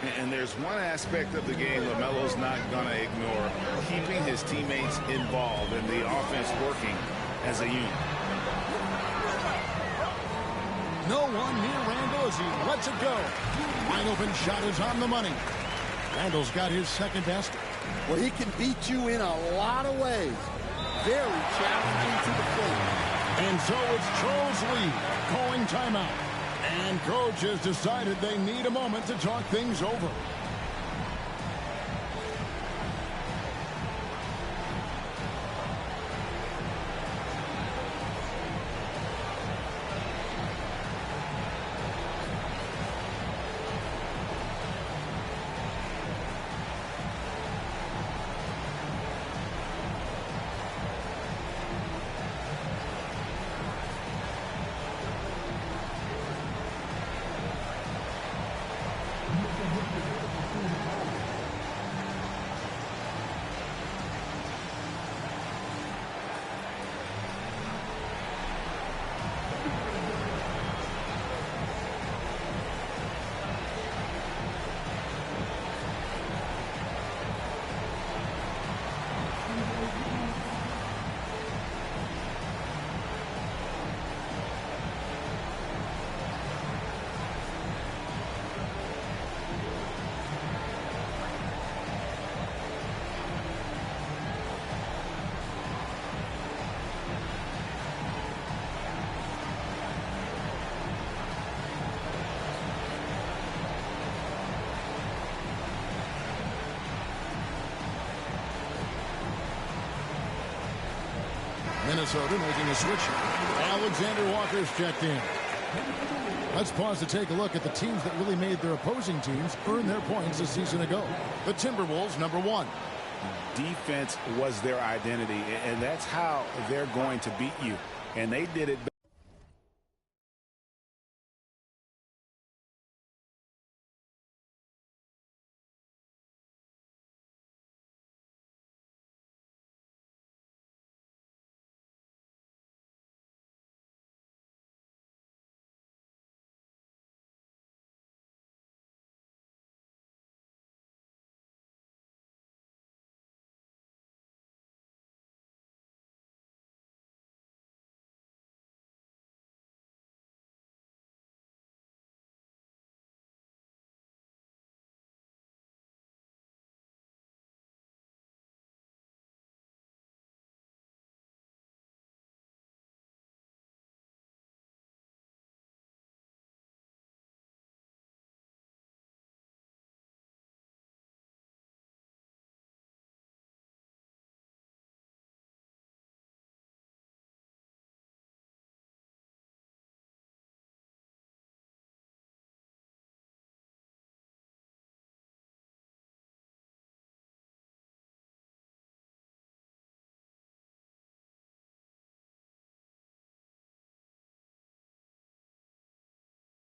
And there's one aspect of the game LaMelo's not going to ignore, keeping his teammates involved and the offense working as a unit. No one near Randall as he lets it go. Wide open shot is on the money. Randall's got his second best. Well, he can beat you in a lot of ways. Very challenging to the plate. And so it's Charles Lee calling timeout. And coach has decided they need a moment to talk things over. Minnesota making a switch. Alexander Walker's checked in. Let's pause to take a look at the teams that really made their opposing teams earn their points a season ago. The Timberwolves, #1. Defense was their identity, and that's how they're going to beat you. And they did it.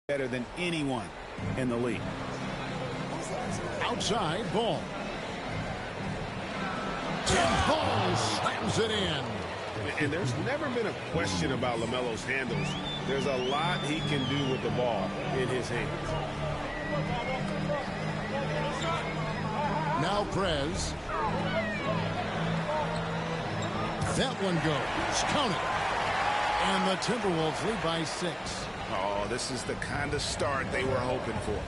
Better than anyone in the league. Outside ball. And Ball slams it in. And there's never been a question about LaMelo's handles. There's a lot he can do with the ball in his hands. Now Prez. That one goes. Count it. And the Timberwolves lead by 6. Oh, this is the kind of start they were hoping for.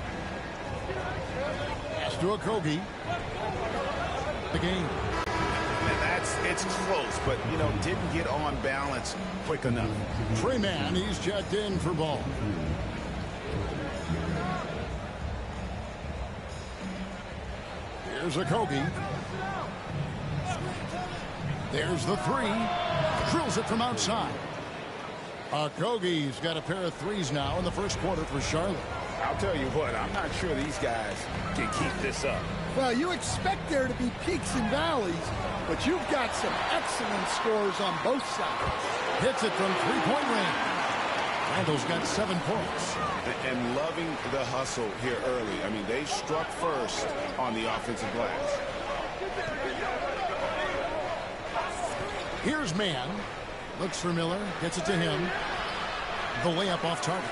Pass to Okogie. The game. And it's close, but, you know, didn't get on balance quick enough. Trey Mann, he's checked in for ball. Here's Okogie. There's the 3. Drills it from outside. Okogie's got a pair of threes now in the first quarter for Charlotte. I'll tell you what, I'm not sure these guys can keep this up. Well, you expect there to be peaks and valleys, but you've got some excellent scores on both sides. Hits it from three-point range. Randall's got 7 points. And loving the hustle here early. I mean, they struck first on the offensive glass. Here's Mann. Looks for Miller. Gets it to him. The layup off target.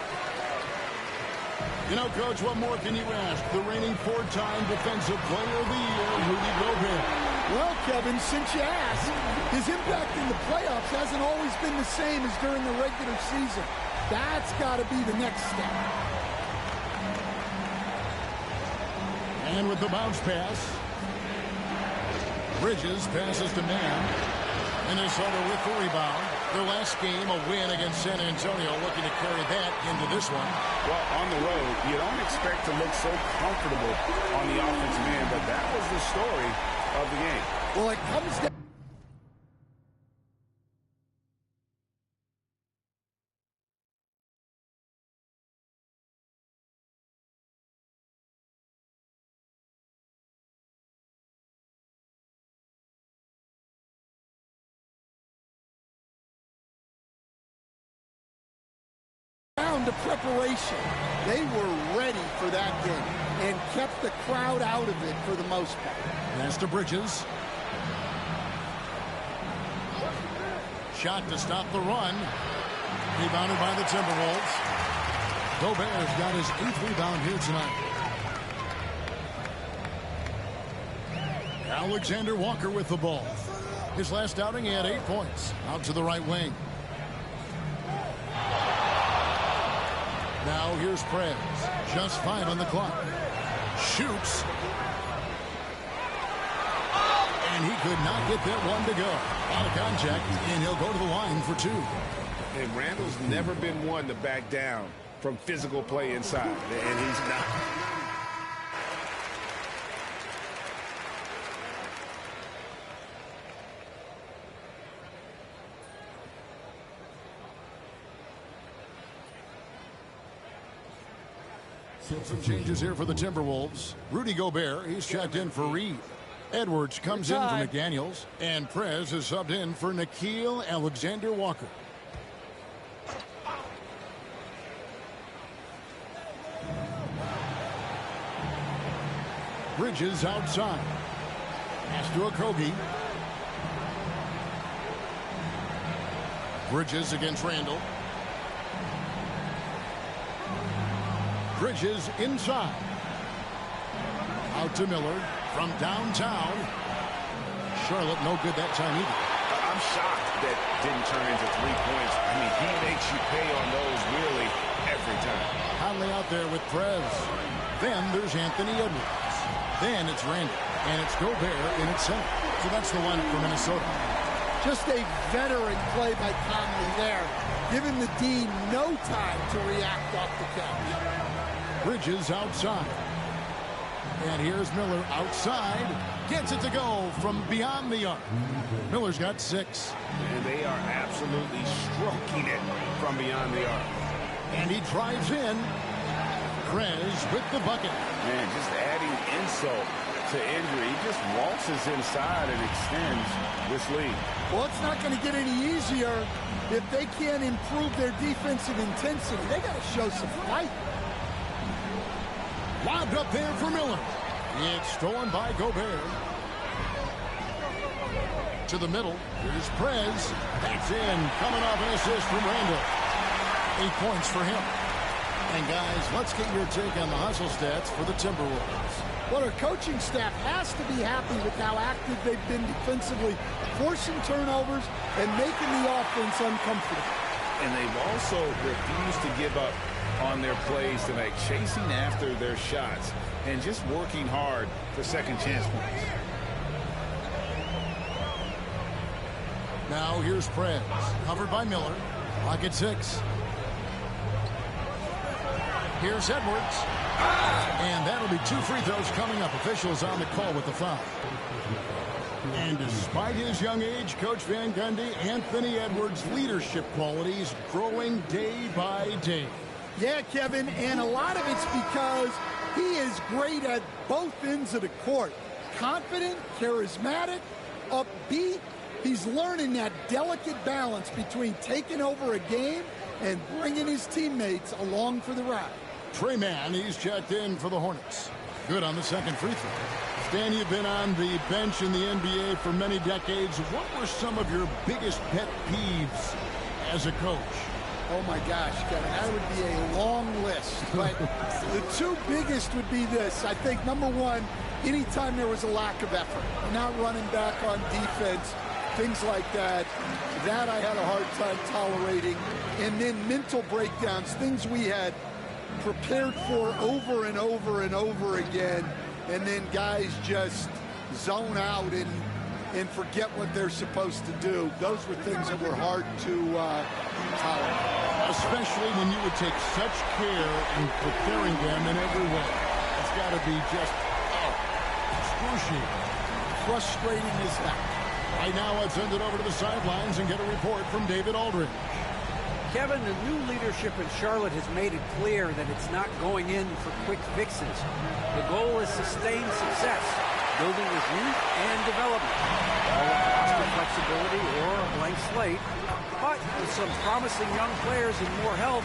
You know, Coach, what more can you ask? The reigning four-time Defensive Player of the Year, Rudy Gobert. Well, Kevin, since you asked, his impact in the playoffs hasn't always been the same as during the regular season. That's got to be the next step. And with the bounce pass, Bridges passes to man. Minnesota with the rebound. Their last game, a win against San Antonio, looking to carry that into this one. Well, on the road, you don't expect to look so comfortable on the offensive end, but that was the story of the game. Well, it comes down. To preparation. They were ready for that game and kept the crowd out of it for the most part. Pass to Bridges. Shot to stop the run. Rebounded by the Timberwolves. Gobert's got his 8th rebound here tonight. Alexander Walker with the ball. His last outing, he had 8 points. Out to the right wing. Now here's Prez. Just 5 on the clock. Shoots. And he could not get that one to go. Out of contact, and he'll go to the line for 2. And Randall's never been one to back down from physical play inside. And he's not. Some changes here for the Timberwolves. Rudy Gobert, he's checked in for Reed. Edwards comes in for McDaniels. And Prez is subbed in for Nickeil Alexander-Walker. Bridges outside. Pass to Okogie. Bridges against Randall. Bridges inside. Out to Miller from downtown. Charlotte no good that time either. I'm shocked that didn't turn into 3 points. I mean, he makes you pay on those really every time. Conley out there with Prez. Then there's Anthony Edwards. Then it's Randall. And it's Gobert in its center. So that's the one for Minnesota. Just a veteran play by Conley there, giving the D no time to react off the catch. Bridges outside. And here's Miller outside. Gets it to go from beyond the arc. Miller's got 6. And they are absolutely stroking it from beyond the arc. And he drives in. Prez with the bucket. Man, just adding insult to injury. He just waltzes inside and extends this lead. Well, it's not going to get any easier if they can't improve their defensive intensity. They got to show some fight. Lobbed up there for Miller. It's stolen by Gobert. To the middle. Here's Prez. That's in. Coming off an assist from Randall. 8 points for him. And guys, let's get your take on the hustle stats for the Timberwolves. Well, our coaching staff has to be happy with how active they've been defensively, forcing turnovers and making the offense uncomfortable. And they've also refused to give up on their plays tonight, chasing after their shots and just working hard for second chance points. Now here's Prez, covered by Miller. Clock at 6. Here's Edwards. And that'll be 2 free throws coming up. Officials on the call with the foul. And despite his young age, Coach Van Gundy, Anthony Edwards' leadership qualities growing day by day. Yeah, Kevin, and a lot of it's because he is great at both ends of the court. Confident, charismatic, upbeat. He's learning that delicate balance between taking over a game and bringing his teammates along for the ride. Trey Mann, he's checked in for the Hornets. Good on the second free throw. Stan, you've been on the bench in the NBA for many decades. What were some of your biggest pet peeves as a coach? Oh my gosh, Kevin, that would be a long list. But the two biggest would be this. I think, number one, anytime there was a lack of effort, not running back on defense, things like that, that I had a hard time tolerating. And then mental breakdowns, things we had prepared for over and over and over again, and then guys just zone out and forget what they're supposed to do. Those were things that were hard to tolerate. Especially when you would take such care in preparing them in every way. It's got to be just excruciating. Frustrating as heck. Right now, let's send it over to the sidelines and get a report from David Aldridge. Kevin, the new leadership in Charlotte has made it clear that it's not going in for quick fixes. The goal is sustained success, building with youth and development. All at the cost of flexibility or a blank slate, but with some promising young players and more help,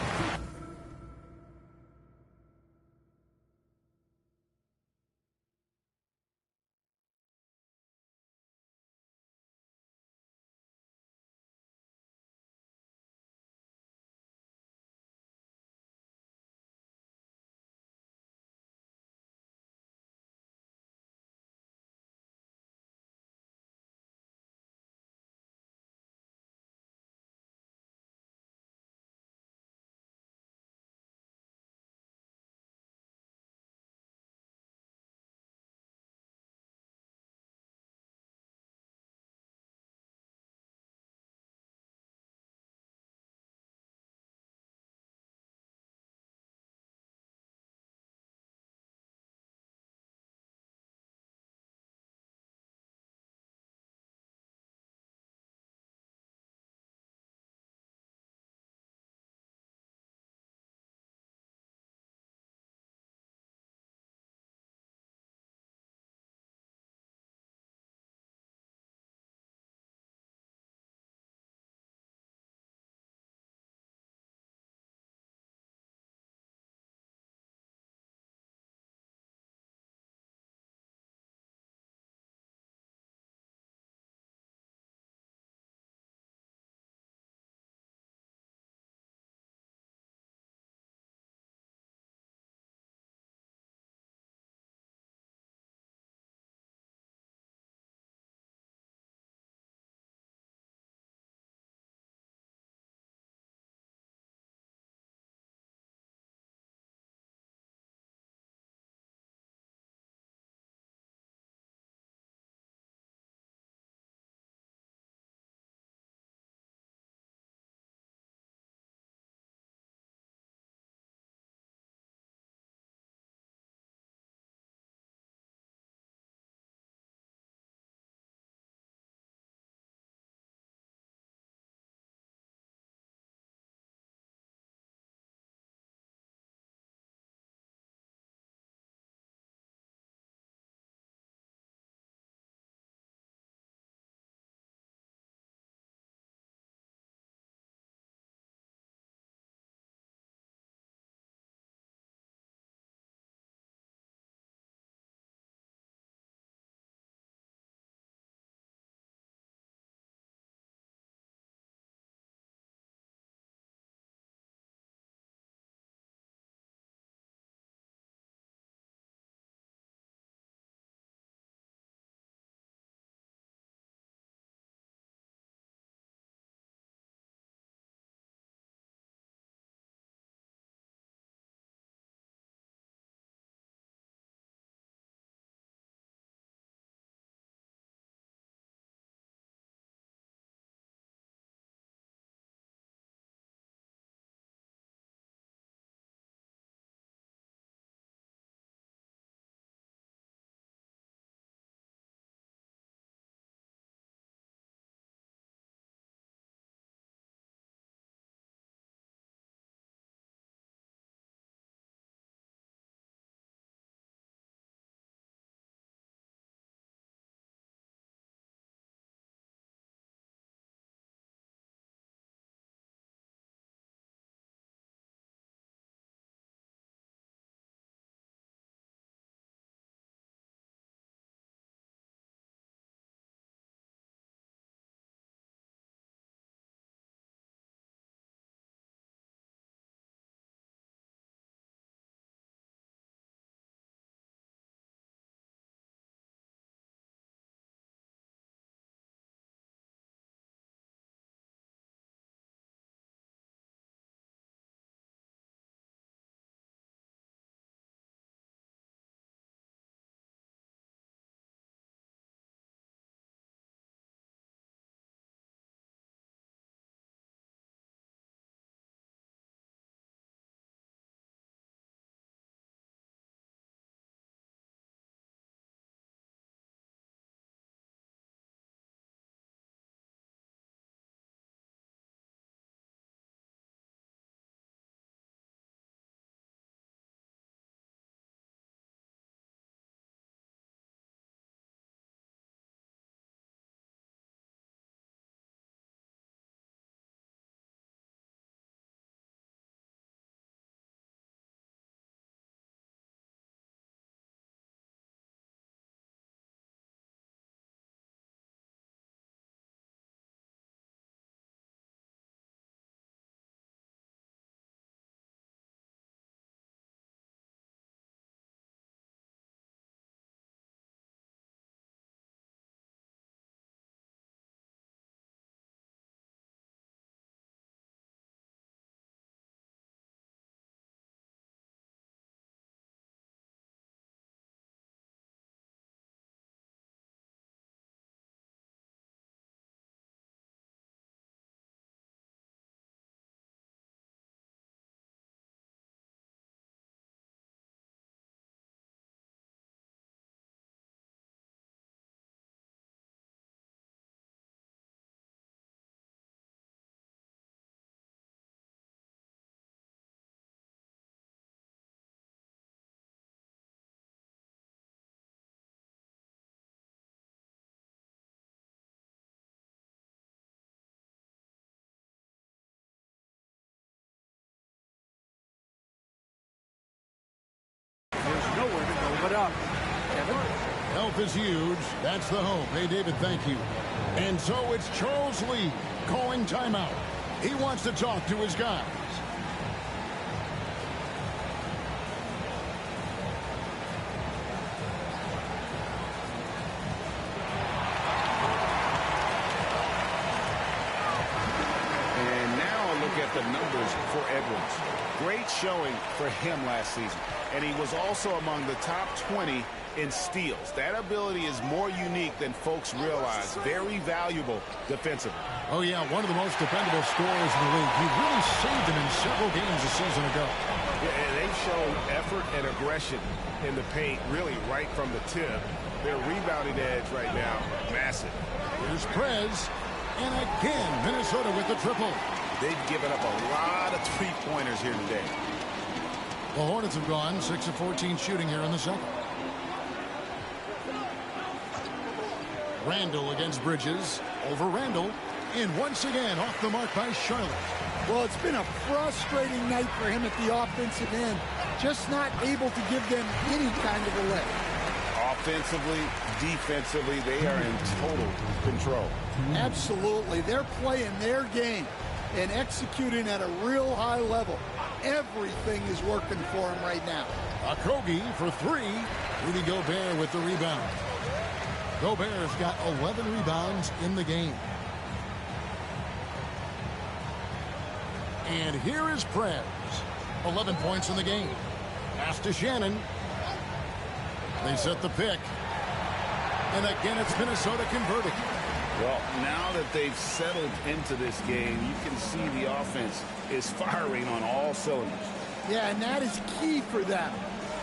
it up. Kevin? Health is huge. That's the hope. Hey, David, thank you. And so it's Charles Lee calling timeout. He wants to talk to his guys. And now a look at the numbers for Edwards. Great showing for him last season. And he was also among the top 20 in steals. That ability is more unique than folks realize. Very valuable defensively. Oh, yeah, one of the most dependable scorers in the league. He really saved them in several games a season ago. Yeah, and they've shown effort and aggression in the paint, really right from the tip. Their rebounding edge right now, massive. Here's Prez. And again, Minnesota with the triple. They've given up a lot of three-pointers here today. The Hornets have gone 6 of 14 shooting here in the second. Randall against Bridges. Over Randall. And once again, off the mark by Charlotte. Well, it's been a frustrating night for him at the offensive end. Just not able to give them any kind of a lift. Offensively, defensively, they are in total control. Absolutely. They're playing their game and executing at a real high level. Everything is working for him right now. Okogie for three. Rudy Gobert with the rebound. Gobert's got 11 rebounds in the game. And here is Prez. 11 points in the game. Pass to Shannon. They set the pick. And again, it's Minnesota converting. Well, now that they've settled into this game, you can see the offense is firing on all cylinders. Yeah, and that is key for them.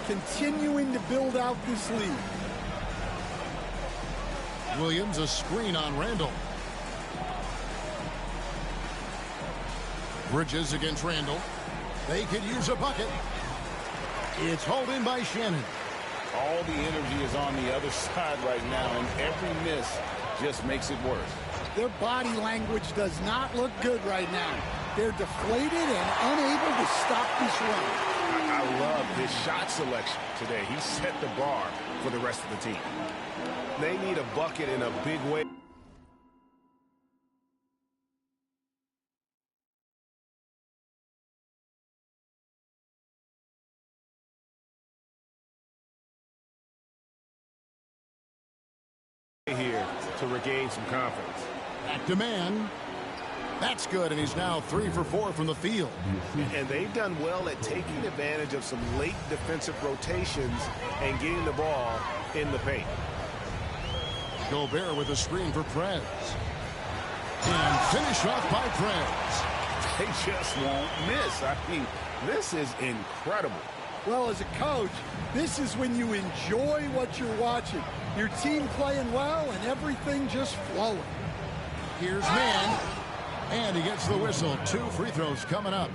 Continuing to build out this lead. Williams, a screen on Randall. Bridges against Randall. They could use a bucket. It's hauled in by Shannon. All the energy is on the other side right now, and every miss just makes it worse. Their body language does not look good right now. They're deflated and unable to stop this run. I love his shot selection today. He set the bar for the rest of the team. They need a bucket in a big way. Here to regain some confidence. Back to man. That's good, and he's now 3 for 4 from the field. And they've done well at taking advantage of some late defensive rotations and getting the ball in the paint. Gobert with a screen for Prez. And finish off by Prez. They just won't miss. I mean, this is incredible. Well, as a coach, this is when you enjoy what you're watching. Your team playing well and everything just flowing. Here's man. And he gets the whistle. 2 free throws coming up.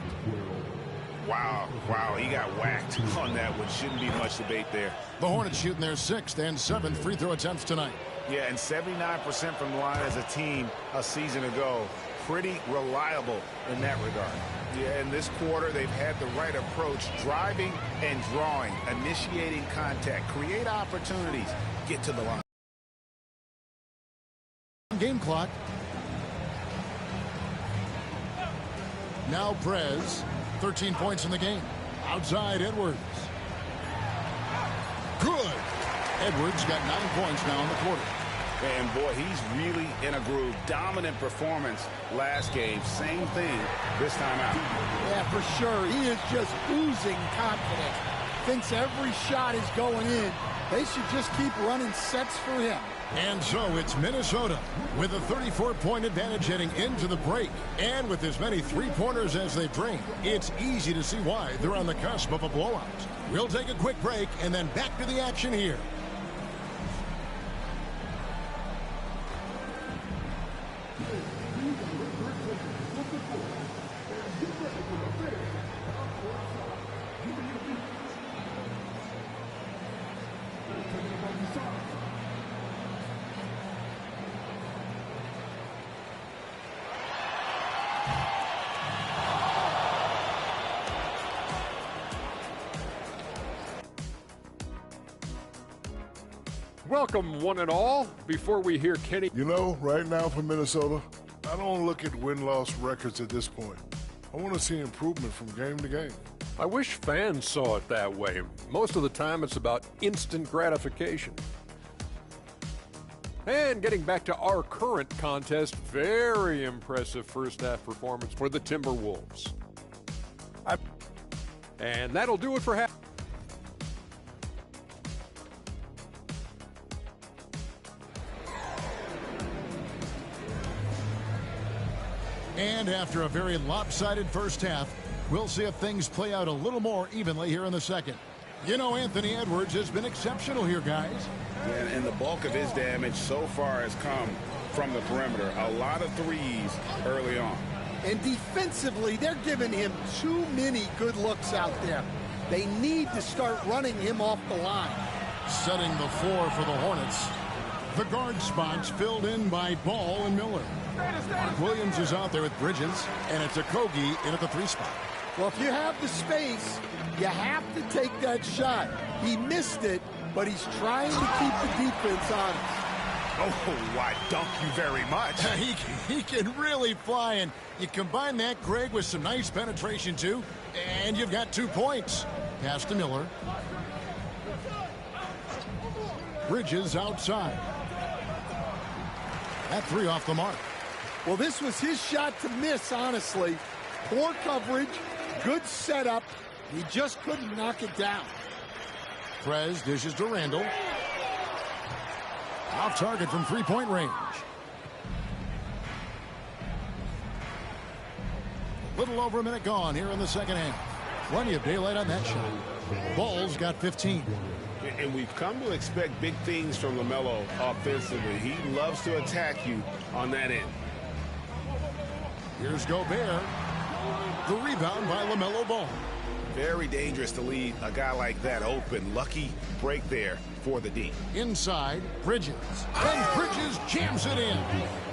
Wow, he got whacked on that one. Shouldn't be much debate there. The Hornets shooting their 6th and 7th free throw attempts tonight. Yeah, and 79% from the line as a team a season ago. Pretty reliable in that regard. Yeah, in this quarter, they've had the right approach, driving and drawing, initiating contact, create opportunities, get to the line. Game clock. Now Prez, 13 points in the game. Outside Edwards. Good. Edwards got 9 points now in the quarter. And boy, he's really in a groove. Dominant performance last game. Same thing this time out. Yeah, for sure. He is just oozing confidence. Thinks every shot is going in. They should just keep running sets for him. And so it's Minnesota with a 34-point advantage heading into the break. And with as many three-pointers as they bring, it's easy to see why they're on the cusp of a blowout. We'll take a quick break and then back to the action here. Welcome, one and all. Before we hear Kenny... You know, right now for Minnesota, I don't look at win-loss records at this point. I want to see improvement from game to game. I wish fans saw it that way. Most of the time, it's about instant gratification. And getting back to our current contest, very impressive first-half performance for the Timberwolves. And that'll do it for half. And after a very lopsided first half, we'll see if things play out a little more evenly here in the second. You know, Anthony Edwards has been exceptional here, guys. And the bulk of his damage so far has come from the perimeter. A lot of threes early on. And defensively, they're giving him too many good looks out there. They need to start running him off the line. Setting the floor for the Hornets. The guard spots filled in by Ball and Miller. Mark Williams is out there with Bridges, and it's Okogie in at the 3 spot. Well, if you have the space, you have to take that shot. He missed it, but he's trying to keep the defense honest. Oh, why, dunk you very much. He can really fly, and you combine that, Greg, with some nice penetration, too, and you've got 2 points. Pass to Miller. Bridges outside. That 3 off the mark. Well, this was his shot to miss, honestly. Poor coverage, good setup. He just couldn't knock it down. Prez dishes to Randall. Off target from 3-point range. A little over a minute gone here in the second half. Plenty of daylight on that shot. Ball's got 15. And we've come to expect big things from LaMelo offensively. He loves to attack you on that end. Here's Gobert. The rebound by LaMelo Ball. Very dangerous to leave a guy like that open. Lucky break there for the D. Inside, Bridges. And Bridges jams it in.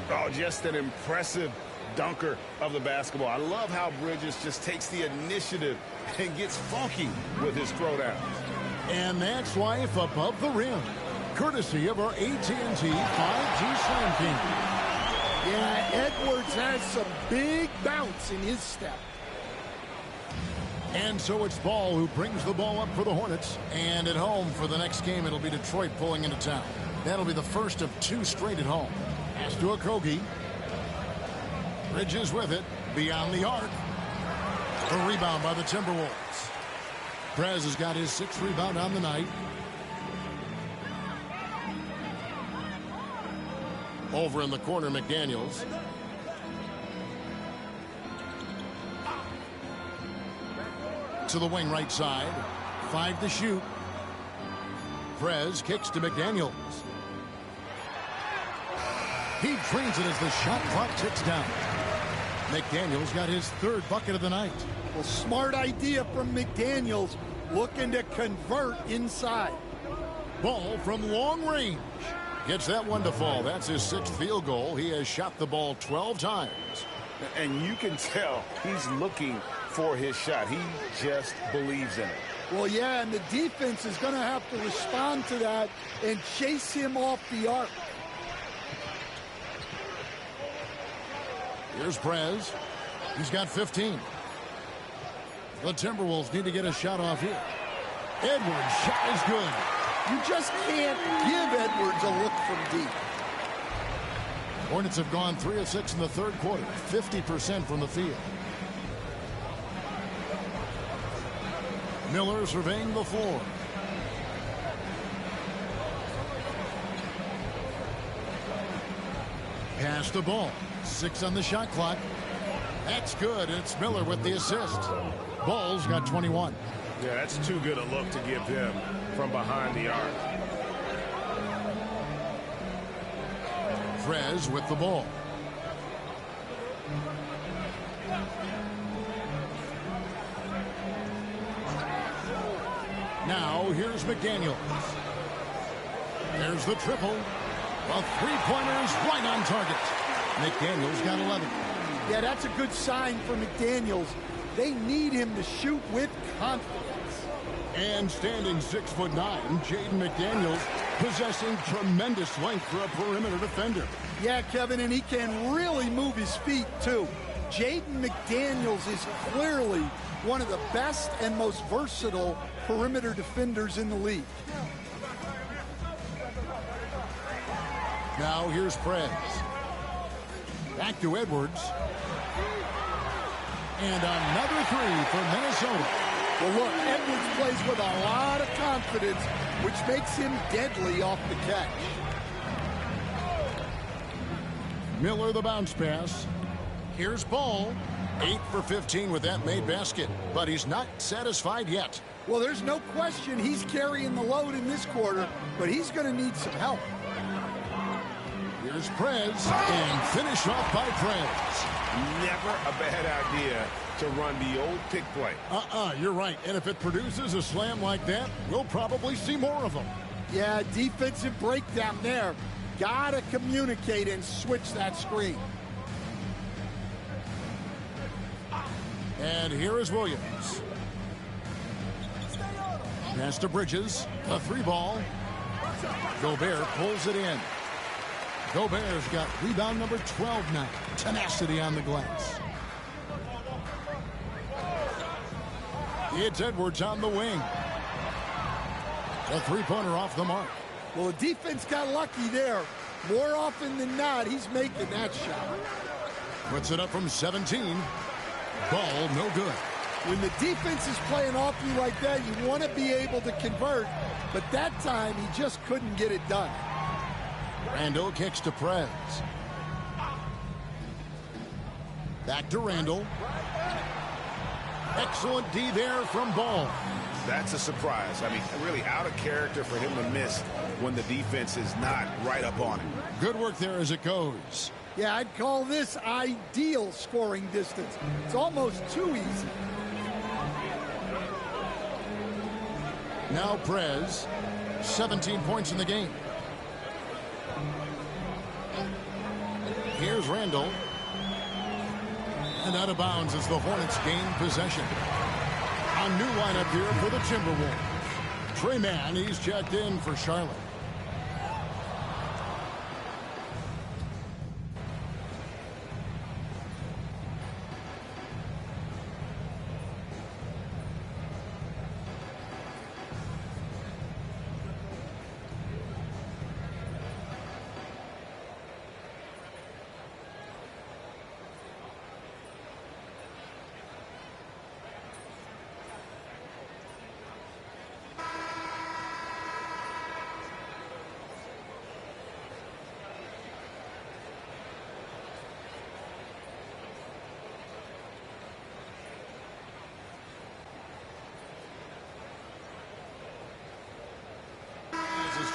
Oh, just an impressive dunker of the basketball. I love how Bridges just takes the initiative and gets funky with his throwdowns. And that's life above the rim, courtesy of our AT&T 5G Slam King. Yeah, Edwards has some big bounce in his step. And so it's Ball who brings the ball up for the Hornets. And at home for the next game, it'll be Detroit pulling into town. That'll be the first of 2 straight at home. Pass to Okogie. Bridges with it, beyond the arc. A rebound by the Timberwolves. Prez has got his 6th rebound on the night. Over in the corner, McDaniels. To the wing right side. 5 to shoot. Prez kicks to McDaniels. He drains it as the shot clock ticks down. McDaniels got his 3rd bucket of the night. Well, smart idea from McDaniels, looking to convert inside. Ball from long range. Gets that one to fall. That's his 6th field goal. He has shot the ball 12 times. And you can tell he's looking for his shot. He just believes in it. Well, yeah, and the defense is going to have to respond to that and chase him off the arc. Here's Prez. He's got 15. The Timberwolves need to get a shot off here. Edwards' shot is good. You just can't give Edwards a look from deep. Hornets have gone 3 of 6 in the 3rd quarter, 50% from the field. Miller surveying the floor. Pass the ball. 6 on the shot clock. That's good. It's Miller with the assist. Ball's got 21. Yeah, that's too good a look to give him from behind the arc. Prez with the ball. Now here's McDaniels. There's the triple. The 3-pointer's right on target. McDaniels got 11. Yeah, that's a good sign for McDaniels. They need him to shoot with confidence. And standing 6'9", Jaden McDaniels possessing tremendous length for a perimeter defender. Yeah, Kevin, and he can really move his feet, too. Jaden McDaniels is clearly one of the best and most versatile perimeter defenders in the league. Now here's Prez. Back to Edwards. And another three for Minnesota. Well, look, Edwards plays with a lot of confidence, which makes him deadly off the catch. Miller the bounce pass. Here's Ball. 8 for 15 with that made basket, but he's not satisfied yet. Well, there's no question he's carrying the load in this quarter, but he's going to need some help. Here's Prez, and finish off by Prez. Never a bad idea to run the old pick play. You're right. And if it produces a slam like that, we'll probably see more of them. Yeah, defensive breakdown there. Gotta communicate and switch that screen. And here is Williams. Pass to Bridges. A three ball. Gobert pulls it in. Gobert's got rebound number 12 now. Tenacity on the glass. It's Edwards on the wing. A three-pointer off the mark. Well, the defense got lucky there. More often than not, he's making that shot. Puts it up from 17. Ball no good. When the defense is playing off you like that, you want to be able to convert. But that time, he just couldn't get it done. Randall kicks to Prez. Back to Randall. Excellent D there from Ball. That's a surprise. I mean, really out of character for him to miss when the defense is not right up on him. Good work there as it goes. Yeah, I'd call this ideal scoring distance. It's almost too easy. Now Prez, 17 points in the game. Here's Randall. And out of bounds as the Hornets gain possession. A new lineup here for the Timberwolves. Trey Mann, he's checked in for Charlotte.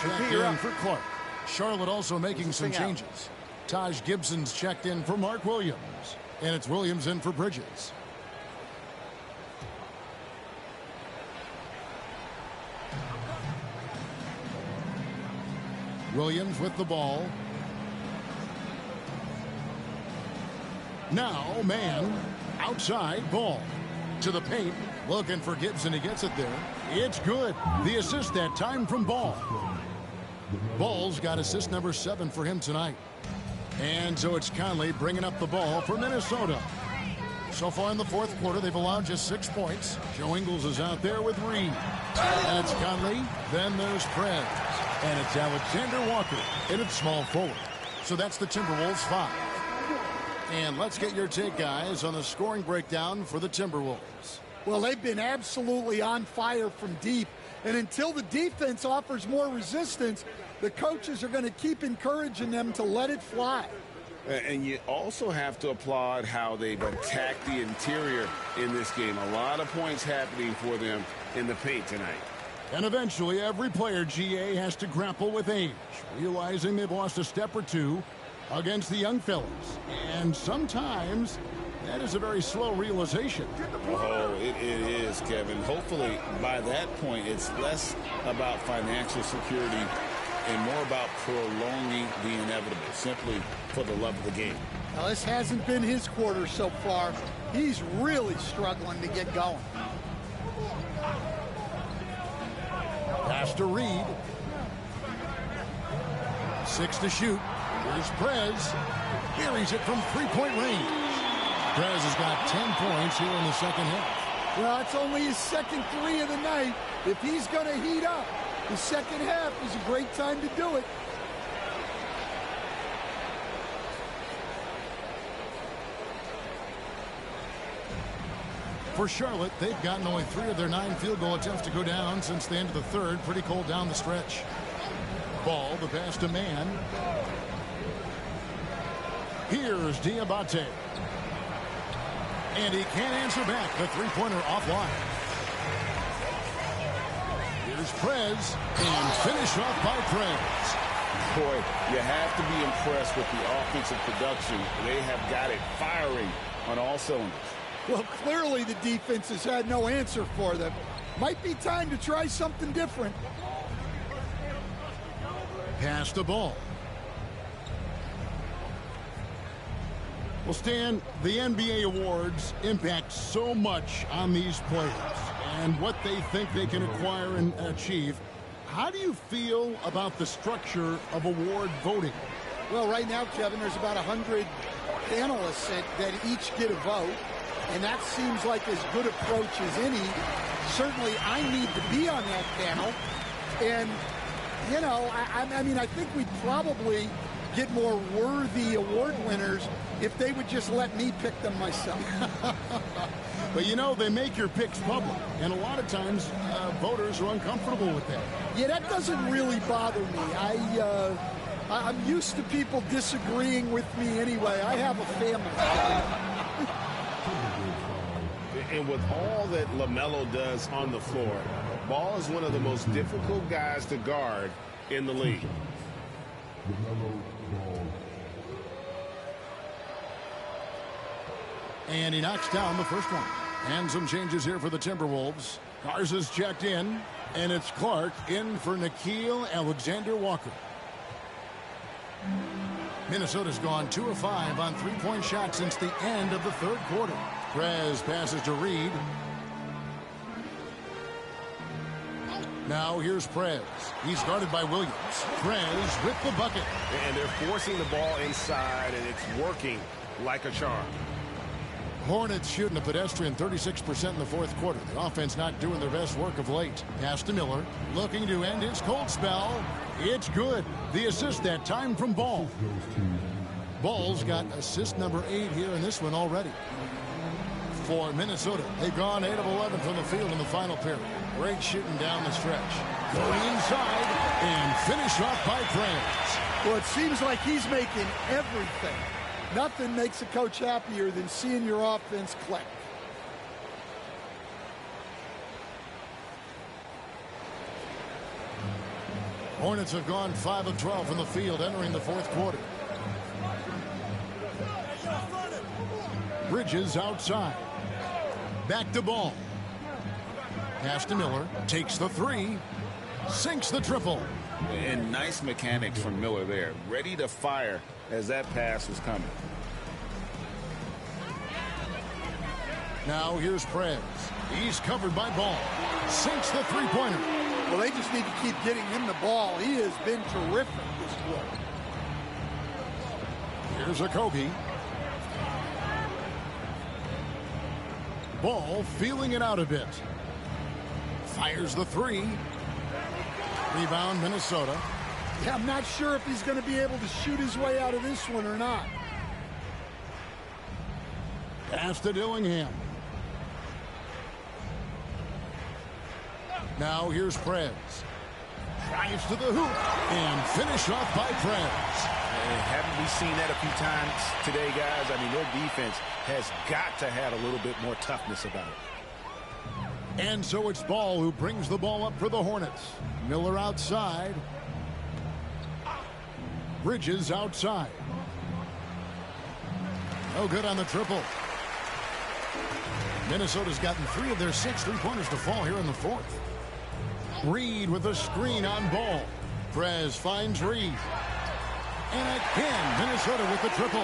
Checked in for Clark. Charlotte also making some changes. Taj Gibson's checked in for Mark Williams. And it's Williams in for Bridges. Williams with the ball. Now, man, outside, Ball. To the paint, looking for Gibson. He gets it there. It's good. The assist that time from Ball. Ball's got assist number 7 for him tonight. And so it's Conley bringing up the ball for Minnesota. So far in the fourth quarter, they've allowed just 6 points. Joe Ingles is out there with Reed. That's Conley. Then there's Prez. And it's Alexander Walker. And it's small forward. So that's the Timberwolves 5. And let's get your take, guys, on the scoring breakdown for the Timberwolves. Well, they've been absolutely on fire from deep. And until the defense offers more resistance, the coaches are going to keep encouraging them to let it fly. And you also have to applaud how they've attacked the interior in this game. A lot of points happening for them in the paint tonight. And eventually, every player, GA, has to grapple with age, realizing they've lost a step or two against the young fellas. And sometimes that is a very slow realization. Oh, it is, Kevin. Hopefully, by that point, it's less about financial security and more about prolonging the inevitable, simply for the love of the game. Now, this hasn't been his quarter so far. He's really struggling to get going. Pass to Reed. 6 to shoot. Here's Prez. Buries it from three-point range. Prez has got 10 points here in the second half. Well, it's only his second three of the night. If he's going to heat up, the second half is a great time to do it. For Charlotte, they've gotten only 3 of their 9 field goal attempts to go down since the end of the third. Pretty cold down the stretch. Ball, the pass to Man. Here's Diabate. And he can't answer back. The three-pointer offline. Here's Prez. And finish off by Prez. Boy, you have to be impressed with the offensive production. They have got it firing on all cylinders. Well, clearly the defense has had no answer for them. Might be time to try something different. Pass the ball. Well, Stan, the NBA awards impact so much on these players and what they think they can acquire and achieve. How do you feel about the structure of award voting? Well, right now, Kevin, there's about 100 panelists that each get a vote. And that seems like as good approach as any. Certainly, I need to be on that panel. And, you know, I mean, I think we'd probably get more worthy award winners if they would just let me pick them myself. But, you know, they make your picks public. And a lot of times, voters are uncomfortable with that. Yeah, that doesn't really bother me. I'm used to people disagreeing with me anyway. I have a family. And with all that LaMelo does on the floor, Ball is one of the most difficult guys to guard in the league. And he knocks down the first one. And some changes here for the Timberwolves. Garza's checked in, and it's Clark in for Nickeil Alexander-Walker. Minnesota's gone 2 of 5 on three-point shots since the end of the third quarter. Prez passes to Reed. Now here's Prez. He's guarded by Williams. Prez with the bucket. And they're forcing the ball inside, and it's working like a charm. Hornets shooting a pedestrian 36% in the fourth quarter. The offense not doing their best work of late. Pass to Miller. Looking to end his cold spell. It's good. The assist that time from Ball. Ball's got assist number 8 here in this one already. For Minnesota, they've gone 8 of 11 from the field in the final period. Great shooting down the stretch. Going inside and finish off by Prez. Well, it seems like he's making everything. Nothing makes a coach happier than seeing your offense click. Hornets have gone 5 of 12 from the field entering the fourth quarter. Bridges outside. Back to Ball. Pass to Miller. Takes the 3. Sinks the triple. And nice mechanics from Miller there. Ready to fire as that pass was coming. Now here's Prez. He's covered by Ball. Sinks the three-pointer. Well, they just need to keep getting him the ball. He has been terrific this quarter. Here's a Kobe. Ball feeling it out a bit. Fires the 3. Rebound Minnesota. Yeah, I'm not sure if he's going to be able to shoot his way out of this one or not. Pass to Dillingham. Now here's Prez. Drives to the hoop and finish off by Prez. Haven't we seen that a few times today, guys? I mean, their defense has got to have a little bit more toughness about it. And so it's Ball who brings the ball up for the Hornets. Miller outside. Bridges outside. No good on the triple. Minnesota's gotten 3 of their 6 three-pointers to fall here in the fourth. Reed with a screen on Ball. Prez finds Reed. And again, Minnesota with the triple.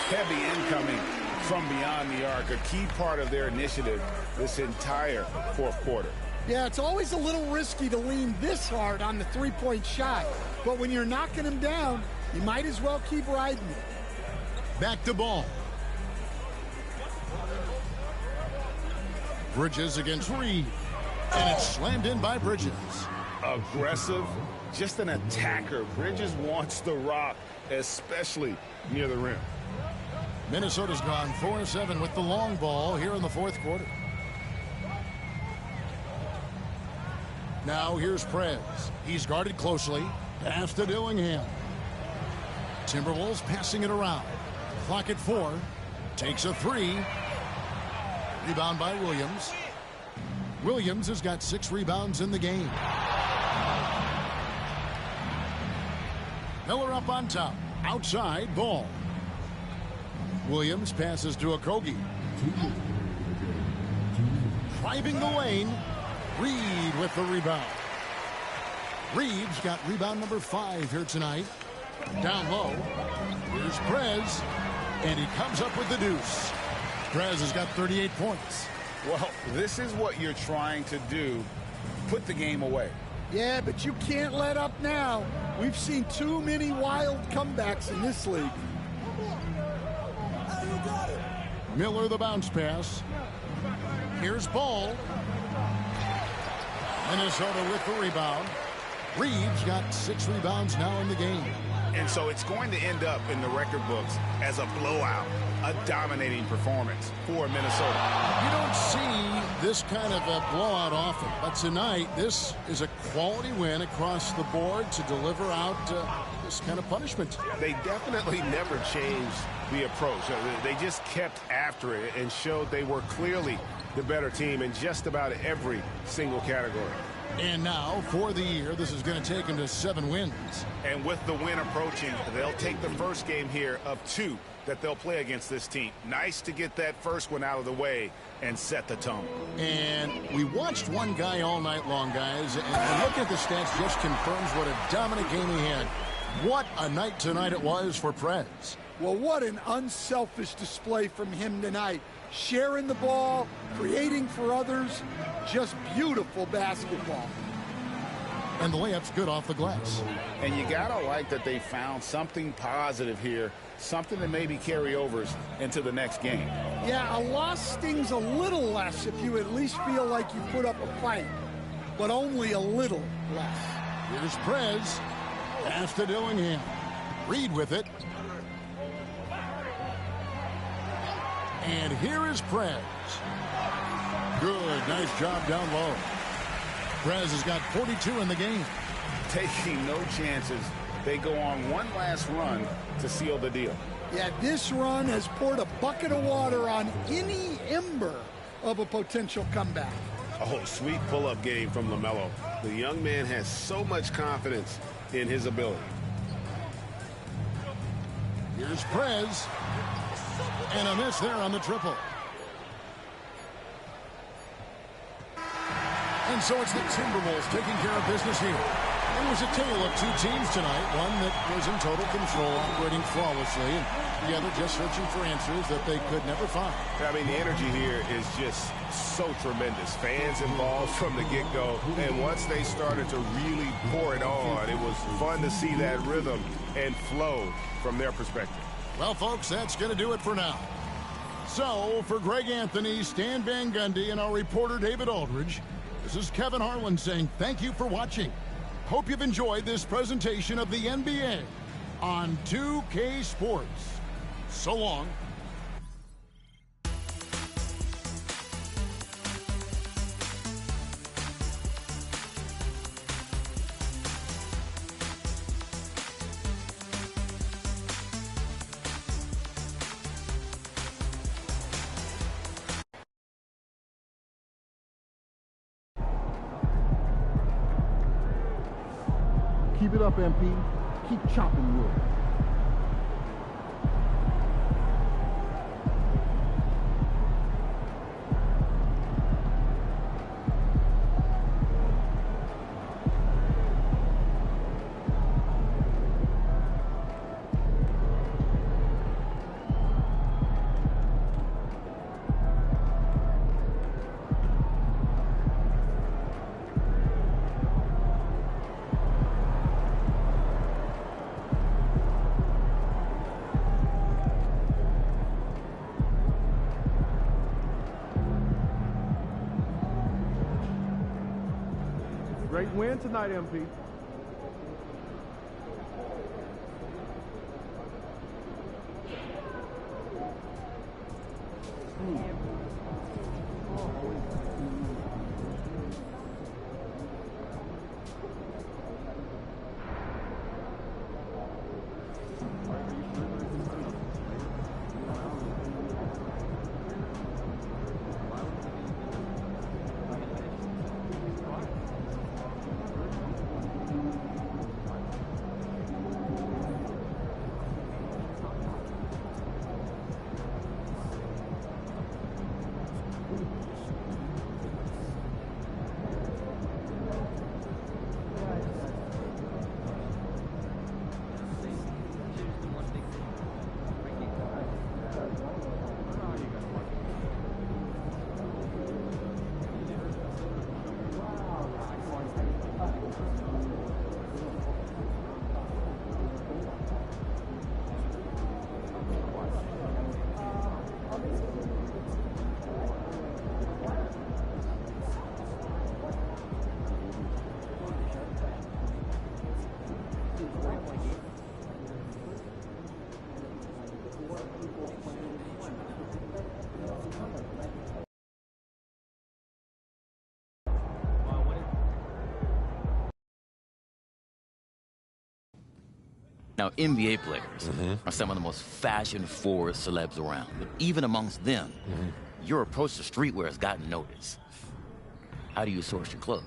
Heavy incoming from beyond the arc, a key part of their initiative this entire fourth quarter. Yeah, it's always a little risky to lean this hard on the three-point shot. But when you're knocking him down, you might as well keep riding it. Back to Ball. Bridges against Reed. And it's slammed in by Bridges. Aggressive, just an attacker. Bridges wants the rock, especially near the rim. Minnesota's gone 4-7 with the long ball here in the fourth quarter. Now here's Prez. He's guarded closely. Pass to Dillingham. Timberwolves passing it around. Clock at 4. Takes a 3. Rebound by Williams. Williams has got 6 rebounds in the game. Miller up on top. Outside, Ball. Williams passes to Okogie. Driving the lane. Reed with the rebound. Reed's got rebound number 5 here tonight. Down low. Here's Prez. And he comes up with the deuce. Prez has got 38 points. Well, this is what you're trying to do. Put the game away. Yeah, but you can't let up now. We've seen too many wild comebacks in this league. Miller the bounce pass. Here's Ball. Minnesota with the rebound. Reed's got 6 rebounds now in the game. And so it's going to end up in the record books as a blowout, a dominating performance for Minnesota. You don't see this kind of a blowout often, but tonight this is a quality win across the board to deliver out this kind of punishment. They definitely never changed the approach. They just kept after it and showed they were clearly the better team in just about every single category. And now, for the year, this is going to take them to 7 wins. And with the win approaching, they'll take the first game here of 2 that they'll play against this team. Nice to get that first one out of the way and set the tone. And we watched one guy all night long, guys, and looking at the stats just confirms what a dominant game he had. What a night tonight it was for Prez. Well, what an unselfish display from him tonight. Sharing the ball, creating for others, just beautiful basketball. And the layup's good off the glass. And you gotta like that they found something positive here, something that maybe carryovers into the next game. Yeah, a loss stings a little less if you at least feel like you put up a fight, but only a little less. Here's Prez. Pass to Dillingham. Reed with it. And here is Prez. Good, nice job down low. Prez has got 42 in the game. Taking no chances. They go on one last run to seal the deal. Yeah, this run has poured a bucket of water on any ember of a potential comeback. Oh, sweet pull-up game from LaMelo. The young man has so much confidence in his ability. Here's Prez. And a miss there on the triple. And so it's the Timberwolves taking care of business here. It was a tale of 2 teams tonight. One that was in total control, operating flawlessly, and the other just searching for answers that they could never find. I mean, the energy here is just so tremendous. Fans involved from the get-go, and once they started to really pour it on, it was fun to see that rhythm and flow from their perspective. Well, folks, that's going to do it for now. So, for Greg Anthony, Stan Van Gundy, and our reporter David Aldridge, this is Kevin Harlan saying thank you for watching. Hope you've enjoyed this presentation of the NBA on 2K Sports. So long. Keep it up, MP. Keep chopping wood. win tonight, MP. Now, NBA players are some of the most fashion-forward celebs around. But even amongst them, your approach to streetwear has gotten noticed. How do you source your clothes?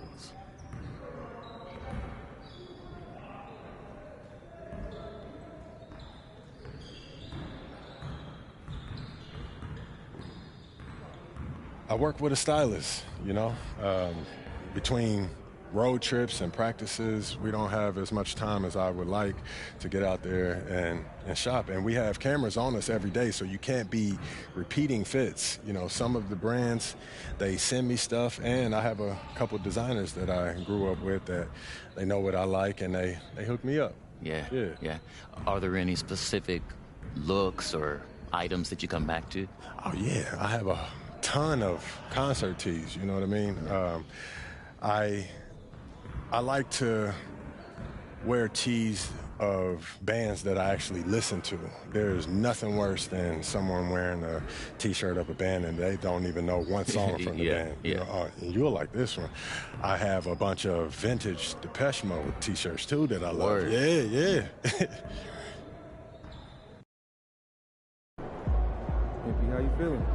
I work with a stylist, you know. Between road trips and practices, we don't have as much time as I would like to get out there and shop. And we have cameras on us every day, so you can't be repeating fits. You know, some of the brands, they send me stuff, and I have a couple designers that I grew up with that they know what I like, and they hook me up. Yeah. Are there any specific looks or items that you come back to? Oh, yeah. I have a ton of concert tees, you know what I mean? I like to wear tees of bands that I actually listen to. There's nothing worse than someone wearing a T-shirt of a band and they don't even know one song from the band. You know, oh, and you'll like this one. I have a bunch of vintage Depeche Mode T-shirts too that I love. Word. Yeah. MP, how you feeling?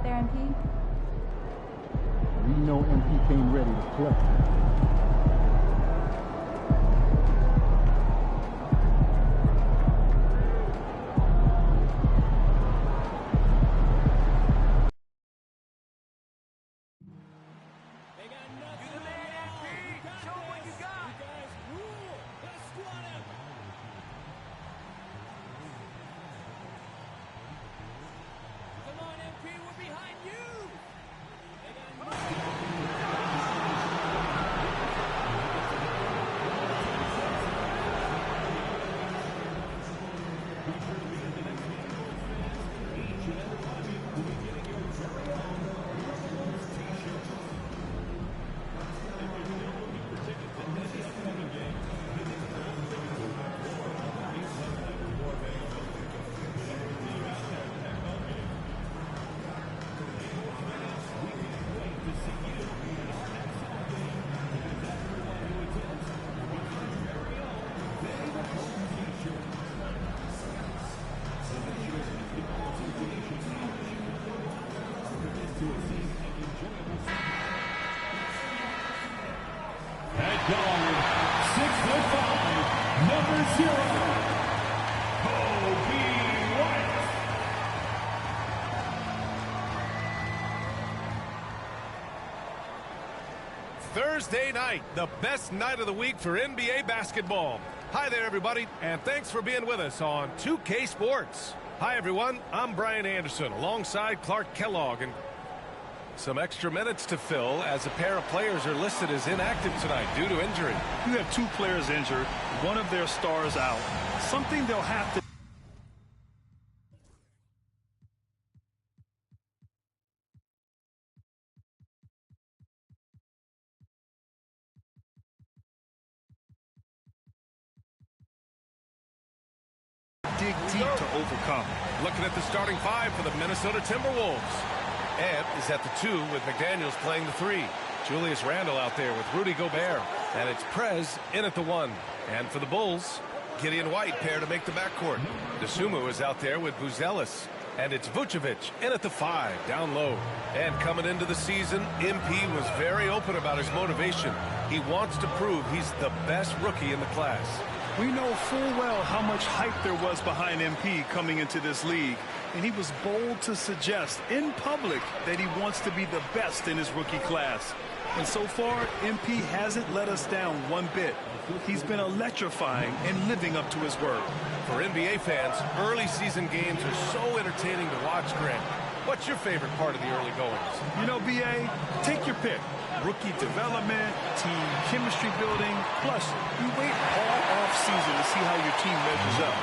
out there, MP? We know MP came ready to play. At guard, 6'5", number 0, Kobe White. Thursday night, the best night of the week for NBA basketball. Hi there, everybody, and thanks for being with us on 2K Sports. Hi, everyone. I'm Brian Anderson alongside Clark Kellogg, and some extra minutes to fill as a pair of players are listed as inactive tonight due to injury. You have two players injured, one of their stars out. Something they'll have to dig deep to overcome. Looking at the starting five for the Minnesota Timberwolves. Ant is at the 2 with McDaniels playing the 3. Julius Randle out there with Rudy Gobert. And it's Prez in at the 1. And for the Bulls, Gideon White pair to make the backcourt. Desumu is out there with Buzelis. And it's Vucevic in at the 5, down low. And coming into the season, MP was very open about his motivation. He wants to prove he's the best rookie in the class. We know full well how much hype there was behind MP coming into this league, and he was bold to suggest in public that he wants to be the best in his rookie class. And so far, MP hasn't let us down one bit. He's been electrifying and living up to his word. For NBA fans, early season games are so entertaining to watch, Grant. What's your favorite part of the early goings? You know, BA, take your pick. Rookie development, team chemistry building, plus you wait all off season to see how your team measures up.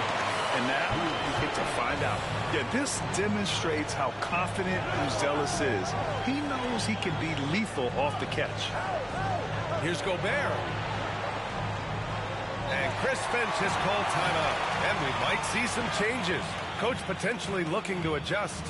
And now you get to find out. Yeah, this demonstrates how confident Buzelis is. He knows he can be lethal off the catch. Here's Gobert. And Chris Finch has called timeout. And we might see some changes. Coach potentially looking to adjust.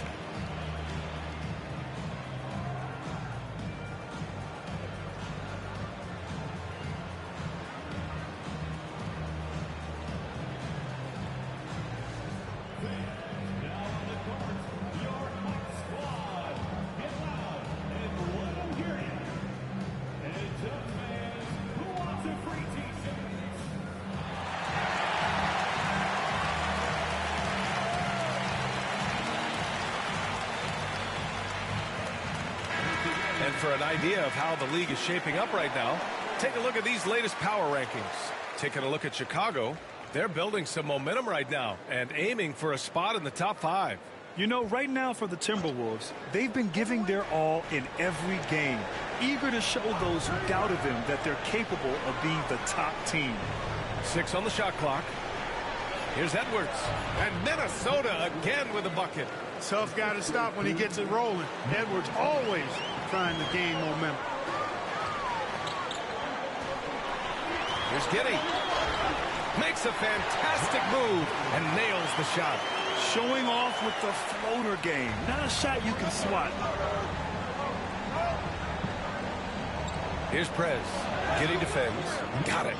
And for an idea of how the league is shaping up right now, take a look at these latest power rankings. Taking a look at Chicago, they're building some momentum right now and aiming for a spot in the top 5. You know, right now for the Timberwolves, they've been giving their all in every game, eager to show those who doubted them that they're capable of being the top team. 6 on the shot clock. Here's Edwards. And Minnesota again with a bucket. Tough guy to stop when he gets it rolling. Edwards always trying to gain momentum. Here's Giddey. Makes a fantastic move and nails the shot. Showing off with the floater game. Not a shot you can swat. Here's Prez. Giddey defends. Got it.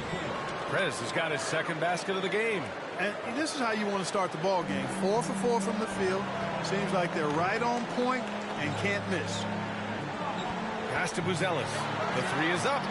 Prez has got his second basket of the game. And this is how you want to start the ball game. 4 for 4 from the field. Seems like they're right on point. and can't miss. Pass to Buzelis. The three is up.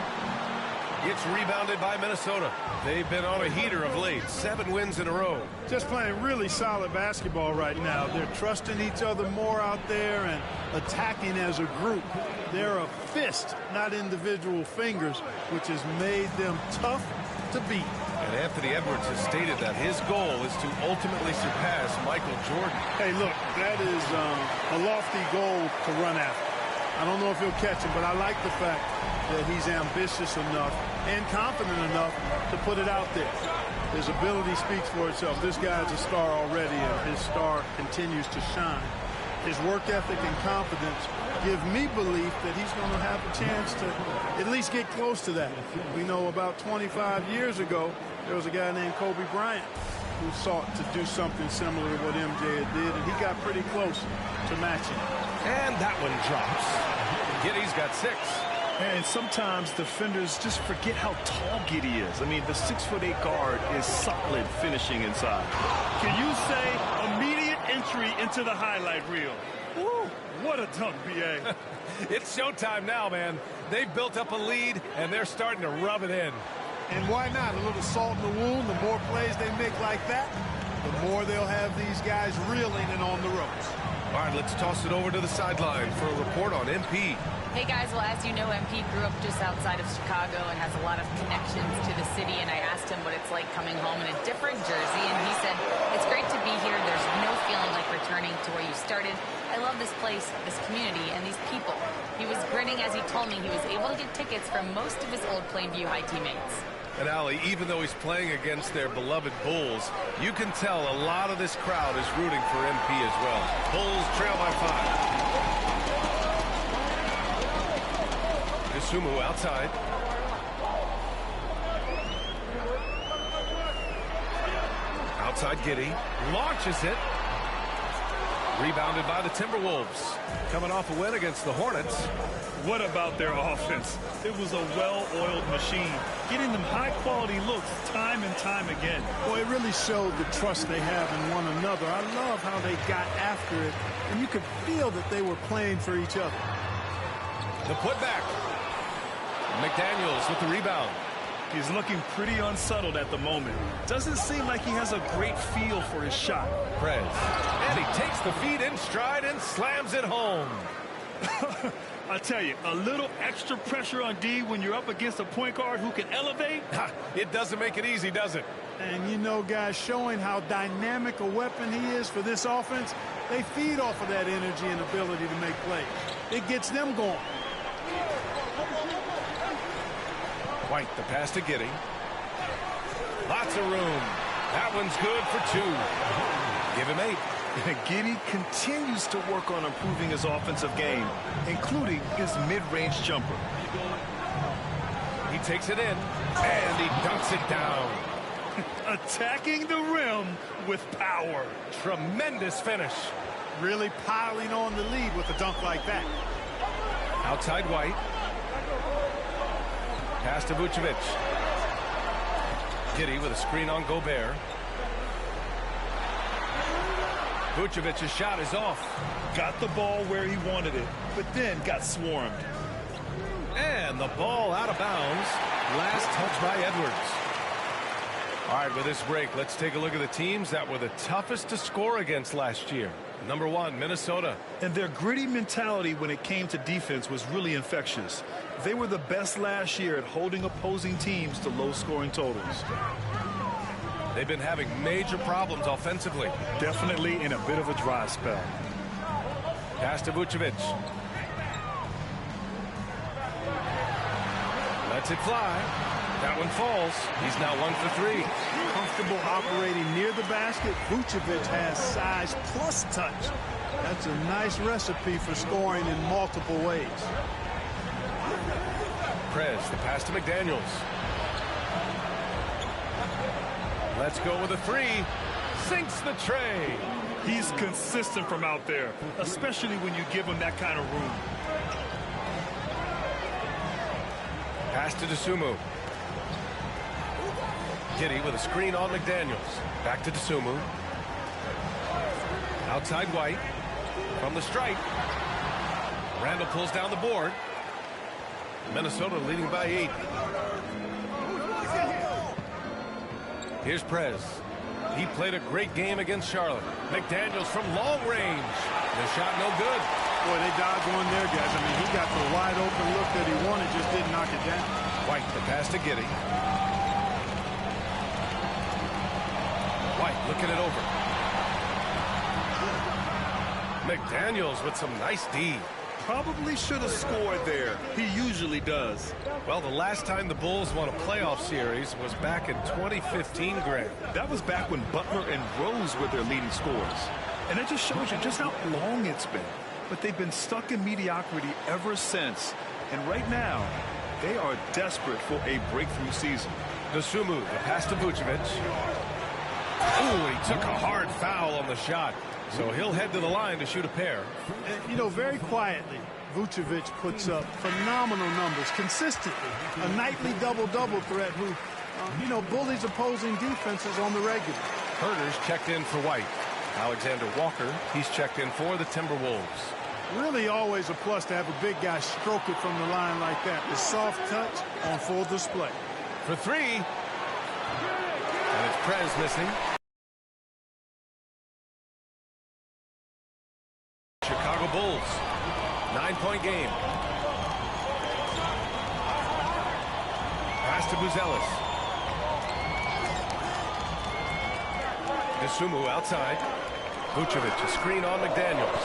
It's rebounded by Minnesota. They've been on a heater of late. 7 wins in a row. Just playing really solid basketball right now. They're trusting each other more out there and attacking as a group. They're a fist, not individual fingers, which has made them tough to beat. And Anthony Edwards has stated that his goal is to ultimately surpass Michael Jordan. Hey, look, that is a lofty goal to run after. I don't know if he'll catch him, but I like the fact that he's ambitious enough and confident enough to put it out there. His ability speaks for itself. This guy's a star already, and his star continues to shine. His work ethic and confidence give me belief that he's going to have a chance to at least get close to that. We know about 25 years ago, there was a guy named Kobe Bryant who sought to do something similar to what MJ did, and he got pretty close to matching. And that one drops. Giddey's got 6. And sometimes defenders just forget how tall Giddey is. I mean, the 6'8" guard is solid finishing inside. Can you say immediate entry into the highlight reel? Woo, what a dunk, B.A. It's showtime now, man. They've built up a lead, and they're starting to rub it in. And why not? A little salt in the wound. The more plays they make like that, the more they'll have these guys reeling and on the ropes. All right, let's toss it over to the sideline for a report on MP. Hey guys, well, as you know, MP grew up just outside of Chicago and has a lot of connections to the city, and I asked him what it's like coming home in a different jersey, and he said, it's great to be here. There's no feeling like returning to where you started. I love this place, this community, and these people. He was grinning as he told me he was able to get tickets from most of his old Plainview High teammates. And Ali, even though he's playing against their beloved Bulls, you can tell a lot of this crowd is rooting for MP as well. Bulls trail by 5. Isumu outside. Outside Giddey. Launches it. Rebounded by the Timberwolves. Coming off a win against the Hornets. What about their offense? It was a well-oiled machine, getting them high-quality looks time and time again. Well, it really showed the trust they have in one another. I love how they got after it, and you could feel that they were playing for each other. The putback. McDaniels with the rebound. He's looking pretty unsettled at the moment. Doesn't seem like he has a great feel for his shot. Prez. And he takes the feed in stride and slams it home. I tell you, a little extra pressure on D when you're up against a point guard who can elevate. It doesn't make it easy, does it? And you know, guys, showing how dynamic a weapon he is for this offense, they feed off of that energy and ability to make plays. It gets them going. White, the pass to Giddey. Lots of room. That one's good for 2. Give him 8. Giddey continues to work on improving his offensive game, including his mid-range jumper. He takes it in, and he dunks it down. Attacking the rim with power. Tremendous finish. Really piling on the lead with a dunk like that. Outside White. Pass to Vucevic. Giddey with a screen on Gobert. Vucevic's shot is off. Got the ball where he wanted it, but then got swarmed. And the ball out of bounds. Last touch by Edwards. All right, with this break, let's take a look at the teams that were the toughest to score against last year. Number 1, Minnesota. And their gritty mentality when it came to defense was really infectious. They were the best last year at holding opposing teams to low-scoring totals. They've been having major problems offensively. Definitely in a bit of a dry spell. Pass to Vucevic. Lets it fly. That one falls. He's now 1 for 3. Comfortable operating near the basket. Vucevic has size plus touch. That's a nice recipe for scoring in multiple ways. Prez, the pass to McDaniels. Let's go with a 3. Sinks the tray. He's consistent from out there, especially when you give him that kind of room. Pass to Dosunmu. Giddey with a screen on McDaniels. Back to Dosunmu. Outside White. From the stripe. Randall pulls down the board. Minnesota leading by 8. Here's Prez. He played a great game against Charlotte. McDaniels from long range. The shot no good. Boy, they dodged one there, guys. I mean, he got the wide open look that he wanted, just didn't knock it down. White, the pass to Giddey. White looking it over. McDaniels with some nice D. Probably should have scored there. He usually does. Well, the last time the Bulls won a playoff series was back in 2015, Grant. That was back when Butler and Rose were their leading scorers. And it just shows you just how long it's been. But they've been stuck in mediocrity ever since. And right now, they are desperate for a breakthrough season. Dosunmu, the pass to Vucevic. Ooh, he took a hard foul on the shot. So he'll head to the line to shoot a pair. And, you know, very quietly, Vucevic puts up phenomenal numbers consistently. A nightly double-double threat who, you know, bullies opposing defenses on the regular. Herter's checked in for White. Alexander Walker, he's checked in for the Timberwolves. Really always a plus to have a big guy stroke it from the line like that. The soft touch on full display. For 3. And it's Prez missing. Chicago Bulls. 9-point game. Pass to Buzelis. Dosunmu outside. Vucevic, a screen on McDaniels.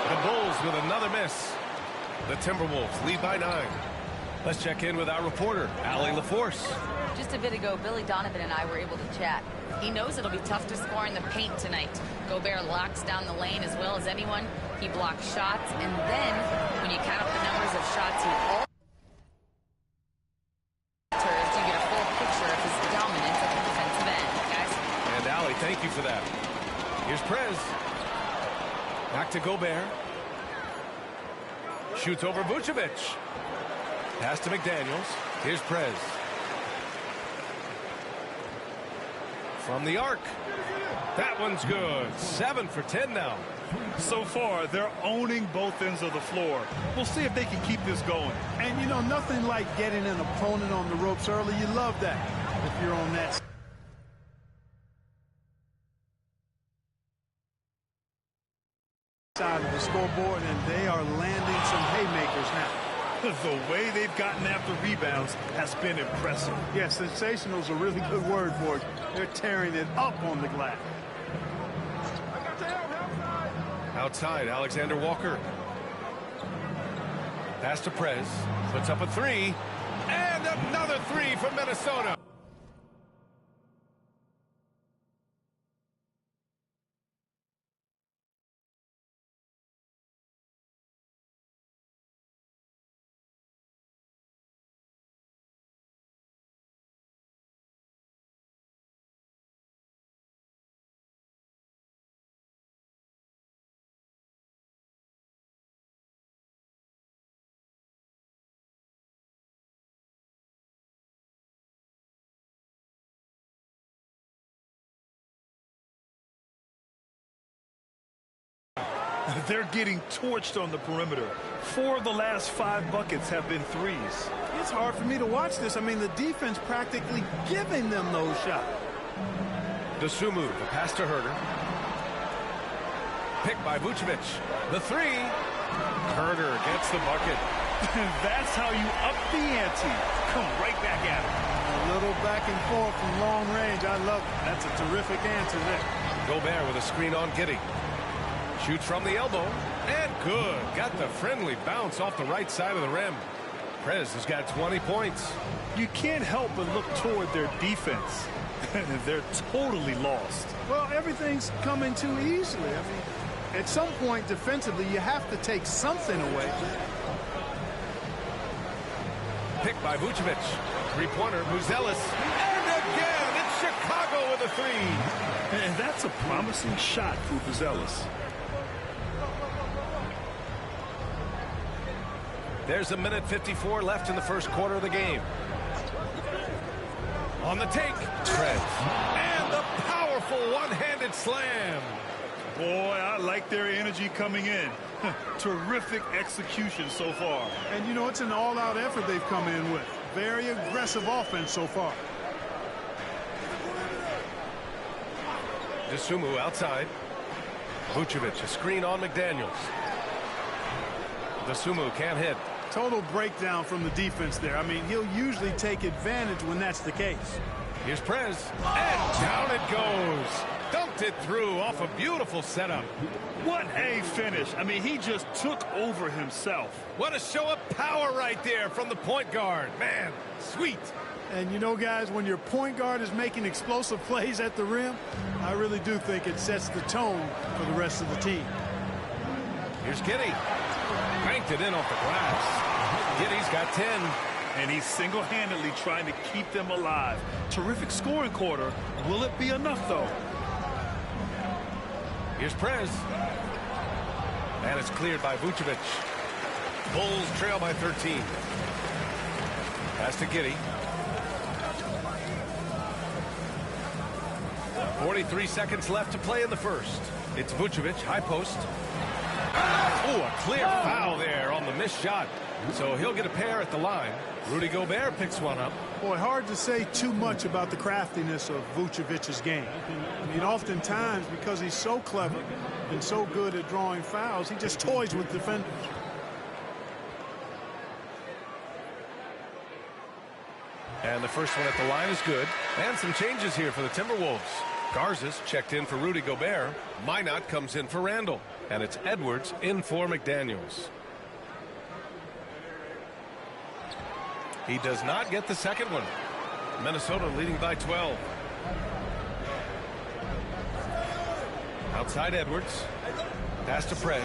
The Bulls with another miss. The Timberwolves lead by 9. Let's check in with our reporter, Allie LaForce. Just a bit ago, Billy Donovan and I were able to chat. He knows it'll be tough to score in the paint tonight. Gobert locks down the lane as well as anyone. He blocks shots, and then when you count up the numbers of shots he alters, you get a full picture of his dominance at the defensive end, guys. And Allie, thank you for that. Here's Prez. Back to Gobert. Shoots over Vucevic. Pass to McDaniels. Here's Prez. From the arc. That one's good. 7 for 10 now. So far, they're owning both ends of the floor. We'll see if they can keep this going. And, you know, nothing like getting an opponent on the ropes early. You love that if you're on that side of the scoreboard, and they are landing some haymakers now. The way they've gotten after rebounds has been impressive. Yeah, sensational is a really good word for it. They're tearing it up on the glass. Outside, Alexander Walker. Pass to Prez. Puts up a 3. And another 3 from Minnesota. They're getting torched on the perimeter. 4 of the last 5 buckets have been threes. It's hard for me to watch this. I mean, the defense practically giving them those shots. Dosunmu, the pass to Herter. Picked by Vucevic. The 3. Herter gets the bucket. That's how you up the ante. Come right back at it. A little back and forth from long range. I love it. That's a terrific answer there. Gobert with a screen on Giddey. Shoots from the elbow. And good. Got the friendly bounce off the right side of the rim. Prez has got 20 points. You can't help but look toward their defense. They're totally lost. Well, everything's coming too easily. I mean, at some point defensively, you have to take something away. Picked by Vucevic. Three-pointer, Buzelis. And again, it's Chicago with a 3. And that's a promising shot for Buzelis. There's a minute 54 left in the first quarter of the game. On the take, Prez. And the powerful one-handed slam. Boy, I like their energy coming in. Terrific execution so far. And, you know, it's an all-out effort they've come in with. Very aggressive offense so far. Dosunmu outside. Vucevic, a screen on McDaniels. Dosunmu can't hit. Total breakdown from the defense there. I mean, he'll usually take advantage when that's the case. Here's Prez, and down it goes. Dunked it through off a beautiful setup. What a finish. I mean, he just took over himself. What a show of power right there from the point guard. Man, sweet. And you know, guys, when your point guard is making explosive plays at the rim, I really do think it sets the tone for the rest of the team. Here's Giddey. Banked it in off the glass. Giddey's got 10. And he's single-handedly trying to keep them alive. Terrific scoring quarter. Will it be enough, though? Here's Prez. And it's cleared by Vucevic. Bulls trail by 13. Pass to Giddey. 43 seconds left to play in the first. It's Vucevic, high post. Oh, a clear foul there on the missed shot. So he'll get a pair at the line. Rudy Gobert picks one up. Boy, hard to say too much about the craftiness of Vucevic's game. I mean, oftentimes, because he's so clever and so good at drawing fouls, he just toys with defenders. And the first one at the line is good. And some changes here for the Timberwolves. Garza's checked in for Rudy Gobert. Minot comes in for Randall. And it's Edwards in for McDaniels. He does not get the second one. Minnesota leading by 12. Outside Edwards. Pass to Prez.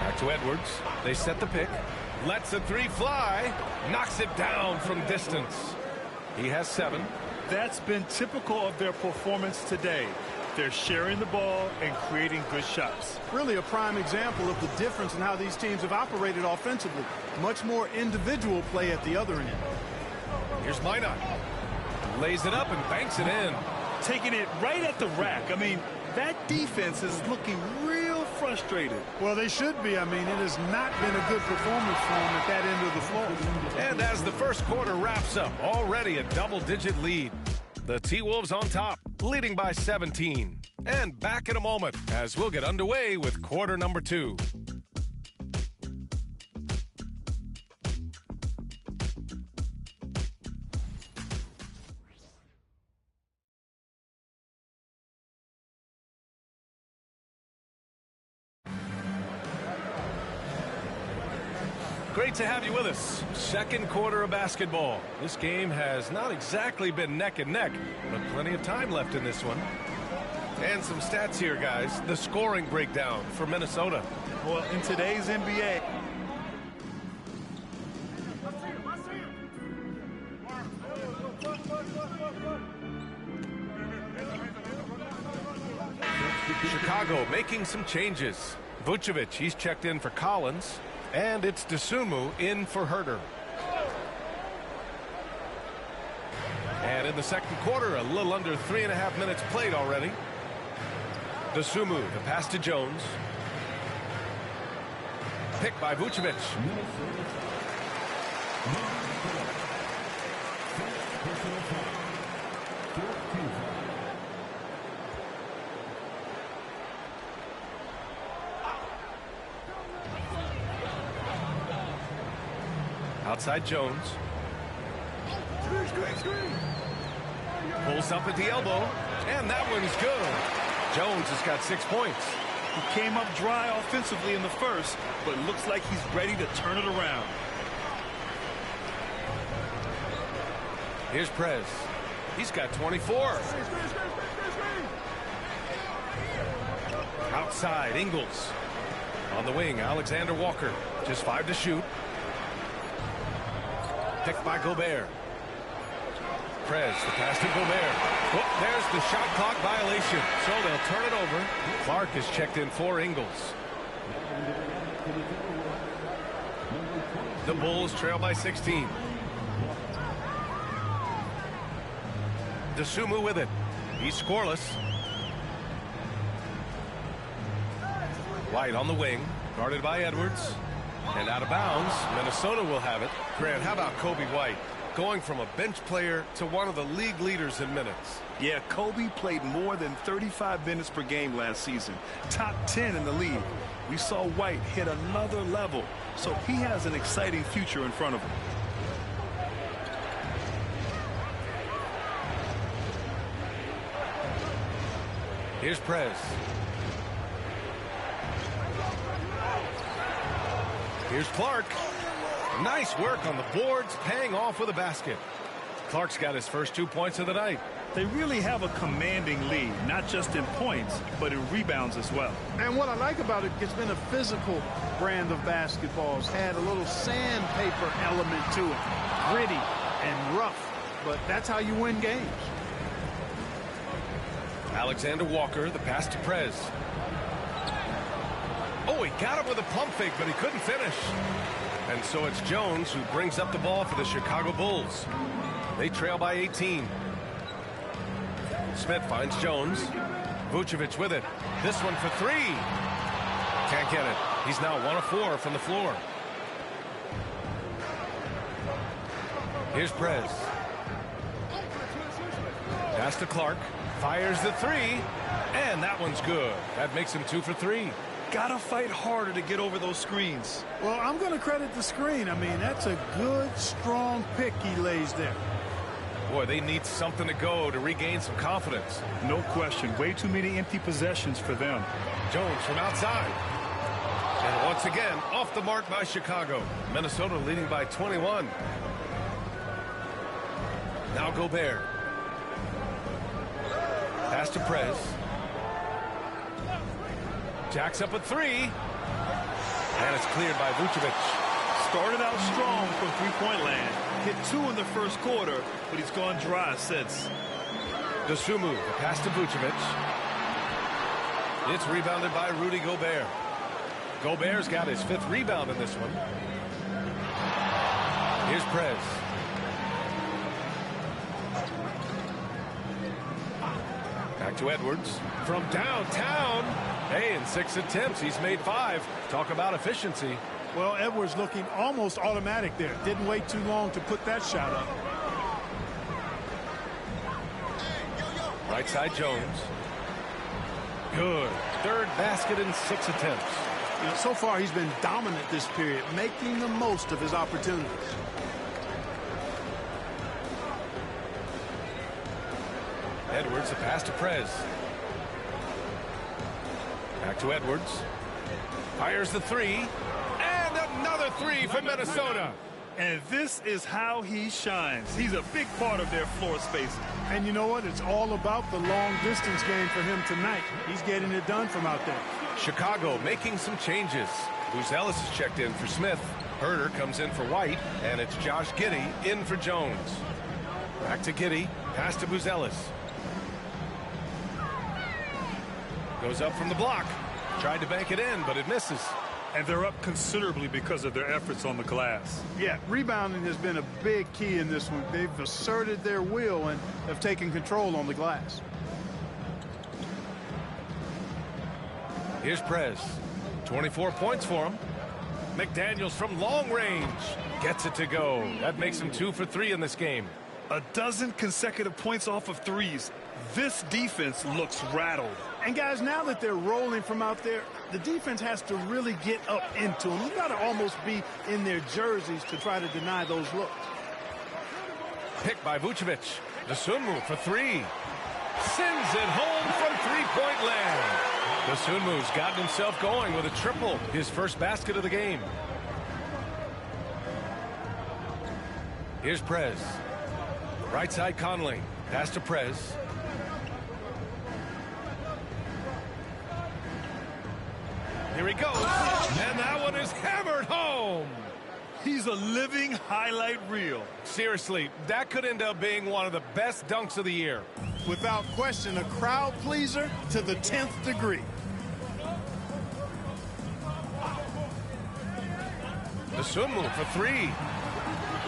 Back to Edwards. They set the pick. Lets the three fly. Knocks it down from distance. He has 7. That's been typical of their performance today. They're sharing the ball and creating good shots. Really a prime example of the difference in how these teams have operated offensively. Much more individual play at the other end. Here's Minot. Lays it up and banks it in. Taking it right at the rack. I mean, that defense is looking real frustrated. Well, they should be. I mean, it has not been a good performance for them at that end of the floor. And as the first quarter wraps up, already a double-digit lead. The T-Wolves on top, leading by 17. And back in a moment as we'll get underway with quarter number 2. Great to have you with us. Second quarter of basketball. This game has not exactly been neck and neck, but plenty of time left in this one. And some stats here, guys. The scoring breakdown for Minnesota. Well, in today's NBA, Chicago making some changes. Vucevic, he's checked in for Collins. And it's Dosunmu in for Herter. And in the second quarter, a little under 3.5 minutes played already. Dosunmu, the pass to Jones. Picked by Vucevic. Outside Jones. Pulls up at the elbow, and that one's good. Jones has got 6 points. He came up dry offensively in the first, but looks like he's ready to turn it around. Here's Prez. He's got 24. Outside, Ingles. On the wing, Alexander Walker. Just 5 to shoot. Picked by Gobert. Prez, the pass to Gobert. Oh, there's the shot clock violation. So they'll turn it over. Clark is checked in for Ingles. The Bulls trail by 16. DeSumo with it. He's scoreless. White on the wing, guarded by Edwards. And out of bounds, Minnesota will have it. Grant, how about Kobe White? Going from a bench player to one of the league leaders in minutes. Yeah, Kobe played more than 35 minutes per game last season. Top 10 in the league. We saw White hit another level, so he has an exciting future in front of him. Here's Prez. Here's Clark. Nice work on the boards, paying off with a basket. Clark's got his first 2 points of the night. They really have a commanding lead, not just in points, but in rebounds as well. And what I like about it, it's been a physical brand of basketball. It's had a little sandpaper element to it. Gritty and rough, but that's how you win games. Alexander Walker, the pass to Prez. Oh, he got it with a pump fake, but he couldn't finish. And so it's Jones who brings up the ball for the Chicago Bulls. They trail by 18. Smith finds Jones. Vucevic with it. This one for three. Can't get it. He's now 1 of 4 from the floor. Here's Prez. Pass to Clark. Fires the three. And that one's good. That makes him 2 for 3. Gotta fight harder to get over those screens. Well, I'm going to credit the screen. I mean, that's a good, strong pick he lays there. Boy, they need something to go to regain some confidence. No question. Way too many empty possessions for them. Jones from outside. And once again, off the mark by Chicago. Minnesota leading by 21. Now Gobert. Pass to Prez. Jacks up a three. And it's cleared by Vucevic. Started out strong from three-point land. Hit 2 in the first quarter, but he's gone dry since. DeSumo, the pass to Vucevic. It's rebounded by Rudy Gobert. Gobert's got his 5th rebound in this one. Here's Prez. Back to Edwards. From downtown. Hey, in 6 attempts, he's made 5. Talk about efficiency. Well, Edwards looking almost automatic there. Didn't wait too long to put that shot up. Right side Jones. Good. 3rd basket in 6 attempts. You know, so far he's been dominant this period, making the most of his opportunities. Edwards, the pass to Prez. Back to Edwards. Fires the three. And another three for Minnesota. And this is how he shines. He's a big part of their floor spacing. And you know what? It's all about the long distance game for him tonight. He's getting it done from out there. Chicago making some changes. Buzelis is checked in for Smith. Herter comes in for White. And it's Josh Giddey in for Jones. Back to Giddey. Pass to Buzelis. Goes up from the block. Tried to bank it in, but it misses. And they're up considerably because of their efforts on the glass. Yeah, rebounding has been a big key in this one. They've asserted their will and have taken control on the glass. Here's Prez. 24 points for him. McDaniels from long range. Gets it to go. That makes him 2 for 3 in this game. A dozen consecutive points off of threes. This defense looks rattled. And guys, now that they're rolling from out there, the defense has to really get up into them. You got to almost be in their jerseys to try to deny those looks. Picked by Vucevic. DeSumo for 3. Sends it home from 3-point land. DeSumu's gotten himself going with a triple. His first basket of the game. Here's Prez. Right side Conley. Pass to Prez. Here he goes. And that one is hammered home. He's a living highlight reel. Seriously, that could end up being one of the best dunks of the year. Without question, a crowd pleaser to the 10th degree. DeSumo for 3.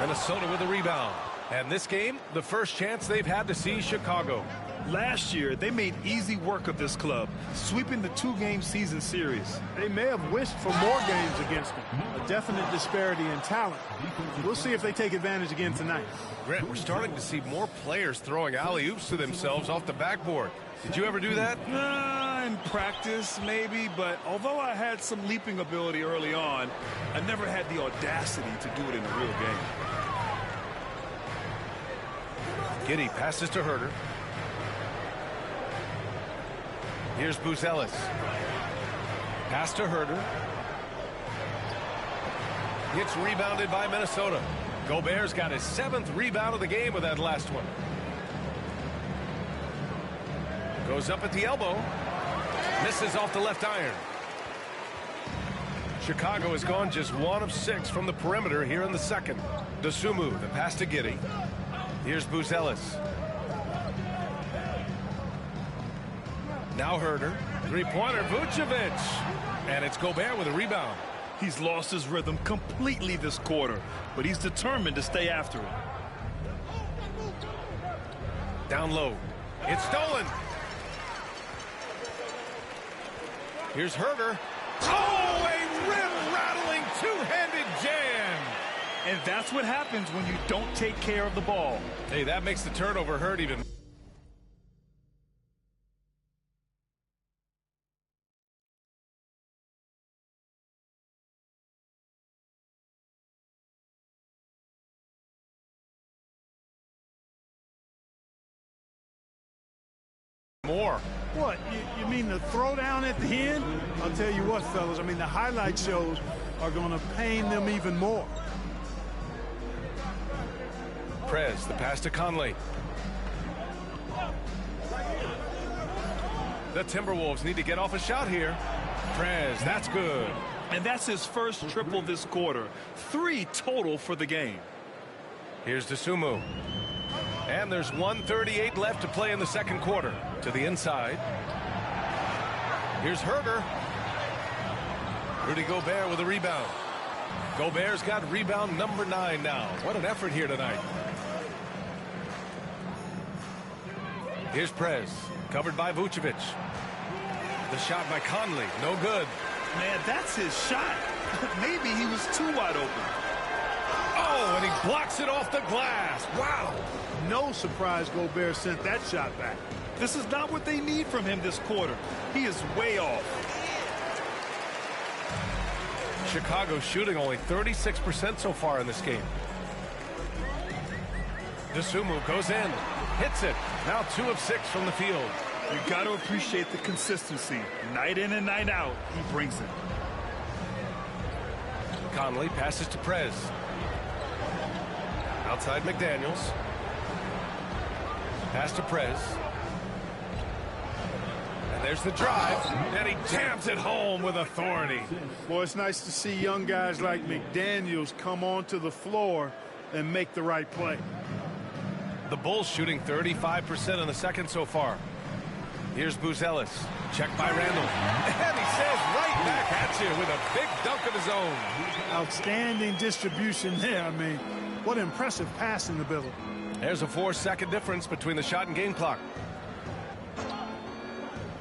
Minnesota with a rebound. And this game, the first chance they've had to see Chicago. Last year, they made easy work of this club, sweeping the 2-game season series. They may have wished for more games against them. A definite disparity in talent. We'll see if they take advantage again tonight. Grant, we're starting to see more players throwing alley-oops to themselves off the backboard. Did you ever do that? In practice, maybe, but although I had some leaping ability early on, I never had the audacity to do it in a real game. Giddey passes to Herter. Here's Buzelis. Pass to Herter. It's rebounded by Minnesota. Gobert's got his 7th rebound of the game with that last one. Goes up at the elbow. Misses off the left iron. Chicago has gone just 1 of 6 from the perimeter here in the second. Dosunmu, the pass to Giddey. Here's Buzelis. Now Herter. Three-pointer, Vucevic. And it's Gobert with a rebound. He's lost his rhythm completely this quarter, but he's determined to stay after it. Down low. It's stolen. Here's Herter. Oh, a rim-rattling two-handed jam. And that's what happens when you don't take care of the ball. Hey, that makes the turnover hurt even. More. What? You mean the throwdown at the end? I'll tell you what, fellas. I mean, the highlight shows are going to pain them even more. Prez, the pass to Conley. The Timberwolves need to get off a shot here. Prez, that's good. And that's his first triple this quarter. 3 total for the game. Here's Dosunmu. And there's 1:38 left to play in the second quarter. To the inside. Here's Herter. Rudy Gobert with a rebound. Gobert's got rebound number 9 now. What an effort here tonight. Here's Prez. Covered by Vucevic. The shot by Conley. No good. Man, that's his shot. Maybe he was too wide open. Oh, and he blocks it off the glass. Wow. No surprise Gobert sent that shot back. This is not what they need from him this quarter. He is way off. Chicago shooting only 36% so far in this game. Dosunmu goes in. Hits it. Now 2 of 6 from the field. You got to appreciate the consistency. Night in and night out, he brings it. Conley passes to Prez. Outside McDaniels. Pass to Prez. And there's the drive. And he jams it home with authority. Boy, it's nice to see young guys like McDaniels come onto the floor and make the right play. The Bulls shooting 35% in the second so far. Here's Buzelis. Checked by Randall. And he says right back at you with a big dunk of his own. Outstanding distribution there. I mean, what impressive passing ability. There's a 4-second difference between the shot and game clock.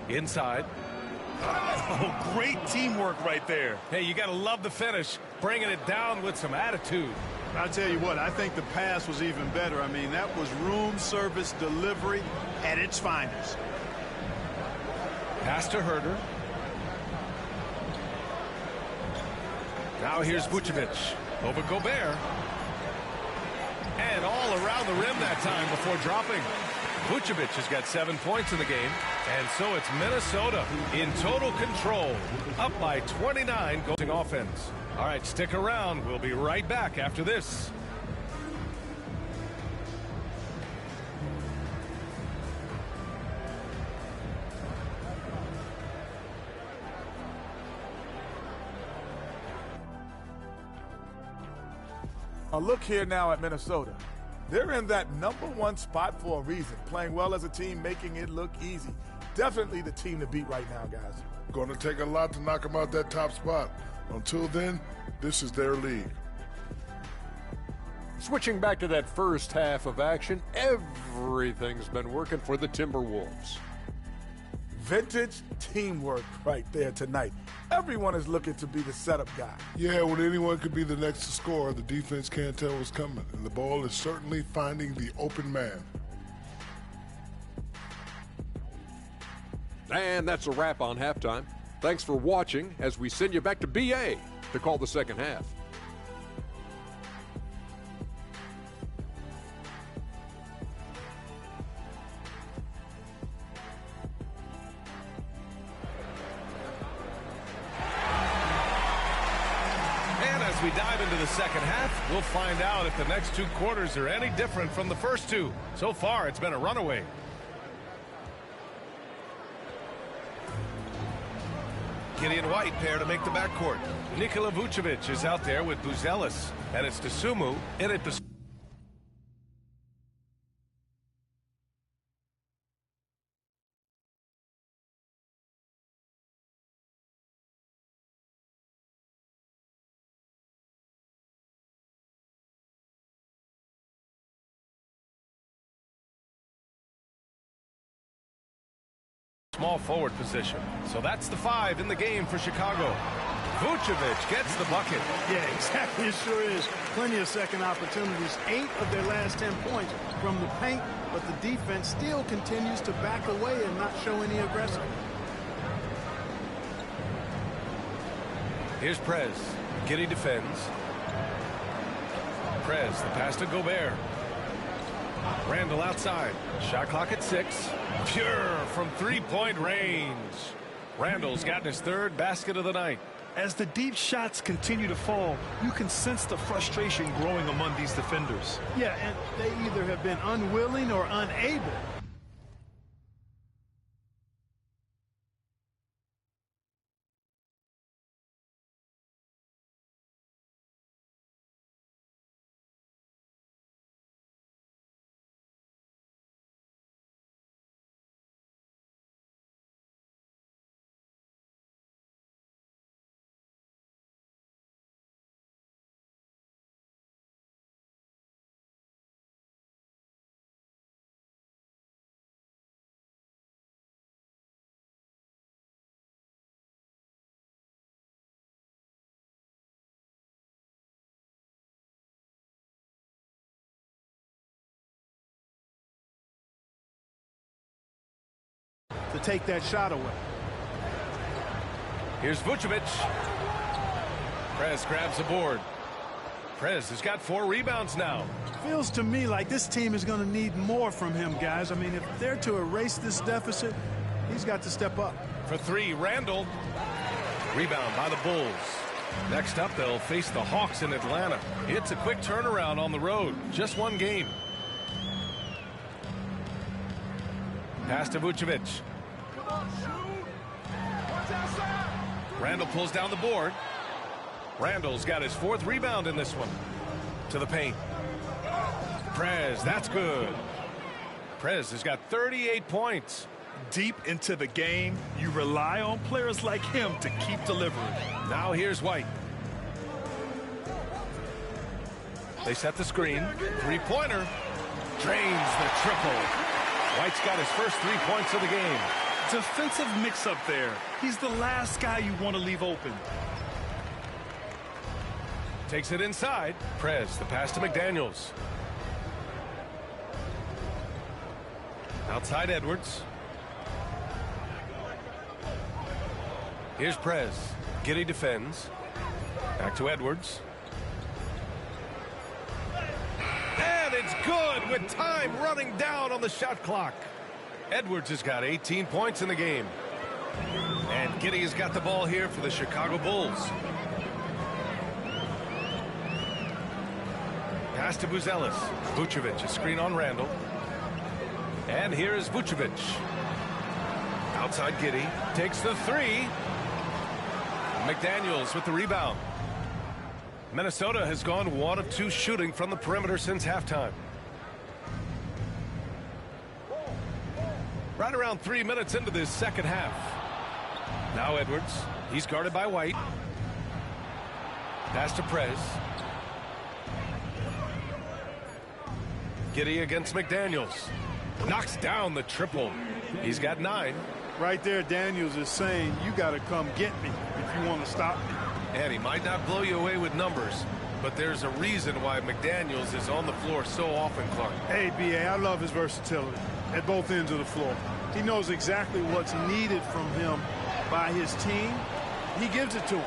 Inside. Oh, great teamwork right there. Hey, you got to love the finish. Bringing it down with some attitude. I'll tell you what, I think the pass was even better. I mean, that was room service delivery at its finest. Pass to Herter. Now here's Vucevic. Over Gobert. And all around the rim that time before dropping. Vucevic has got 7 points in the game. And so it's Minnesota in total control. Up by 29 going offense. All right, stick around. We'll be right back after this. Look here now at Minnesota. They're in that #1 spot for a reason. Playing well as a team, making it look easy. Definitely the team to beat right now, guys. Going to take a lot to knock them out that top spot. Until then, this is their league. Switching back to that first half of action, everything's been working for the Timberwolves. Vintage teamwork right there tonight. Everyone is looking to be the setup guy. Yeah, when anyone could be the next to score, the defense can't tell what's coming, and the ball is certainly finding the open man. And that's a wrap on halftime. Thanks for watching as we send you back to BA to call the second half. We dive into the second half, we'll find out if the next two quarters are any different from the first two. So far, it's been a runaway. Gideon White pair to make the backcourt. Nikola Vucevic is out there with Buzelis, and it's Dosunmu in at the... small forward position. So that's the 5 in the game for Chicago. Vucevic gets the bucket. Yeah, exactly. It sure is. Plenty of second opportunities. 8 of their last 10 points from the paint, but the defense still continues to back away and not show any aggression. Here's Prez. Giddey defends. Prez, the pass to Gobert. Randall outside. Shot clock at 6. Pure from three-point range. Randall's gotten his third basket of the night. As the deep shots continue to fall, you can sense the frustration growing among these defenders. Yeah, and they either have been unwilling or unable. To take that shot away. Here's Vucevic. Prez grabs the board. Prez has got 4 rebounds now. Feels to me like this team is going to need more from him, guys. I mean, if they're to erase this deficit, he's got to step up. For 3, Randall. Rebound by the Bulls. Next up, they'll face the Hawks in Atlanta. It's a quick turnaround on the road. Just 1 game. Pass to Vucevic. Randall pulls down the board. Randall's got his 4th rebound in this one. To the paint. Prez, that's good. Prez has got 38 points. Deep into the game, you rely on players like him to keep delivering. Now here's White. They set the screen. 3-pointer. Drains the triple. White's got his first 3 points of the game. Defensive mix-up there. He's the last guy you want to leave open. Takes it inside. Prez, the pass to McDaniels. Outside Edwards. Here's Prez. Giddey defends. Back to Edwards. And it's good with time running down on the shot clock. Edwards has got 18 points in the game. And Giddey has got the ball here for the Chicago Bulls. Pass to Buzelis. Vucevic, a screen on Randall. And here is Vucevic. Outside Giddey. Takes the 3. McDaniels with the rebound. Minnesota has gone 1 of 2 shooting from the perimeter since halftime. Right around 3 minutes into this second half. Now Edwards. He's guarded by White. Pass to Prez. Giddey against McDaniels. Knocks down the triple. He's got 9. Right there, Daniels is saying, you got to come get me if you want to stop me. And he might not blow you away with numbers, but there's a reason why McDaniels is on the floor so often, Clark. Hey, B.A., I love his versatility at both ends of the floor. He knows exactly what's needed from him by his team. He gives it to him.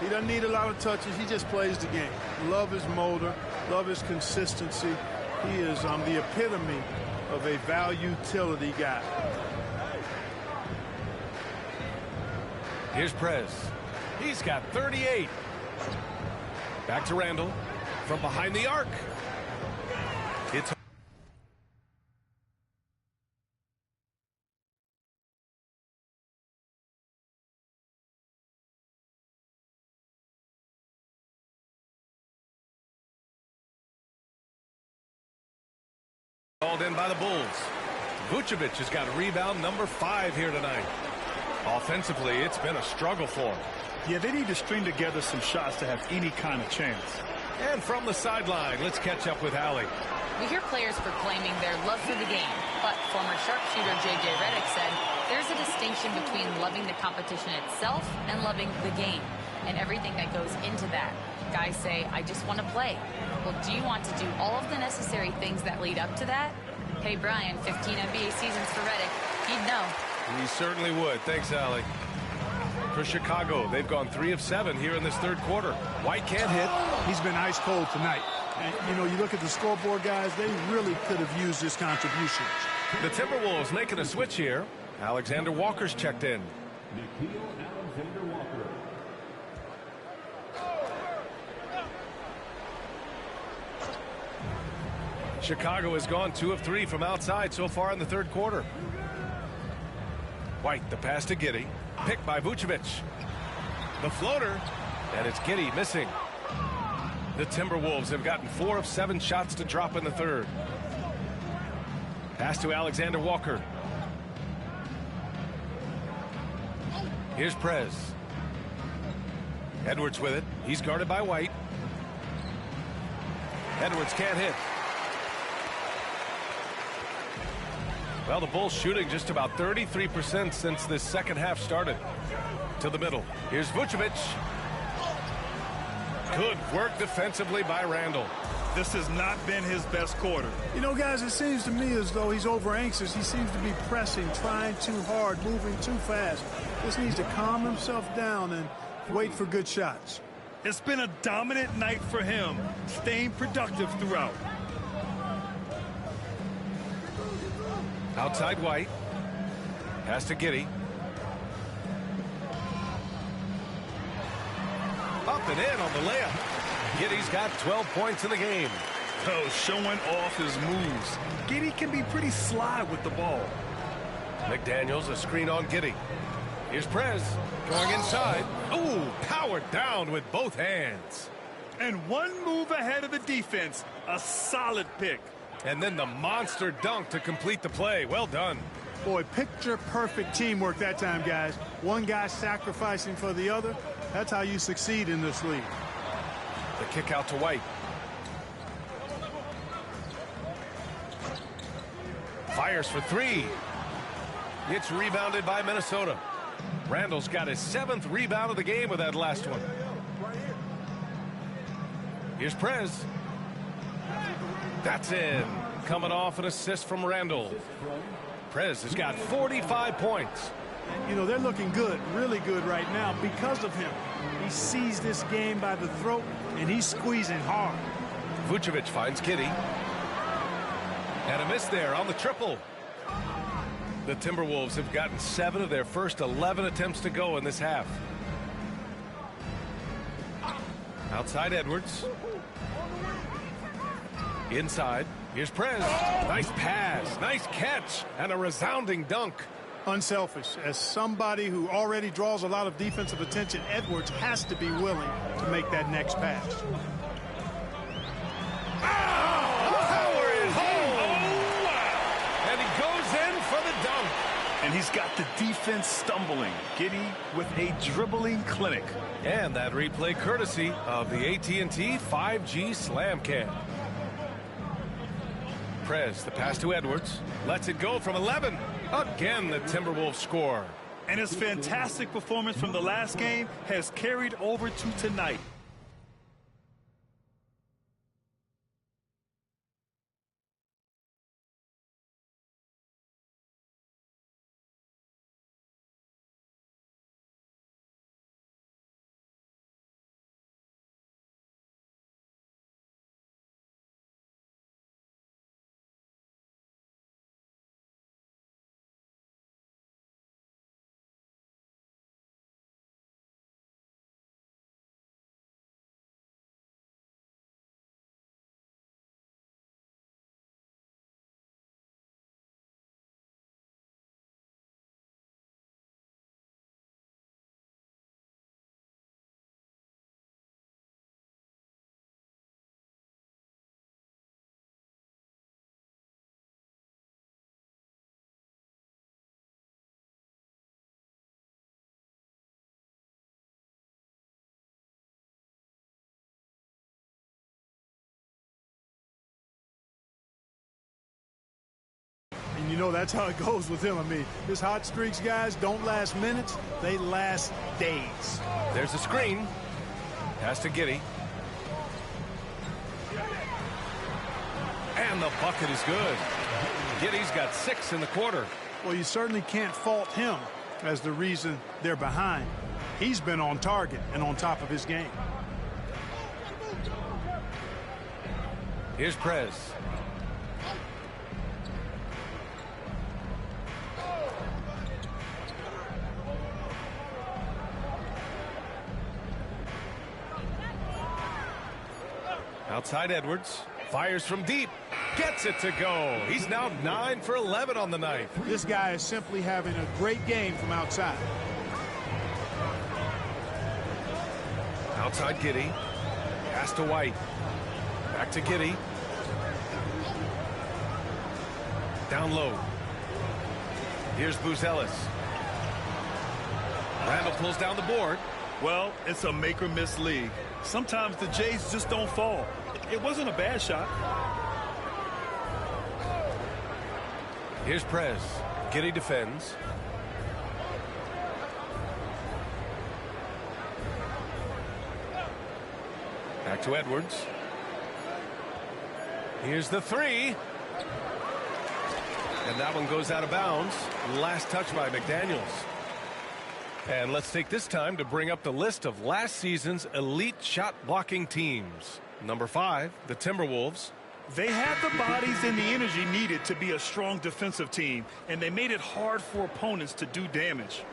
He doesn't need a lot of touches. He just plays the game. Love his motor. Love his consistency. He is the epitome of a value-utility guy. Here's Prez. He's got 38. Back to Randall. From behind the arc. It's called in by the Bulls. Vucevic has got rebound number 5 here tonight. Offensively, it's been a struggle for him. Yeah, they need to string together some shots to have any kind of chance. And from the sideline, let's catch up with Allie. We hear players proclaiming their love for the game, but former sharpshooter J.J. Redick said there's a distinction between loving the competition itself and loving the game and everything that goes into that. Guys say, I just want to play. Well, do you want to do all of the necessary things that lead up to that? Hey, Brian, 15 NBA seasons for Redick. He'd know. He certainly would. Thanks, Allie. For Chicago, they've gone 3 of 7 here in this third quarter. White can't hit. He's been ice cold tonight. And, you know, you look at the scoreboard, guys, they really could have used his contributions. The Timberwolves making a switch here. Alexander Walker's checked in. Chicago has gone 2 of 3 from outside so far in the third quarter. White, the pass to Giddey. Picked by Vucevic. The floater. And it's Giddey missing. The Timberwolves have gotten 4 of 7 shots to drop in the third. Pass to Alexander Walker. Here's Prez. Edwards with it. He's guarded by White. Edwards can't hit. Well, the Bulls shooting just about 33% since this second half started. To the middle. Here's Vucevic. Good work defensively by Randall. This has not been his best quarter. You know, guys, it seems to me as though he's over anxious. He seems to be pressing, trying too hard, moving too fast. Just needs to calm himself down and wait for good shots. It's been a dominant night for him, staying productive throughout. Outside White. Pass to Giddey. Up and in on the layup. Giddey's got 12 points in the game. Oh, showing off his moves. Giddey can be pretty sly with the ball. McDaniels, a screen on Giddey. Here's Prez going inside. Ooh, powered down with both hands. And one move ahead of the defense. A solid pick. And then the monster dunk to complete the play. Well done. Boy, picture-perfect teamwork that time, guys. One guy sacrificing for the other. That's how you succeed in this league. The kick out to White. Fires for 3. It's rebounded by Minnesota. Randall's got his 7th rebound of the game with that last one. Here's Prez. That's in. Coming off an assist from Randall. Prez has got 45 points. You know, they're looking good, really good right now because of him. He sees this game by the throat, and he's squeezing hard. Vucevic finds Giddey. And a miss there on the triple. The Timberwolves have gotten 7 of their first 11 attempts to go in this half. Outside Edwards. Inside. Here's Prez. Nice pass. Nice catch. And a resounding dunk. Unselfish. As somebody who already draws a lot of defensive attention, Edwards has to be willing to make that next pass. Power is home. Oh, wow. And he goes in for the dunk. And he's got the defense stumbling. Giddey with a dribbling clinic. And that replay courtesy of the AT&T 5G Slam Cam. Prez, the pass to Edwards. Lets it go from 11. Again, the Timberwolves score. And his fantastic performance from the last game has carried over to tonight. And you know that's how it goes with him. I mean, his hot streaks, guys, don't last minutes. They last days. There's a screen. Pass to Giddey. And the bucket is good. Giddey's got 6 in the quarter. Well, you certainly can't fault him as the reason they're behind. He's been on target and on top of his game. Here's Prez. Outside Edwards. Fires from deep. Gets it to go. He's now 9 for 11 on the night. This guy is simply having a great game from outside. Outside Giddey. Pass to White. Back to Giddey. Down low. Here's Buzelis. Randall pulls down the board. Well, it's a make-or-miss league. Sometimes the Jays just don't fall. It wasn't a bad shot. Here's Prez. Giddey defends. Back to Edwards. Here's the 3. And that one goes out of bounds. Last touch by McDaniels. And let's take this time to bring up the list of last season's elite shot blocking teams. Number 5, the Timberwolves. They had the bodies and the energy needed to be a strong defensive team, and they made it hard for opponents to do damage.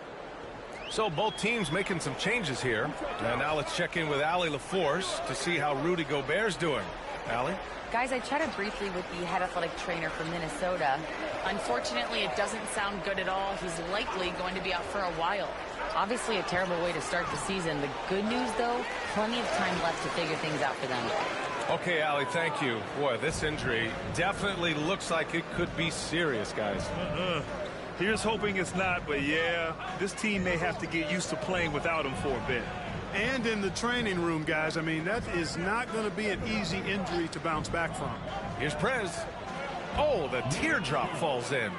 So both teams making some changes here. And now let's check in with Allie LaForce to see how Rudy Gobert's doing. Allie? Guys, I chatted briefly with the head athletic trainer from Minnesota. Unfortunately, it doesn't sound good at all. He's likely going to be out for a while. Obviously a terrible way to start the season. The good news, though, plenty of time left to figure things out for them. Okay, Allie, thank you. Boy, this injury definitely looks like it could be serious, guys. Here's hoping it's not, but yeah, this team may have to get used to playing without him for a bit. And in the training room, guys, I mean, that is not going to be an easy injury to bounce back from. Here's Prez. Oh, the teardrop falls in.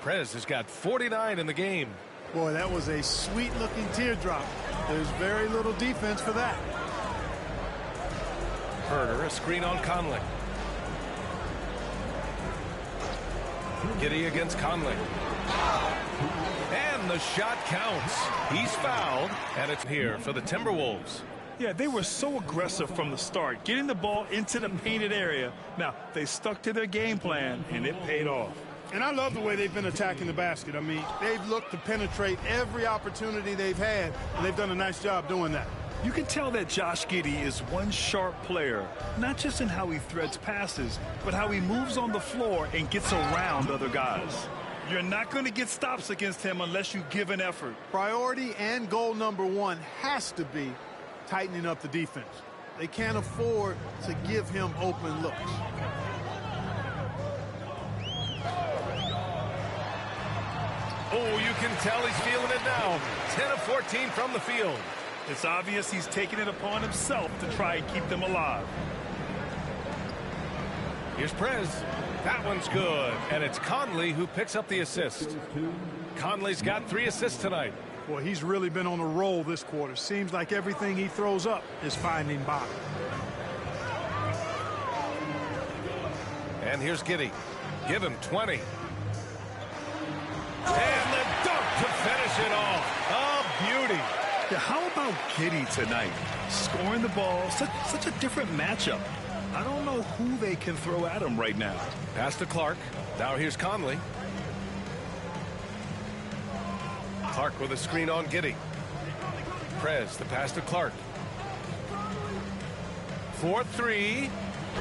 Prez has got 49 in the game. Boy, that was a sweet-looking teardrop. There's very little defense for that. Herder, a screen on Conley. Giddey against Conley. And the shot counts. He's fouled, and it's here for the Timberwolves. Yeah, they were so aggressive from the start, getting the ball into the painted area. Now, they stuck to their game plan, and it paid off. And I love the way they've been attacking the basket. I mean, they've looked to penetrate every opportunity they've had, and they've done a nice job doing that. You can tell that Josh Giddey is one sharp player, not just in how he threads passes, but how he moves on the floor and gets around other guys. You're not going to get stops against him unless you give an effort. Priority and goal number 1 has to be tightening up the defense. They can't afford to give him open looks. Oh, you can tell he's feeling it now. 10 of 14 from the field. It's obvious he's taking it upon himself to try and keep them alive. Here's Prez. That one's good. And it's Conley who picks up the assist. Conley's got 3 assists tonight. Well, he's really been on a roll this quarter. Seems like everything he throws up is finding bottom. And here's Giddey. Give him 20. And the dunk to finish it off. A beauty. Yeah, how about Giddey tonight? Scoring the ball, such a different matchup. I don't know who they can throw at him right now. Pass to Clark. Now here's Conley. Clark with a screen on Giddey. Prez, the pass to Clark. 4-3.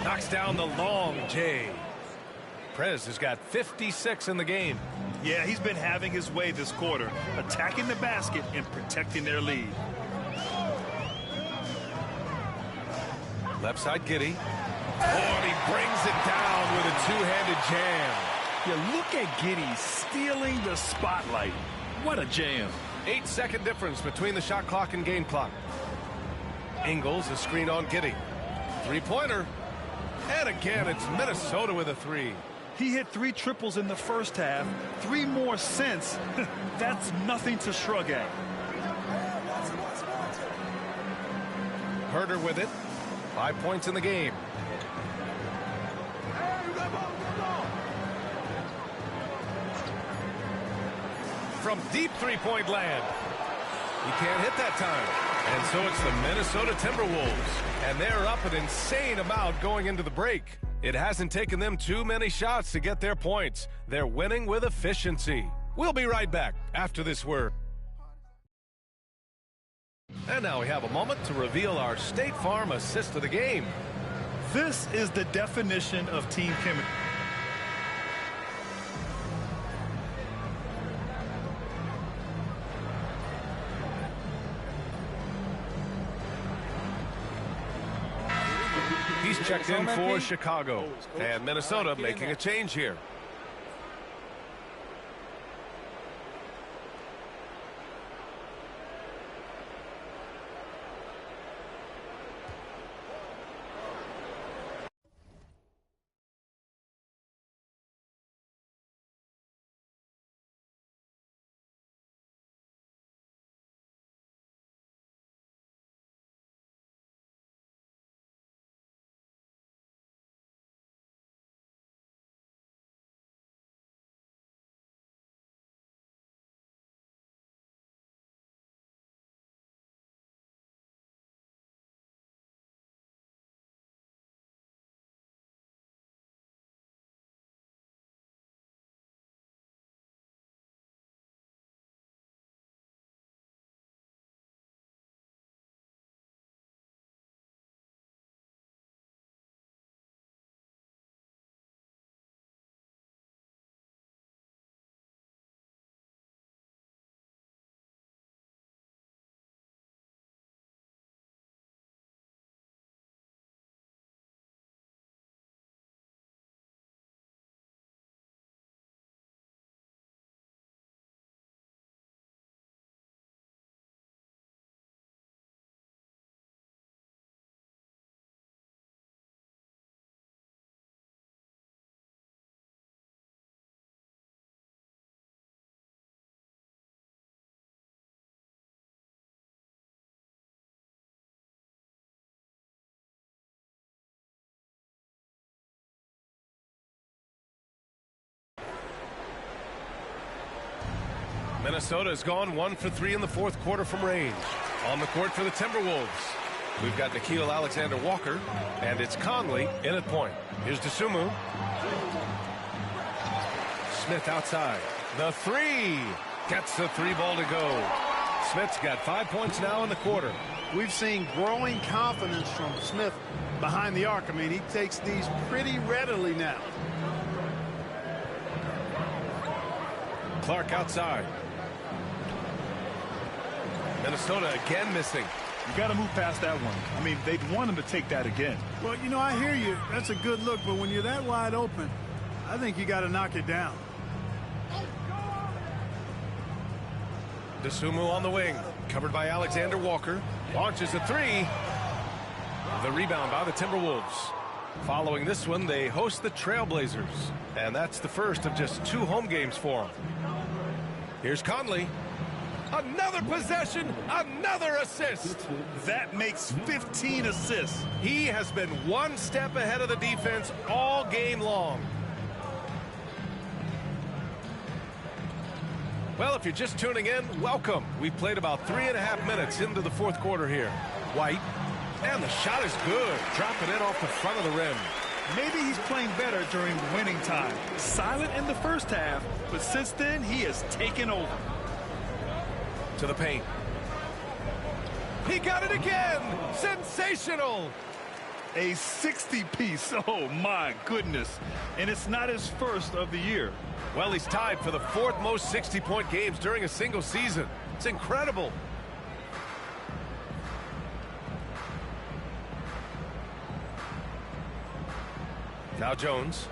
Knocks down the long J. Prez has got 56 in the game. Yeah, he's been having his way this quarter, attacking the basket and protecting their lead. Left side Giddey. Oh, and he brings it down with a two-handed jam. Yeah, look at Giddey stealing the spotlight. What a jam. 8-second difference between the shot clock and game clock. Ingles, a screen on Giddey. Three-pointer. And again, it's Minnesota with a 3. He hit 3 triples in the first half, 3 more since. That's nothing to shrug at. Herter with it. 5 points in the game. From deep three-point land. He can't hit that time. And so it's the Minnesota Timberwolves. And they're up an insane amount going into the break. It hasn't taken them too many shots to get their points. They're winning with efficiency. We'll be right back after this word. And now we have a moment to reveal our State Farm assist of the game. This is the definition of team chemistry. He's checked in for Chicago, and Minnesota making a change here. Minnesota has gone 1 for 3 in the fourth quarter from range. On the court for the Timberwolves, we've got Nickeil Alexander-Walker, and it's Conley in at point. Here's Dosunmu. Smith outside. The 3. Gets the 3 ball to go. Smith's got 5 points now in the quarter. We've seen growing confidence from Smith behind the arc. I mean, he takes these pretty readily now. Clark outside. Minnesota again missing. You got to move past that one. I mean, they'd want him to take that again. Well, you know, I hear you. That's a good look, but when you're that wide open, I think you got to knock it down. Dosunmu on the wing, covered by Alexander Walker. Launches a 3. The rebound by the Timberwolves. Following this one, they host the Trailblazers, and that's the first of just 2 home games for them. Here's Conley. Another possession, another assist. That makes 15 assists. He has been one step ahead of the defense all game long. Well, if you're just tuning in, welcome. We've played about 3.5 minutes into the fourth quarter here. White, and the shot is good. Dropping it off the front of the rim. Maybe he's playing better during winning time. Silent in the first half, but since then, he has taken over. To the paint. He got it again. Sensational. A 60-piece. Oh, my goodness. And it's not his first of the year. Well, he's tied for the 4th most 60-point games during a single season. It's incredible. Now Jones.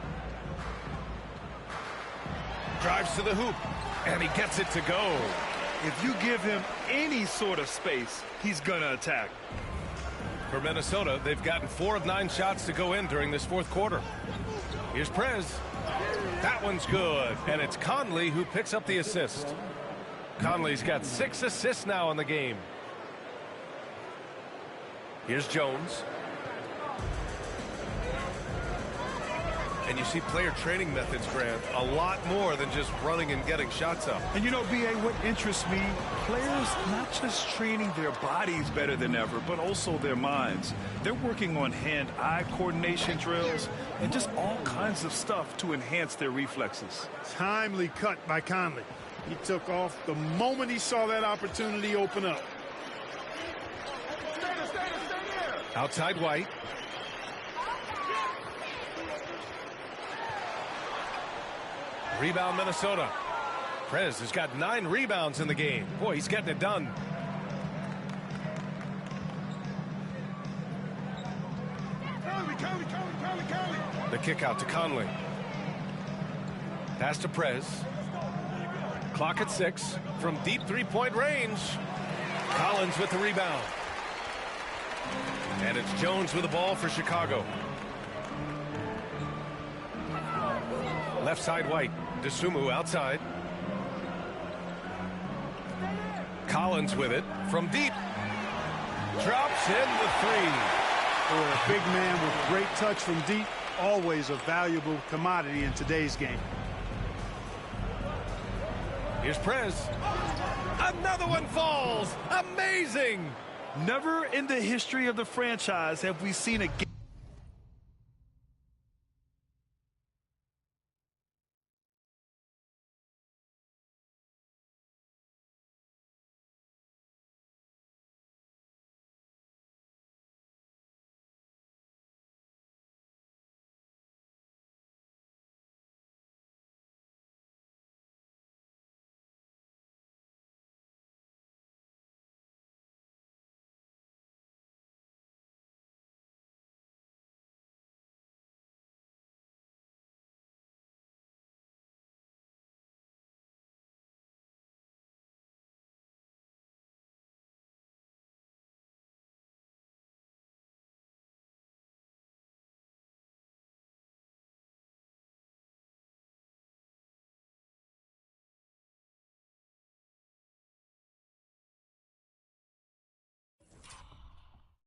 Drives to the hoop. And he gets it to go. If you give him any sort of space, he's going to attack. For Minnesota, they've gotten 4 of 9 shots to go in during this fourth quarter. Here's Prez. That one's good. And it's Conley who picks up the assist. Conley's got 6 assists now in the game. Here's Jones. And you see player training methods, Grant, a lot more than just running and getting shots up. And you know, B.A., what interests me, players not just training their bodies better than ever, but also their minds. They're working on hand-eye coordination drills and just all kinds of stuff to enhance their reflexes. Timely cut by Conley. He took off the moment he saw that opportunity open up. Outside White. Rebound Minnesota. Prez has got 9 rebounds in the game. Boy, he's getting it done. The kick out to Conley. Pass to Prez. Clock at 6 from deep 3-point range. Collins with the rebound. And it's Jones with the ball for Chicago. Left side White. DeSumo outside. Collins with it from deep. Drops in the 3. For a big man with great touch from deep, always a valuable commodity in today's game. Here's Prez. Another one falls. Amazing. Never in the history of the franchise have we seen a game.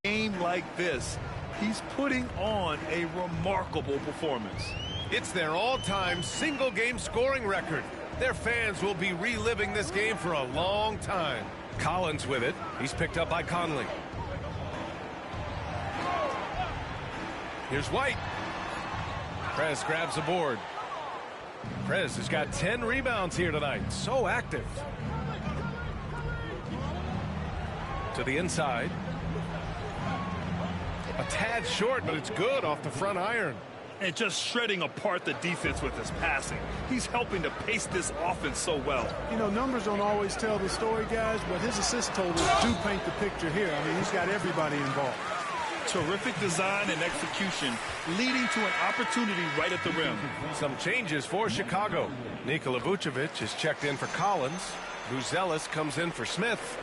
Game like this, he's putting on a remarkable performance. It's their all-time single-game scoring record. Their fans will be reliving this game for a long time. Collins with it. He's picked up by Conley. Here's White. Prez grabs the board. Prez has got 10 rebounds here tonight. So active. To the inside. A tad short, but it's good off the front iron. And just shredding apart the defense with his passing. He's helping to pace this offense so well. You know, numbers don't always tell the story, guys, but his assist totals do paint the picture here. I mean, he's got everybody involved. Terrific design and execution, leading to an opportunity right at the rim. Some changes for Chicago. Nikola Vucevic is checked in for Collins. Buzelis comes in for Smith.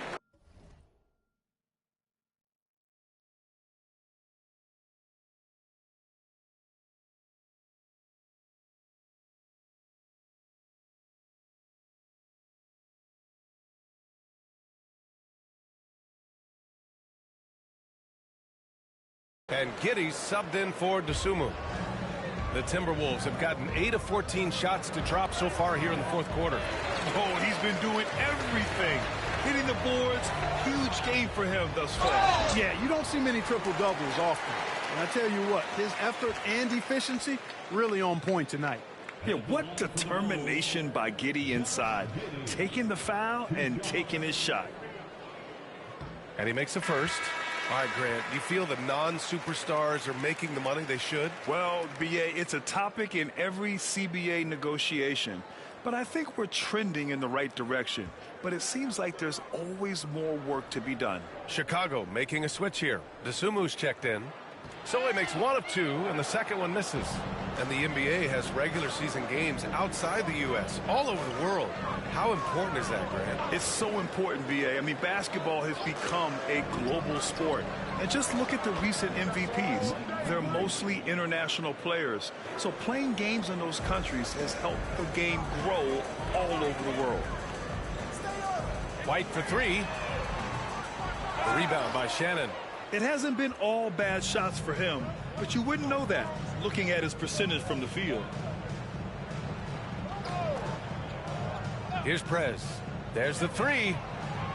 And Giddey's subbed in for Dosunmu. The Timberwolves have gotten 8 of 14 shots to drop so far here in the fourth quarter. Oh, he's been doing everything. Hitting the boards, huge game for him thus far. Yeah, you don't see many triple-doubles often. And I tell you what, his effort and efficiency really on point tonight. Yeah, what determination by Giddey inside. Taking the foul and taking his shot. And he makes the first. All right, Grant, do you feel the non-superstars are making the money they should? Well, BA, it's a topic in every CBA negotiation. But I think we're trending in the right direction. But it seems like there's always more work to be done. Chicago making a switch here. Dosunmu's checked in. So he makes 1 of 2, and the second one misses. And the NBA has regular season games outside the U.S., all over the world. How important is that, Grant? It's so important, BA. I mean, basketball has become a global sport. And just look at the recent MVPs. They're mostly international players. So playing games in those countries has helped the game grow all over the world. White for 3. The rebound by Shannon. It hasn't been all bad shots for him, but you wouldn't know that looking at his percentage from the field. Here's Prez. There's the 3.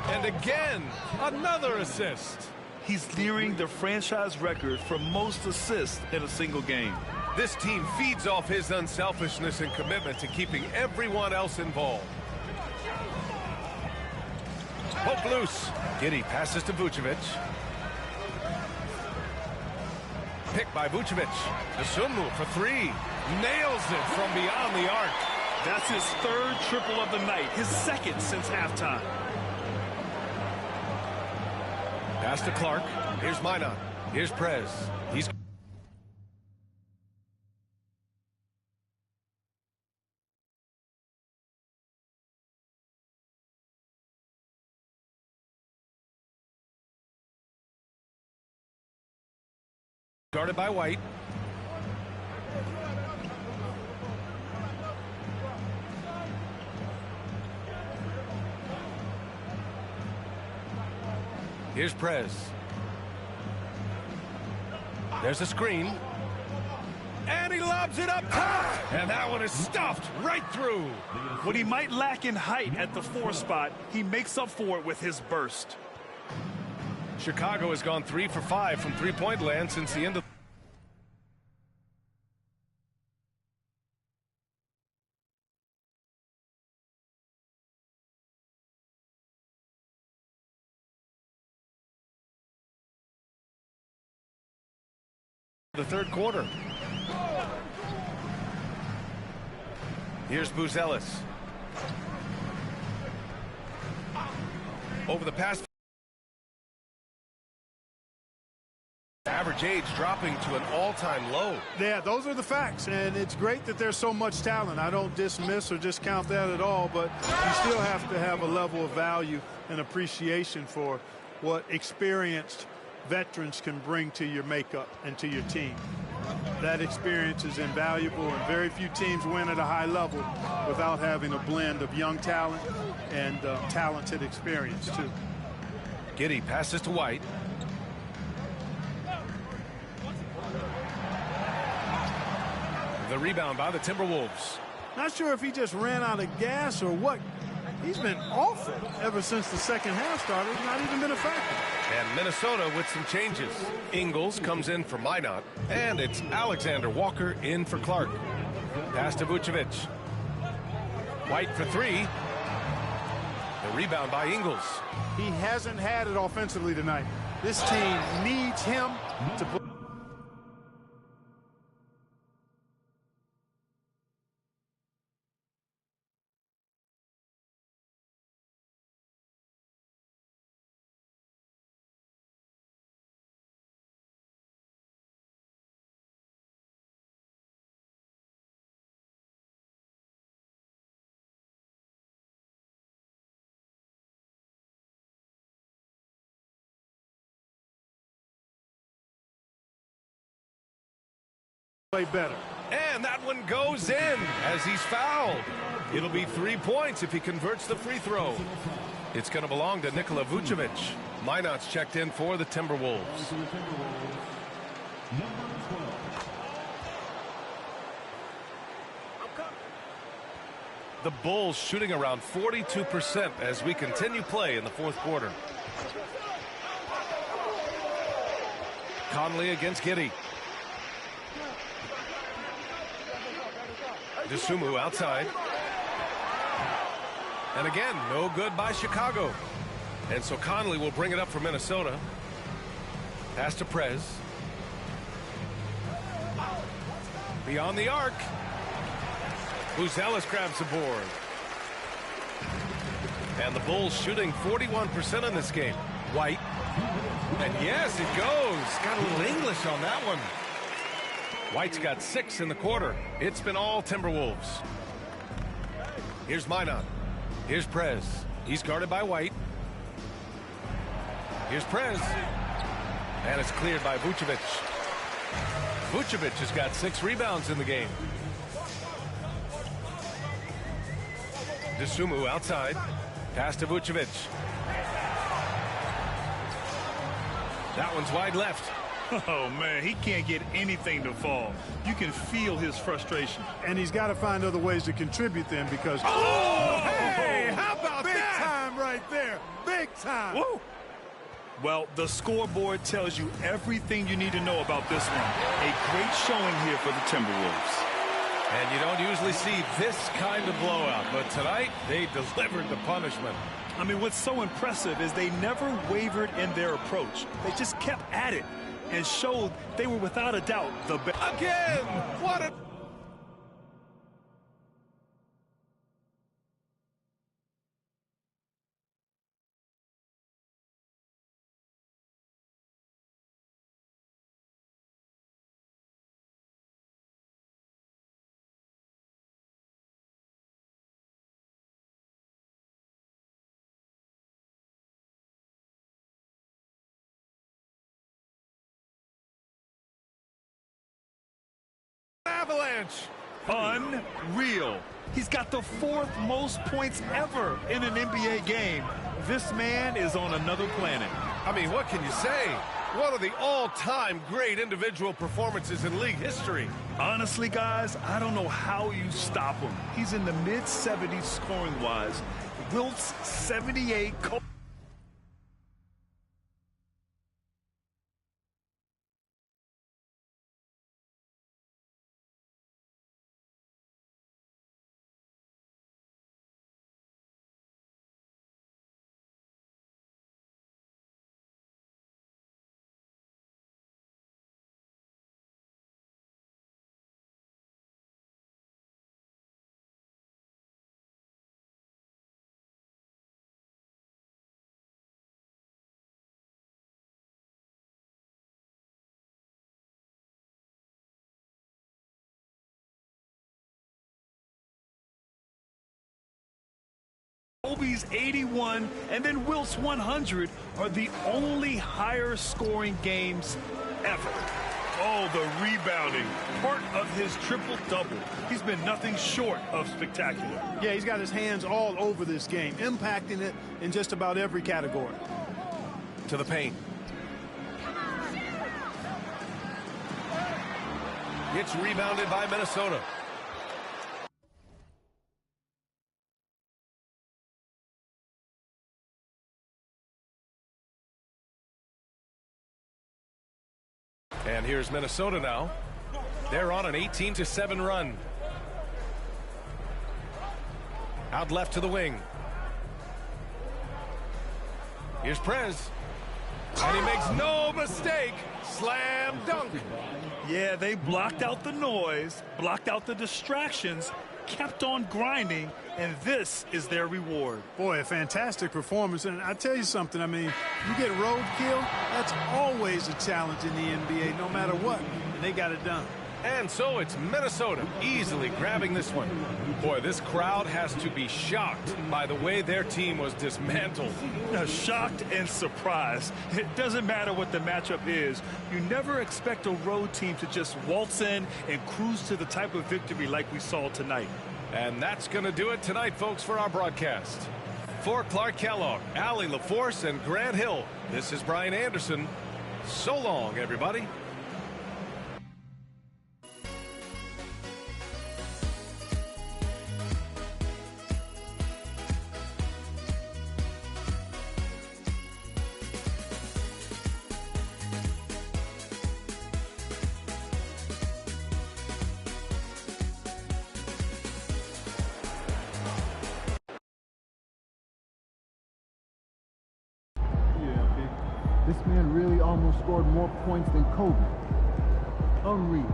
And again, another assist. He's nearing the franchise record for most assists in a single game. This team feeds off his unselfishness and commitment to keeping everyone else involved. Poke loose. Giddey passes to Vucevic. Picked by Vucevic. Dosunmu for 3. Nails it from beyond the arc. That's his 3rd triple of the night. His 2nd since halftime. Pass to Clark. Here's Minot. Here's Prez. He's guarded by White. Here's Prez. There's a screen. And he lobs it up top. And that one is stuffed right through. What he might lack in height at the 4 spot, he makes up for it with his burst. Chicago has gone 3 for 5 from three-point land since the end of the third quarter. Here's Buzelis. Over the past average age dropping to an all-time low. Yeah, those are the facts, and it's great that there's so much talent. I don't dismiss or discount that at all, but you still have to have a level of value and appreciation for what experienced veterans can bring to your makeup and to your team. That experience is invaluable, and very few teams win at a high level without having a blend of young talent and talented experience, too. Giddey passes to White. The rebound by the Timberwolves. Not sure if he just ran out of gas or what. He's been awful ever since the second half started. Not even been effective. And Minnesota with some changes. Ingles comes in for Minot. And it's Alexander Walker in for Clark. Pass to Vucevic. White for 3. The rebound by Ingles. He hasn't had it offensively tonight. This team needs him to put. Play better. And that one goes in as he's fouled. It'll be 3 points if he converts the free throw. It's going to belong to Nikola Vucevic. Minot's checked in for the Timberwolves. The Bulls shooting around 42% as we continue play in the fourth quarter. Conley against Giddey. Dosunmu outside. And again, no good by Chicago. And so Conley will bring it up for Minnesota. Pass to Prez. Beyond the arc. Buzelis grabs the board. And the Bulls shooting 41% in this game. White. And yes, it goes. Got a little English on that one. White's got 6 in the quarter. It's been all Timberwolves. Here's Minot. Here's Prez. He's guarded by White. Here's Prez. And it's cleared by Vucevic. Vucevic has got 6 rebounds in the game. Dosunmu outside. Pass to Vucevic. That one's wide left. Oh, man, he can't get anything to fall. You can feel his frustration. And he's got to find other ways to contribute then because... Oh, hey, how about that? Big time right there. Big time. Woo. Well, the scoreboard tells you everything you need to know about this one. A great showing here for the Timberwolves. And you don't usually see this kind of blowout, but tonight they delivered the punishment. I mean, what's so impressive is they never wavered in their approach. They just kept at it and showed they were without a doubt the best. Again, what a... Avalanche. Unreal. He's got the 4th most points ever in an NBA game. This man is on another planet. I mean, what can you say? One of the all-time great individual performances in league history. Honestly, guys, I don't know how you stop him. He's in the mid-70s scoring-wise. Wilt's 78. Kobe's 81 and then Wilt's 100 are the only higher scoring games ever. Oh, the rebounding, part of his triple-double. He's been nothing short of spectacular. Yeah, he's got his hands all over this game, impacting it in just about every category. To the paint. It's rebounded by Minnesota. And here's Minnesota now. They're on an 18-7 run. Out left to the wing. Here's Prez. And he makes no mistake. Slam dunk. Yeah, they blocked out the noise, blocked out the distractions, kept on grinding, and this is their reward. Boy, a fantastic performance. And I tell you something, I mean, you get roadkill, that's always a challenge in the NBA, no matter what. And they got it done. And so it's Minnesota easily grabbing this one. Boy, this crowd has to be shocked by the way their team was dismantled. Shocked and surprised. It doesn't matter what the matchup is. You never expect a road team to just waltz in and cruise to the type of victory like we saw tonight. And that's going to do it tonight, folks, for our broadcast. For Clark Kellogg, Allie LaForce, and Grant Hill, this is Brian Anderson. So long, everybody. This man really almost scored more points than Kobe. Unreal.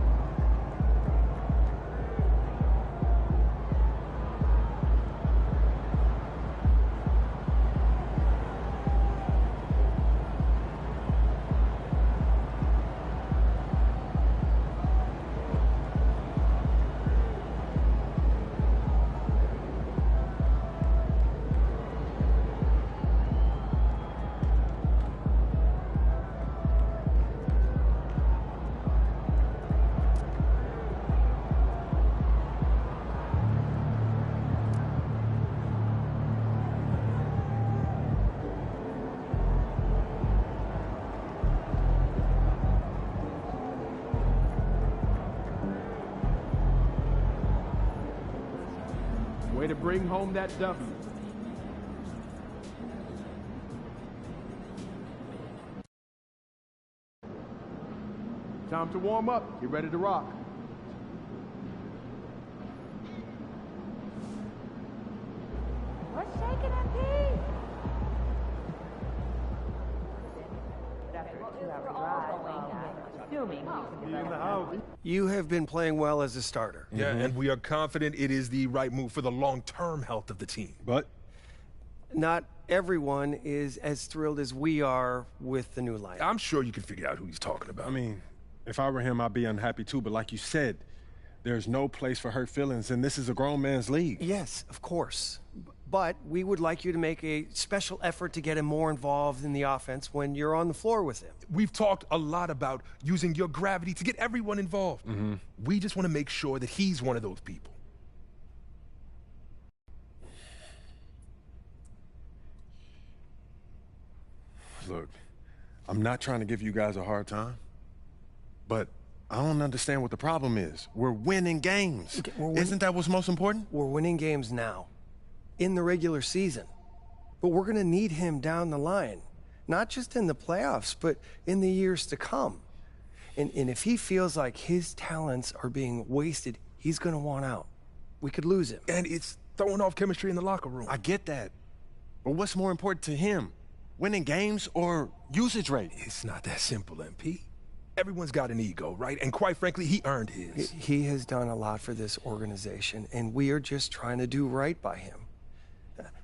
Way to bring home that W. Time to warm up. Get ready to rock. What's shaking MP? You have been playing well as a starter. Yeah, and we are confident it is the right move for the long-term health of the team. But not everyone is as thrilled as we are with the new lineup. I'm sure you can figure out who he's talking about. I mean, if I were him, I'd be unhappy too. But like you said, there's no place for hurt feelings, and this is a grown man's league. Yes, of course. But we would like you to make a special effort to get him more involved in the offense when you're on the floor with him. We've talked a lot about using your gravity to get everyone involved. We just want to make sure that he's one of those people. Look, I'm not trying to give you guys a hard time, but I don't understand what the problem is. We're winning games. Okay, Isn't that what's most important? We're winning games now, in the regular season. But we're going to need him down the line, not just in the playoffs, but in the years to come. And if he feels like his talents are being wasted, he's going to want out. We could lose him. And it's throwing off chemistry in the locker room. I get that. But what's more important to him? Winning games or usage rate? It's not that simple, MP. Everyone's got an ego, right? And quite frankly, he earned his. He has done a lot for this organization, and we are just trying to do right by him.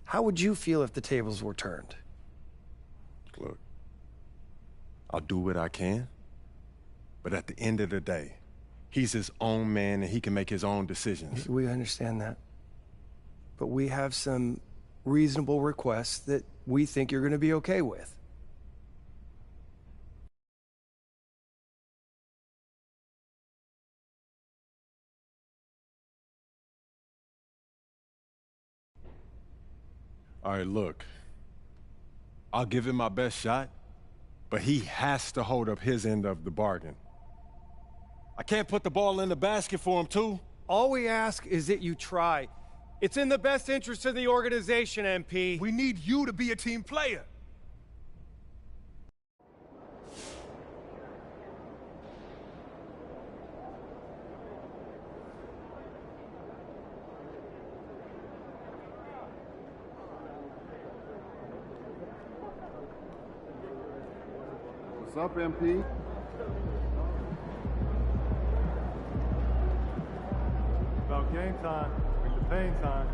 How would you feel if the tables were turned? Look, I'll do what I can, but at the end of the day, he's his own man and he can make his own decisions. We understand that. But we have some reasonable requests that we think you're going to be okay with. All right, look, I'll give him my best shot, but he has to hold up his end of the bargain. I can't put the ball in the basket for him, too. All we ask is that you try. It's in the best interest of the organization, MP. We need you to be a team player. What's up, MP? About game time, bring the pain time.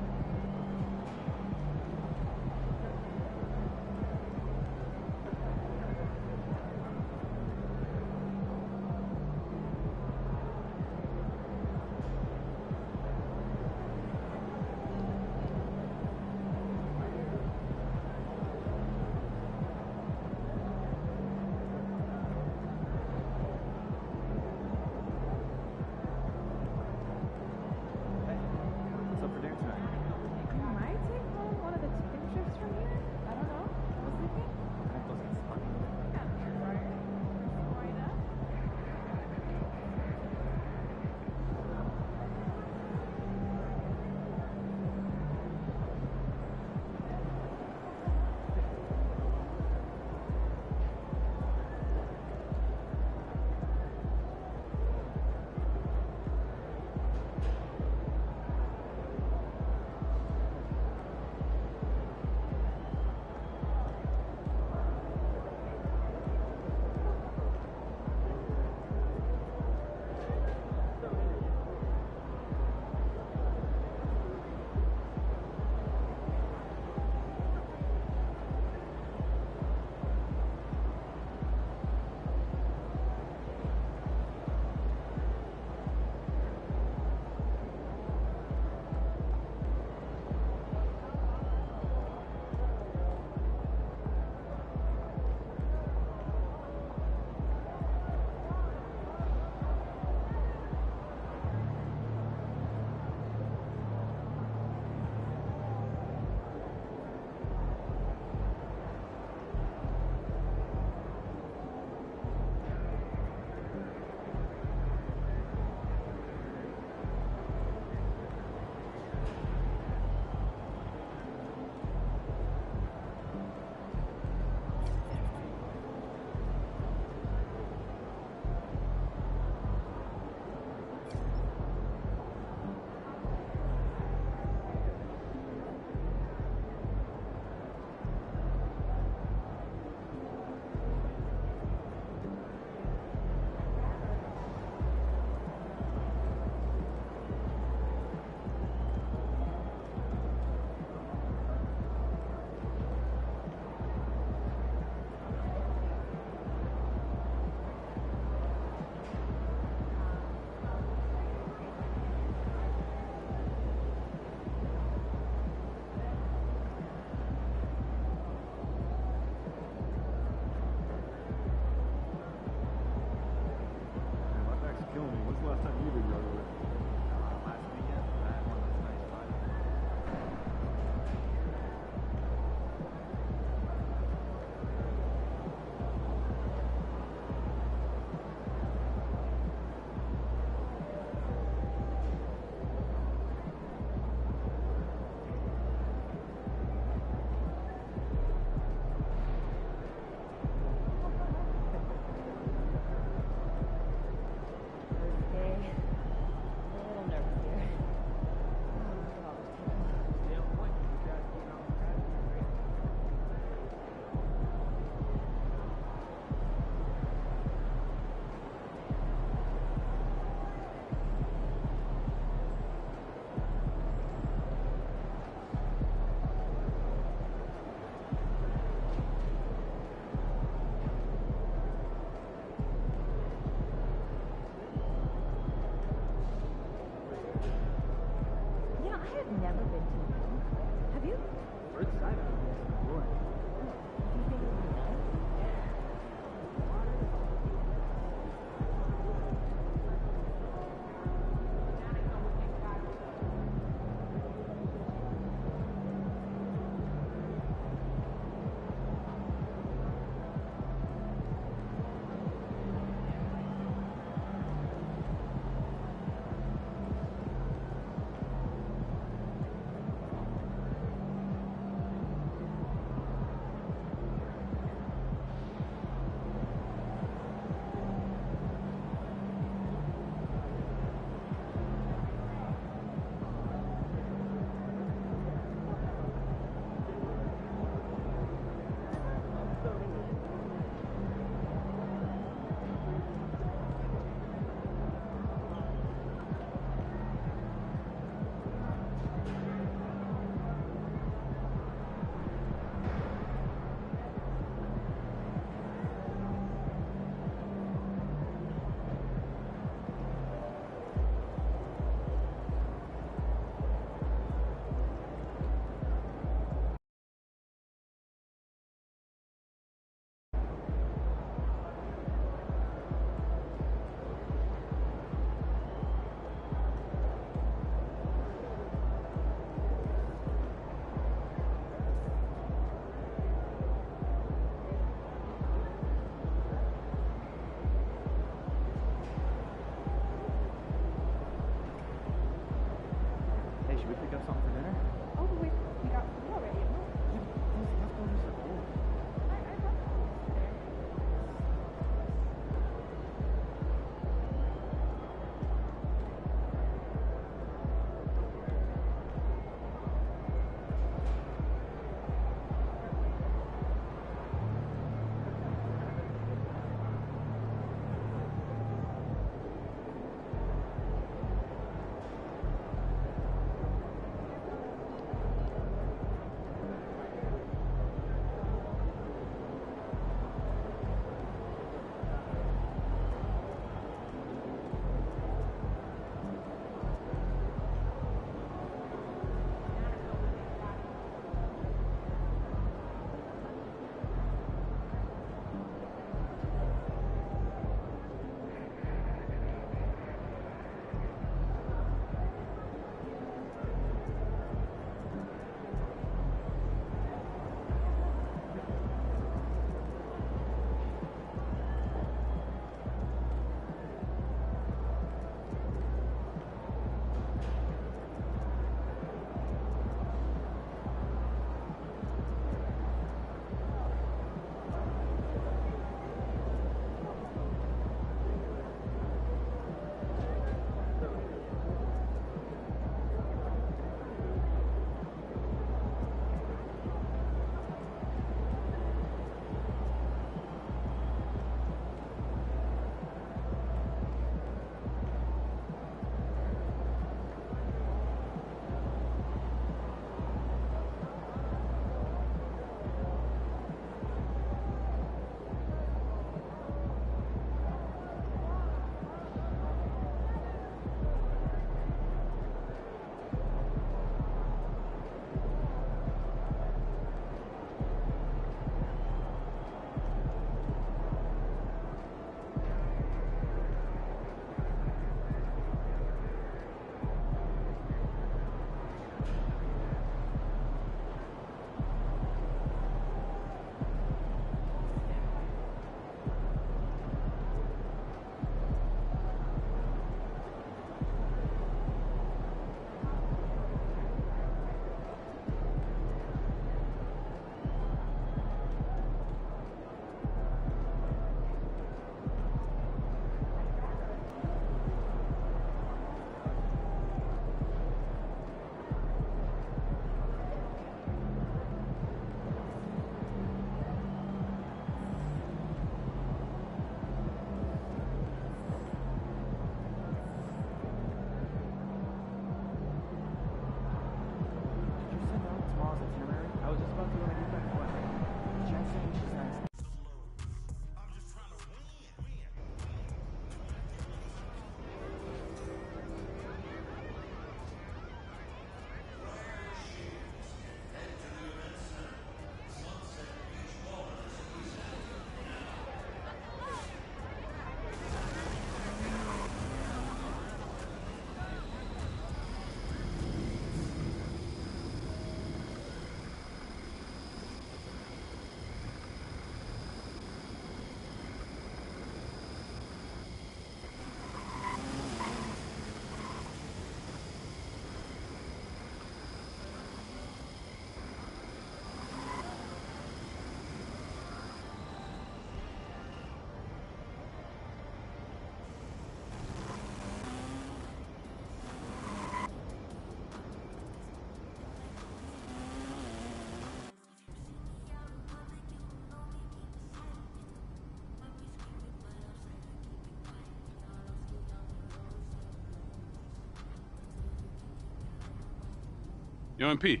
Yo, MP,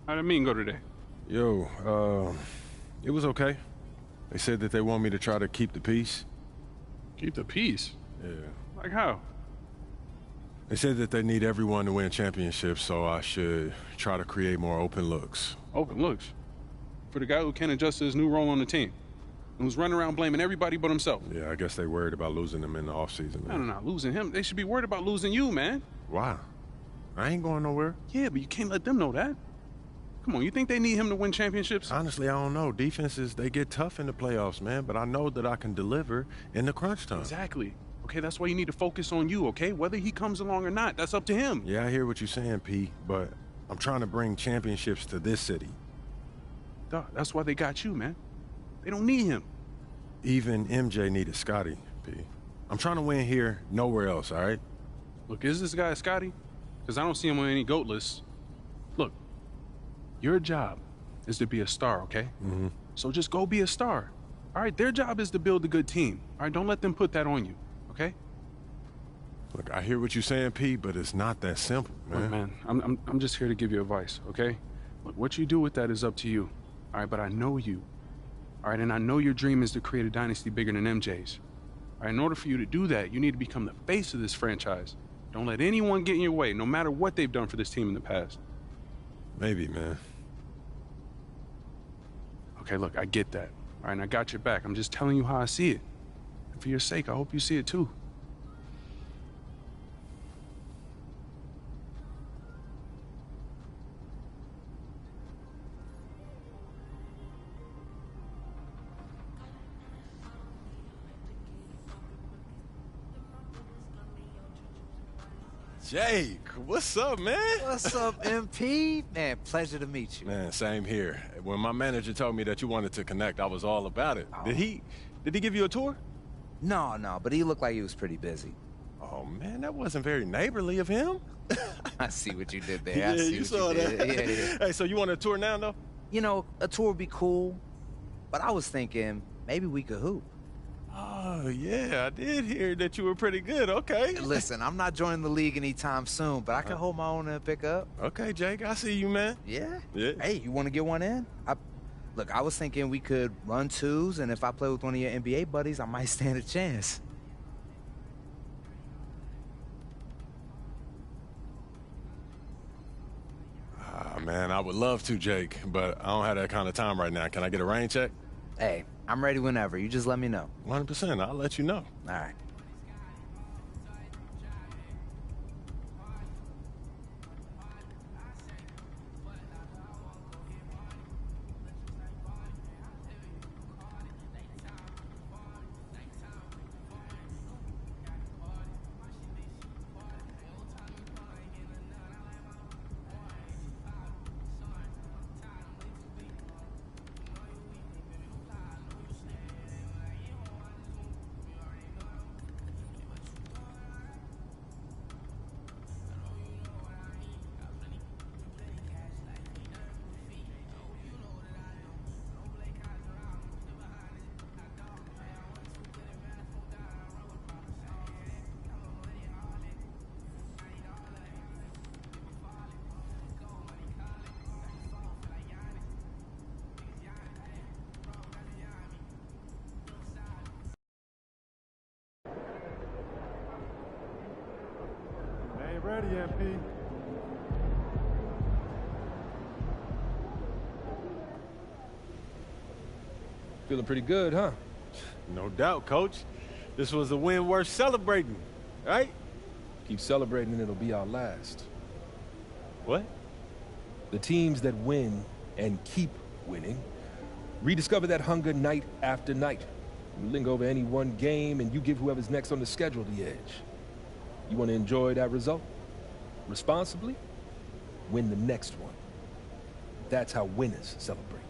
how'd the meeting go today? Yo, it was okay. They said that they want me to try to keep the peace. Keep the peace? Yeah. Like how? They said that they need everyone to win championships, so I should try to create more open looks. Open looks? For the guy who can't adjust to his new role on the team? And who's running around blaming everybody but himself? Yeah, I guess they worried about losing him in the offseason, man. No, losing him. They should be worried about losing you, man. Why? I ain't going nowhere. Yeah, but you can't let them know that. Come on, you think they need him to win championships? Honestly, I don't know. Defenses, they get tough in the playoffs, man, but I know that I can deliver in the crunch time. Exactly. Okay, that's why you need to focus on you, okay? Whether he comes along or not, that's up to him. Yeah, I hear what you're saying, P, but I'm trying to bring championships to this city. Duh, that's why they got you, man. They don't need him. Even MJ needed Scotty, P. I'm trying to win here, nowhere else, all right? Look, is this guy Scotty? Because I don't see him on any GOAT lists. Look, your job is to be a star, okay? Mm-hmm. So just go be a star. All right, their job is to build a good team. All right, don't let them put that on you, okay? Look, I hear what you're saying, P, but it's not that simple, man. Look, man, I'm just here to give you advice, okay? Look, what you do with that is up to you. All right, but I know you. All right, and I know your dream is to create a dynasty bigger than MJ's. All right, in order for you to do that, you need to become the face of this franchise. Don't let anyone get in your way, no matter what they've done for this team in the past. Maybe, man. Okay, look, I get that. All right, and I got your back. I'm just telling you how I see it. And for your sake, I hope you see it too. Jake, what's up, man? What's up, MP? Man, pleasure to meet you. Man, same here. When my manager told me that you wanted to connect, I was all about it. Oh. Did he give you a tour? No, but he looked like he was pretty busy. Oh, man, that wasn't very neighborly of him. I see what you did there. Yeah, I see you what saw you did. that. Yeah. Hey, so you want a tour now, though? You know, a tour would be cool, but I was thinking maybe we could hoop. Oh, yeah, I did hear that you were pretty good. Okay. Listen, I'm not joining the league anytime soon, but I can hold my own and pick up. Okay, Jake, I see you, man. Yeah? Yeah. Hey, you want to get one in? Look, I was thinking we could run twos, and if I play with one of your NBA buddies, I might stand a chance. Man, I would love to, Jake, but I don't have that kind of time right now. Can I get a rain check? Hey, I'm ready whenever. You just let me know. 100%. I'll let you know. All right. Ain't ready, MP. Feeling pretty good, huh? No doubt, Coach. This was a win worth celebrating, right? Keep celebrating and it'll be our last. What? The teams that win and keep winning rediscover that hunger night after night. You linger over any one game and you give whoever's next on the schedule the edge. You want to enjoy that result? Responsibly? Win the next one. That's how winners celebrate.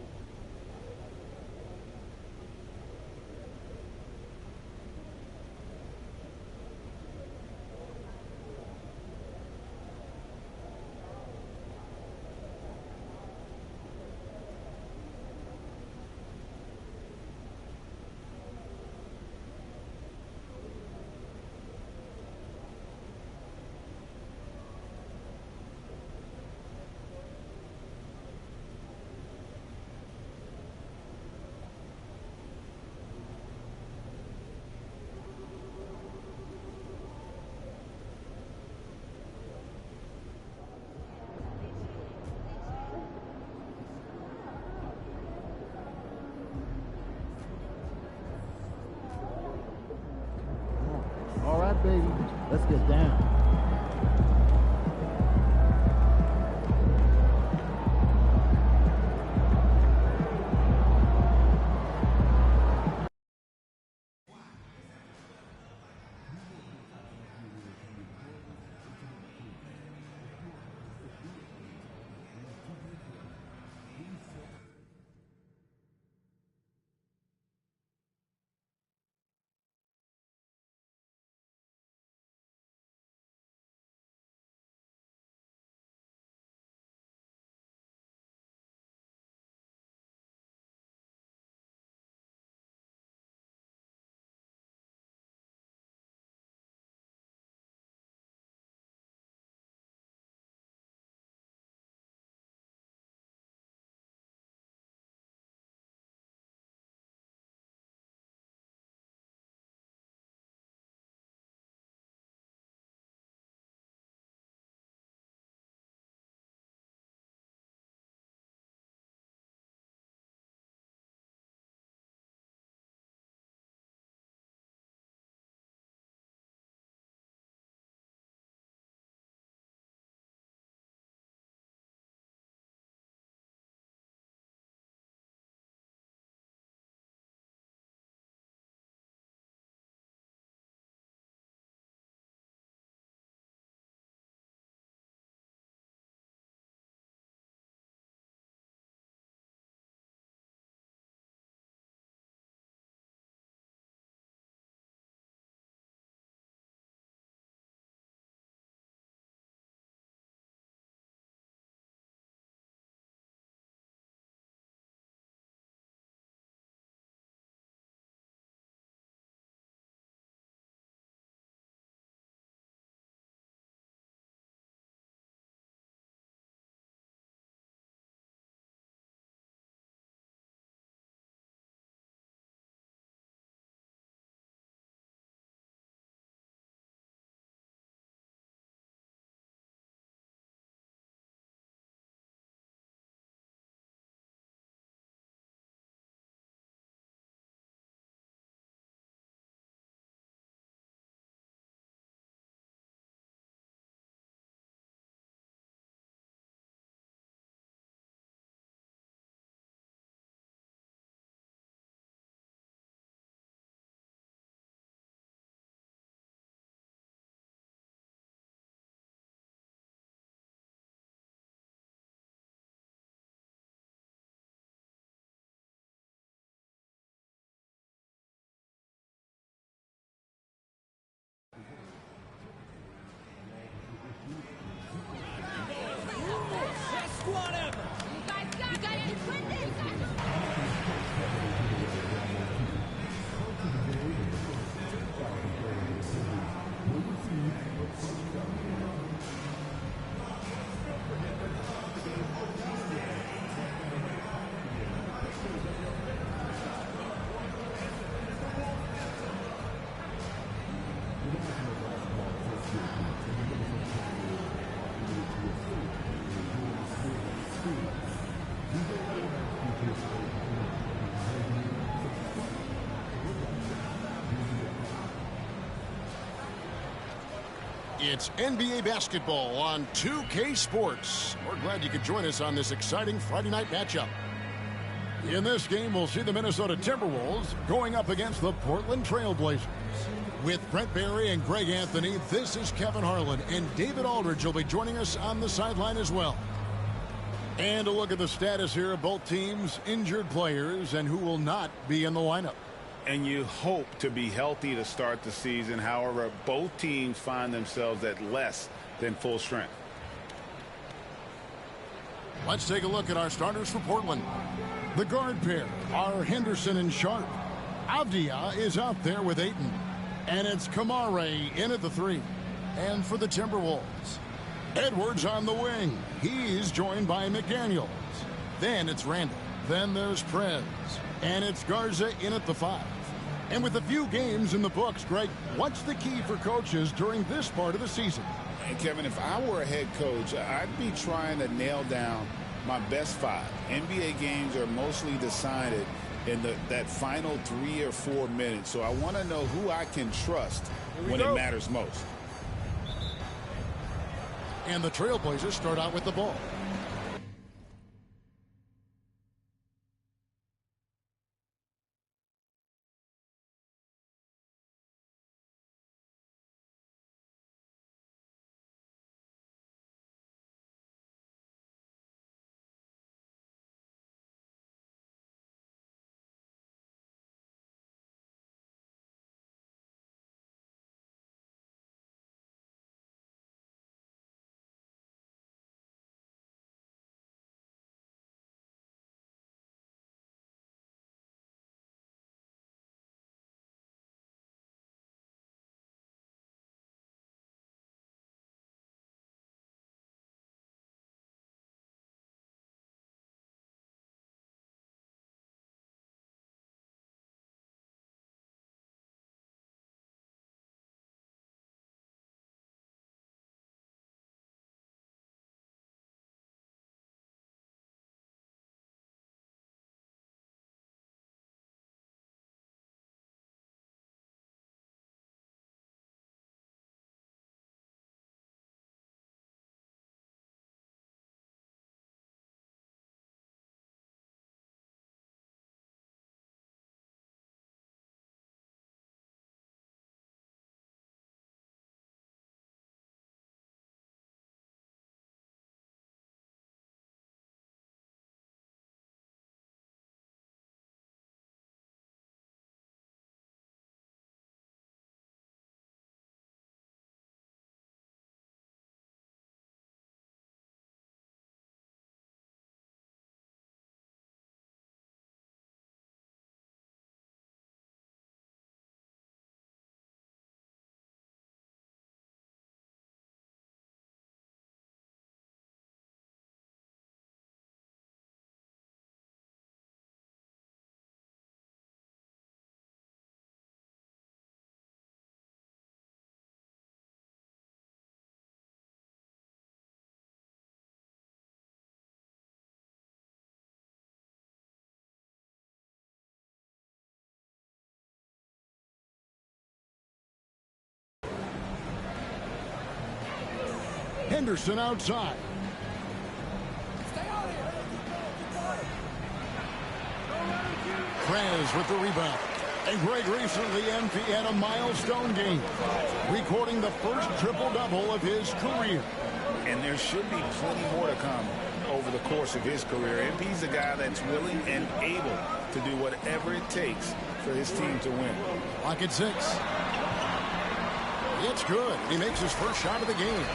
baby. Let's get down. It's NBA basketball on 2K Sports. We're glad you could join us on this exciting Friday night matchup. In this game, we'll see the Minnesota Timberwolves going up against the Portland Trail Blazers. With Brent Barry and Greg Anthony, this is Kevin Harlan, and David Aldridge will be joining us on the sideline as well. And a look at the status here of both teams' injured players and who will not be in the lineup. And you hope to be healthy to start the season. However, both teams find themselves at less than full strength. Let's take a look at our starters for Portland. The guard pair are Henderson and Sharp. Avdia is out there with Ayton. And it's Kamare in at the 3. And for the Timberwolves, Edwards on the wing. He's joined by McDaniels. Then it's Randall. Then there's Prez. And it's Garza in at the 5. And with a few games in the books, Greg, what's the key for coaches during this part of the season? And Kevin, if I were a head coach, I'd be trying to nail down my best 5. NBA games are mostly decided in that final 3 or 4 minutes. So I want to know who I can trust when it matters most. And the Trailblazers start out with the ball. Henderson outside. Prez with the rebound. And Greg recently had a milestone game, recording the first triple-double of his career. And there should be plenty more to come over the course of his career. MP's a guy that's willing and able to do whatever it takes for his team to win. Lock at 6. It's good. He makes his first shot of the game.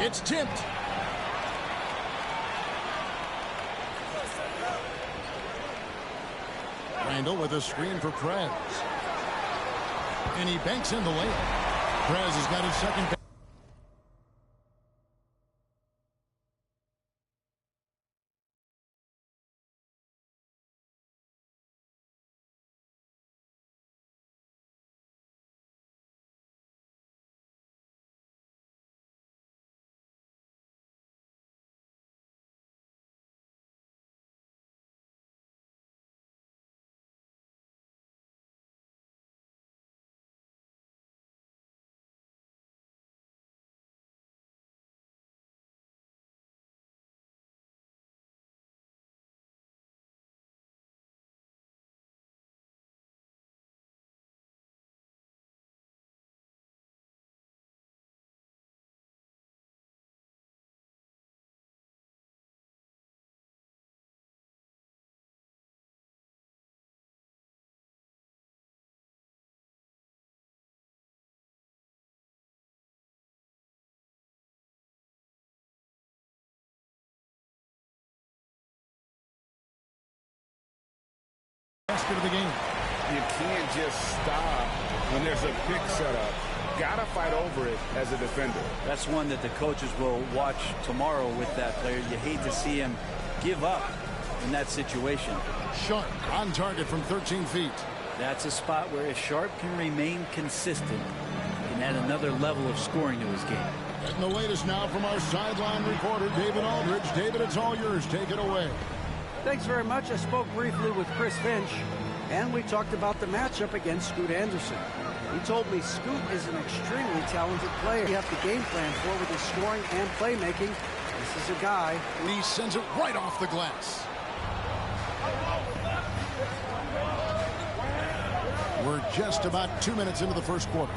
It's tipped. Randall with a screen for Prez. And he banks in the layup. Prez has got his second. Basket of the game. You can't just stop when there's a pick set up. Gotta fight over it as a defender. That's one that the coaches will watch tomorrow with that player. You hate to see him give up in that situation. Sharp on target from 13 feet. That's a spot where if Sharp can remain consistent, he can add another level of scoring to his game. And the latest now from our sideline reporter, David Aldridge. David, it's all yours. Take it away. Thanks very much. I spoke briefly with Chris Finch, and we talked about the matchup against Scoot Anderson. He told me Scoot is an extremely talented player you have to game plan for with his scoring and playmaking. This is a guy. He sends it right off the glass. We're just about 2 minutes into the first quarter.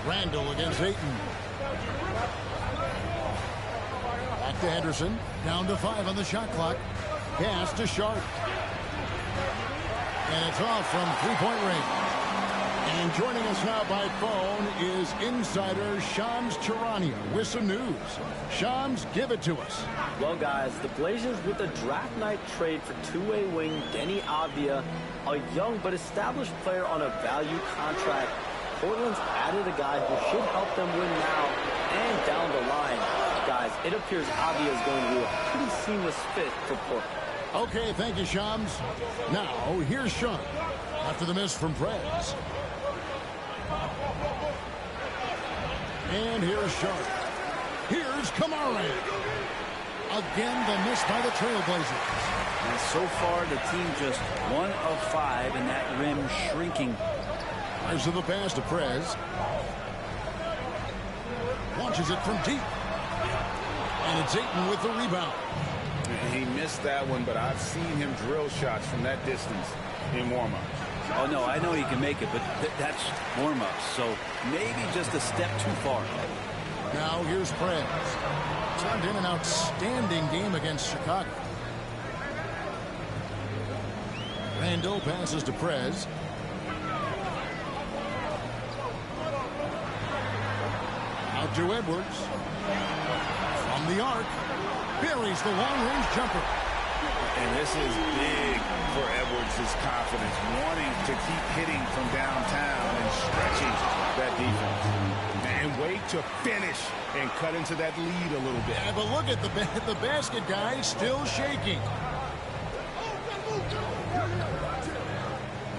Randall against Ayton. Back to Henderson. Down to 5 on the shot clock. Pass to Sharp. And it's off from three-point range. And joining us now by phone is insider Shams Charania with some news. Shams, give it to us. Well, guys, the Blazers with a draft night trade for two-way wing Denny Avdia, a young but established player on a value contract. Portland's added a guy who should help them win now and down the line. Guys, it appears Avdia is going to be a pretty seamless fit for Portland. Okay, thank you, Shams. Now, here's Sean after the miss from Prez. And here's Sharp. Here's Kamara. Again, the miss by the Trailblazers. And so far, the team just 1 of 5 in that rim shrinking. Fires to the pass to Prez. Launches it from deep. And it's Ayton with the rebound. He missed that one, but I've seen him drill shots from that distance in warm-up. Oh, no, I know he can make it, but that's warm-ups, so maybe just a step too far. Now here's Prez. Turned in an outstanding game against Chicago. Randall passes to Prez. Out to Edwards. From the arc. Buries the long-range jumper. And this is big for Edwards' confidence, wanting to keep hitting from downtown and stretching that defense. And wait to finish and cut into that lead a little bit. Yeah, but look at the basket guy still shaking.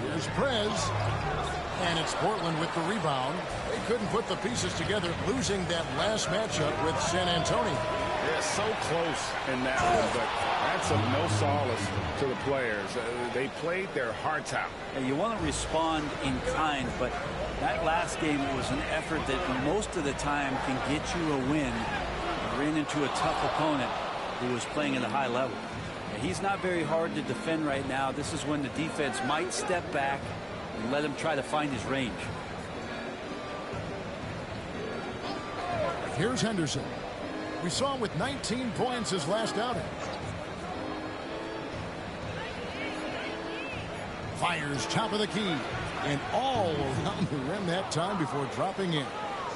Here's Prez. And it's Portland with the rebound. They couldn't put the pieces together, losing that last matchup with San Antonio. Yeah, so close in that one, but that's of no solace to the players. They played their hearts out. And you want to respond in kind, but that last game was an effort that most of the time can get you a win. You ran into a tough opponent who was playing at a high level. And he's not very hard to defend right now. This is when the defense might step back and let him try to find his range. Here's Henderson. We saw him with 19 points his last outing. Fires top of the key and all around the rim that time before dropping in.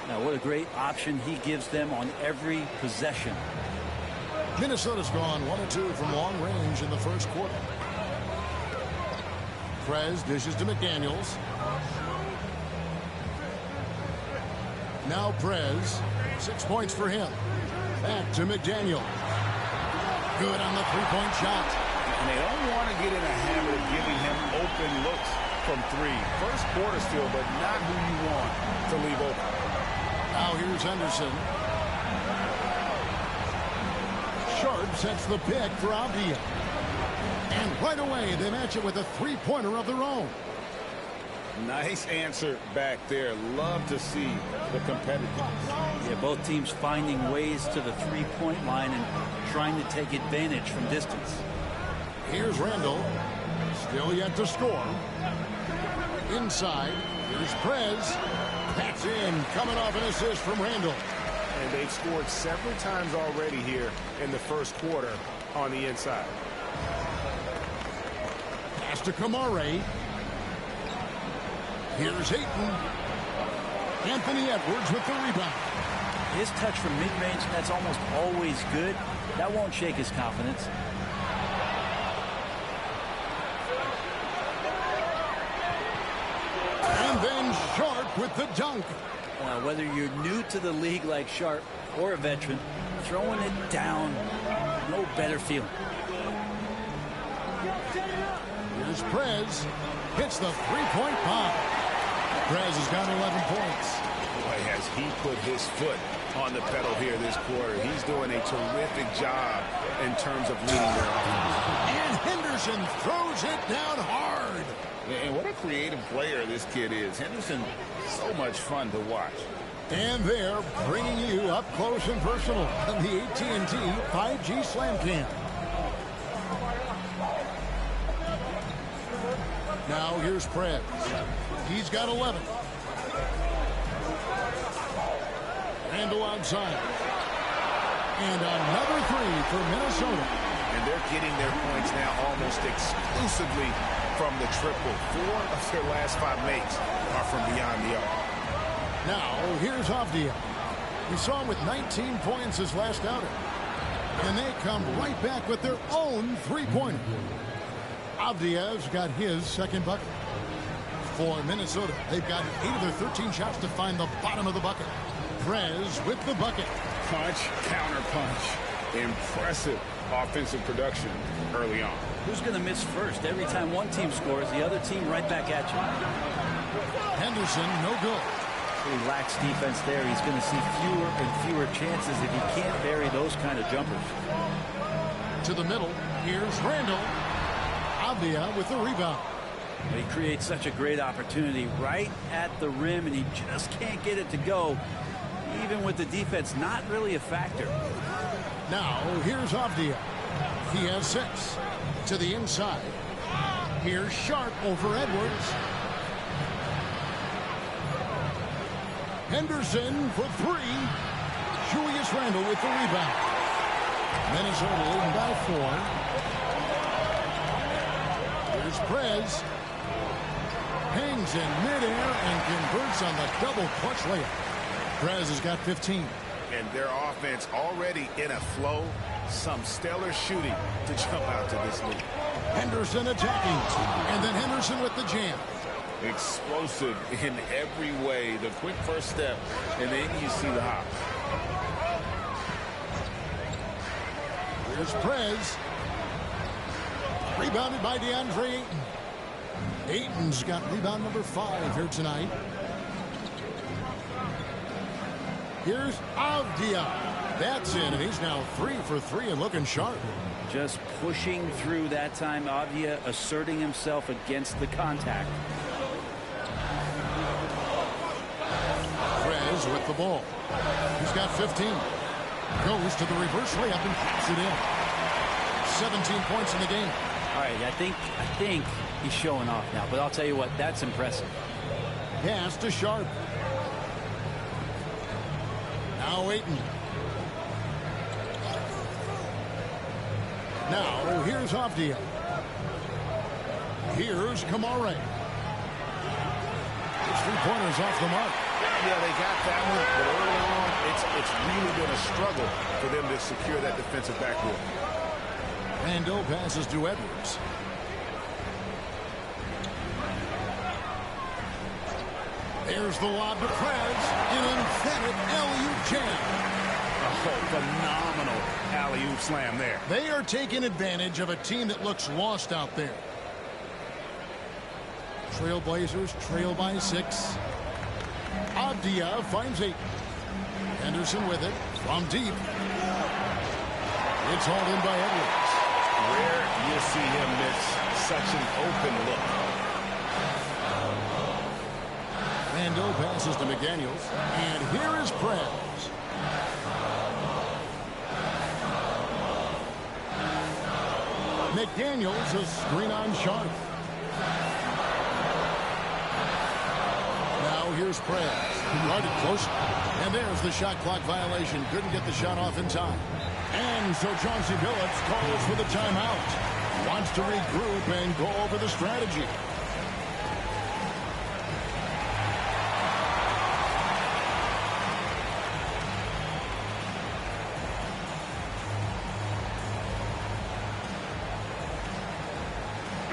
Now what a great option he gives them on every possession. Minnesota's gone 1 of 2 from long range in the first quarter. Prez dishes to McDaniels. Now Prez, 6 points for him. Back to McDaniel. Good on the three-point shot. And they don't want to get in a habit of giving him open looks from 3. First quarter still, but not who you want to leave open. Now here's Henderson. Sharp sets the pick for Avdia. And right away, they match it with a three-pointer of their own. Nice answer back there. Love to see the competitiveness. Yeah, both teams finding ways to the three-point line and trying to take advantage from distance. Here's Randall. Still yet to score. Inside. Here's Prez. That's in. Coming off an assist from Randall. And they've scored several times already here in the first quarter on the inside. Pass to Kamara. Here's Ayton. Anthony Edwards with the rebound. His touch from mid-range, that's almost always good. That won't shake his confidence. And then Sharp with the dunk. Whether you're new to the league like Sharp or a veteran, throwing it down, no better feeling. Here's Prez. Hits the three-point bomb. Prez has got 11 points. Boy, has he put his foot on the pedal here this quarter. He's doing a terrific job in terms of leading their offense. And Henderson throws it down hard. And what a creative player this kid is. Henderson, so much fun to watch. And they're bringing you up close and personal on the AT&T 5G Slam Cam. Now here's Prez. He's got 11. Randall outside. And another three for Minnesota. And they're getting their points now almost exclusively from the triple. 4 of their last 5 makes are from beyond the arc. Now, here's Avdia. We saw him with 19 points his last outing. And they come right back with their own three-pointer. Avdia's got his second bucket. For Minnesota, they've got 8 of their 13 shots to find the bottom of the bucket. Prez with the bucket. Punch, counter punch. Impressive offensive production early on. Who's going to miss first? Every time one team scores, the other team right back at you. Henderson, no good. He lacks defense there. He's going to see fewer and fewer chances if he can't bury those kind of jumpers. To the middle, here's Randall. Avdia with the rebound. He creates such a great opportunity right at the rim, and he just can't get it to go, even with the defense not really a factor. Now, here's Avdia. He has 6. To the inside. Here's Sharp over Edwards. Henderson for 3. Julius Randle with the rebound. Minnesota leading by 4. Here's Prez. Hangs in midair and converts on the double clutch layup. Prez has got 15. And their offense already in a flow. Some stellar shooting to jump out to this lead. Henderson attacking. And then Henderson with the jam. Explosive in every way. The quick first step, and then you see the hop. Here's Prez. Rebounded by DeAndre Ayton. Ayton's got rebound number 5 here tonight. Here's Avdia. That's in, and he's now 3 for 3 and looking sharp. Just pushing through that time. Avdia asserting himself against the contact. Prez with the ball. He's got 15. Goes to the reverse layup and pops it in. 17 points in the game. All right, I think he's showing off now, but I'll tell you what, that's impressive. Pass to Sharp. Now Ayton. Now here's Avdia. Here's Kamare. His three-pointers off the mark. Yeah, they got that one, but early on, it's really been a struggle for them to secure that defensive backboard. Randall passes to Edwards. There's the lob to Prez. An emphatic alley-oop jam. Oh, phenomenal alley-oop slam there. They are taking advantage of a team that looks lost out there. Trailblazers trail by 6. Avdia finds 8. Henderson with it from deep. It's hauled in by Edwards. Rare you see him miss such an open look. Randall passes to McDaniels. And here is Prez. McDaniels a screen on Sharp. Now here's Prez. Guarded close. And there's the shot clock violation. Couldn't get the shot off in time. And so Chauncey Billups calls for the timeout. Wants to regroup and go over the strategy.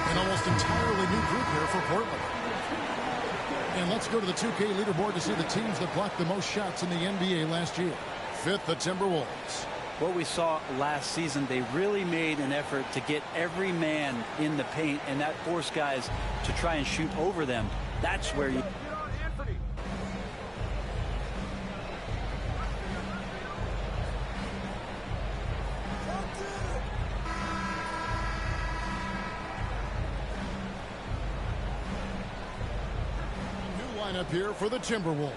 An almost entirely new group here for Portland. And let's go to the 2K leaderboard to see the teams that blocked the most shots in the NBA last year. Fifth, the Timberwolves. What we saw last season, they really made an effort to get every man in the paint, and that forced guys to try and shoot over them. That's where you... New lineup here for the Timberwolves.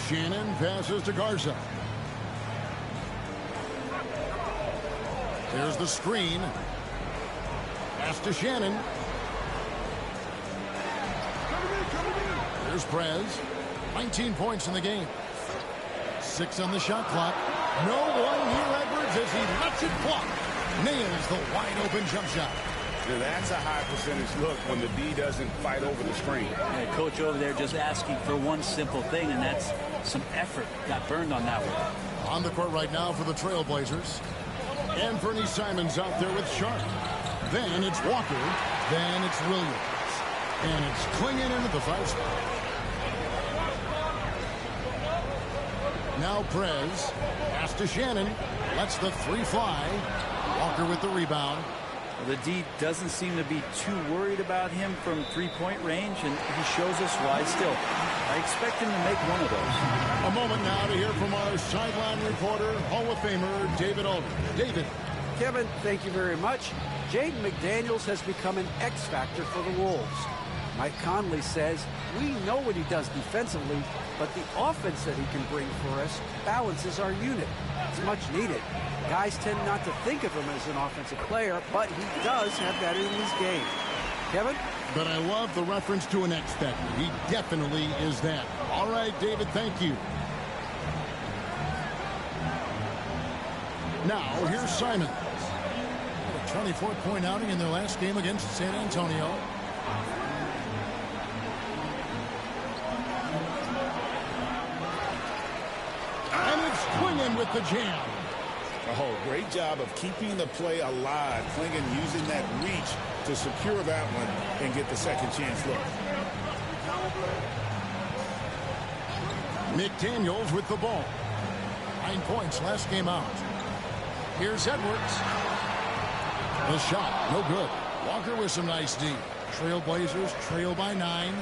Shannon passes to Garza. There's the screen. Pass to Shannon. There's Prez. 19 points in the game. 6 on the shot clock. No one near Edwards as he lets it block. Nails the wide open jump shot. Now that's a high percentage look when the D doesn't fight over the screen. Yeah, coach over there just asking for one simple thing, and that's some effort. Got burned on that one. On the court right now for the Trailblazers. Anthony Simons out there with Sharp. Then it's Walker. Then it's Williams. And it's clinging into the foul spot. Now Prez. Pass to Shannon. Lets the three fly. Walker with the rebound. Well, the D doesn't seem to be too worried about him from three-point range, and he shows us why still. I expect him to make one of those. A moment now to hear from our sideline reporter, Hall of Famer David Aldridge. David. Kevin, thank you very much. Jaden McDaniels has become an X factor for the Wolves. Mike Conley says, we know what he does defensively, but the offense that he can bring for us balances our unit. It's much needed. Guys tend not to think of him as an offensive player, but he does have that in his game. Kevin? But I love the reference to an X factor. He definitely is that. All right, David, thank you. Now, here's Simons. A 24-point outing in their last game against San Antonio. And it's Clingan with the jam. Oh, great job of keeping the play alive. Clingan using that reach to secure that one and get the second chance look. McDaniels with the ball. 9 points last game out. Here's Edwards. The shot, no good. Walker with some nice D. Trailblazers trail by 9.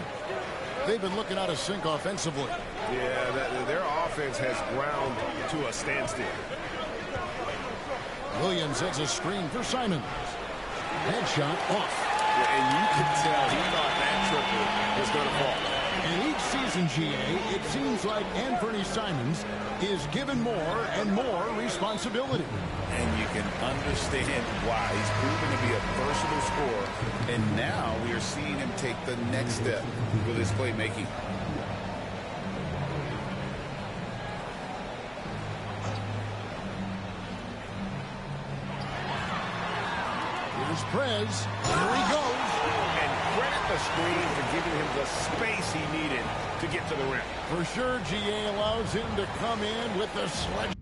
They've been looking out of sync offensively. Yeah, their offense has ground to a standstill. Williams has a screen for Simons. Headshot off. Yeah, and you can tell he thought that triple was going to fall. And each season, GA, it seems like Anthony Simons is given more and more responsibility. And you can understand why. He's proven to be a versatile scorer. And now we are seeing him take the next step with his playmaking. Here's Prez. Here he goes. And credit the screen for giving him the space he needed to get to the rim. For sure, GA allows him to come in with the sledge.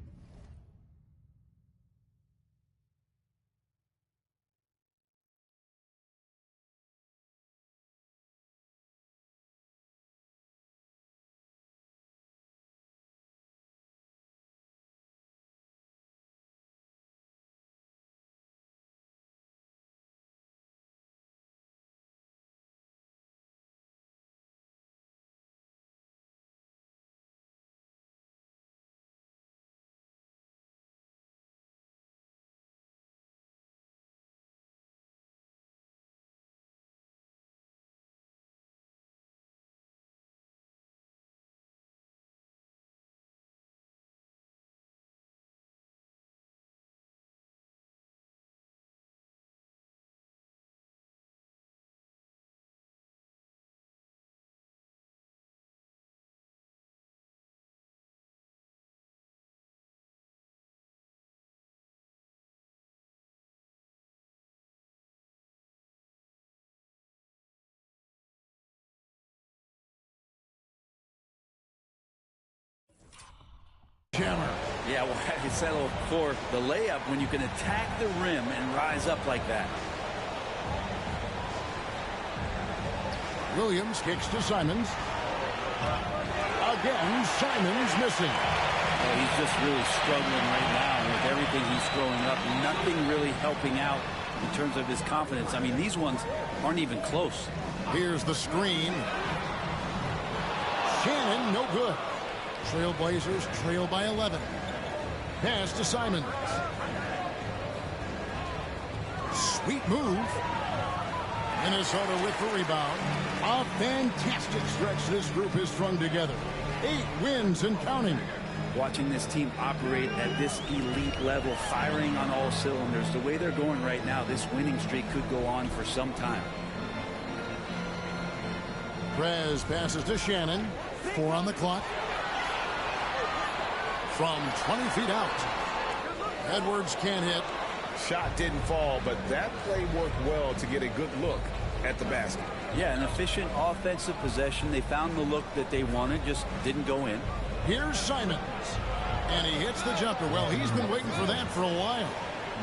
Hammer. Yeah, why you settle for the layup when you can attack the rim and rise up like that? Williams kicks to Simons. Again, Simons missing. Well, he's just really struggling right now with everything he's throwing up. Nothing really helping out in terms of his confidence. I mean, these ones aren't even close. Here's the screen. Shannon, no good. Trailblazers trail by 11. Pass to Simons. Sweet move. Minnesota with the rebound. A fantastic stretch this group has strung together. 8 wins and counting. Watching this team operate at this elite level, firing on all cylinders, the way they're going right now, this winning streak could go on for some time. Prez passes to Shannon. 4 on the clock. From 20 feet out. Edwards can't hit. Shot didn't fall, but that play worked well to get a good look at the basket. Yeah, an efficient offensive possession. They found the look that they wanted, just didn't go in. Here's Simons. And he hits the jumper. Well, he's been waiting for that for a while.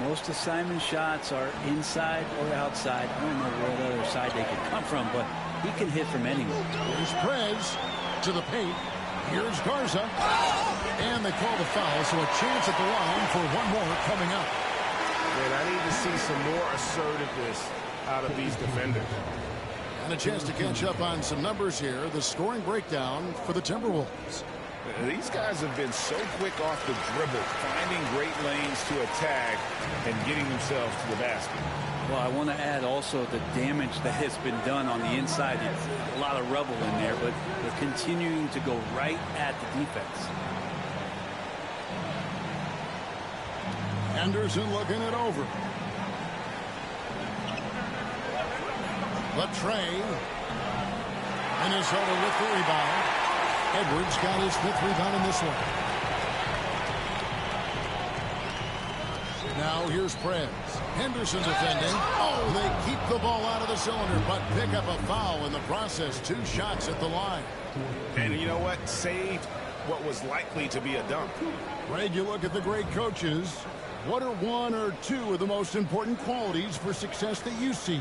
Most of Simon's shots are inside or outside. I don't know what other side they could come from, but he can hit from anywhere. Here's Prez to the paint. Here's Garza. And they call the foul, so a chance at the line for one more coming up. And I need to see some more assertiveness out of these defenders. And a chance to catch up on some numbers here. The scoring breakdown for the Timberwolves. These guys have been so quick off the dribble, finding great lanes to attack and getting themselves to the basket. Well, I want to add also the damage that has been done on the inside. There's a lot of rubble in there, but they're continuing to go right at the defense. Anderson looking it over. Latrey. Minnesota with the rebound. Edwards got his 5th rebound in this one. Now here's Prez. Henderson defending. Oh, they keep the ball out of the cylinder, but pick up a foul in the process. 2 shots at the line. And you know what? Saved what was likely to be a dunk. Greg, you look at the great coaches. What are 1 or 2 of the most important qualities for success that you see?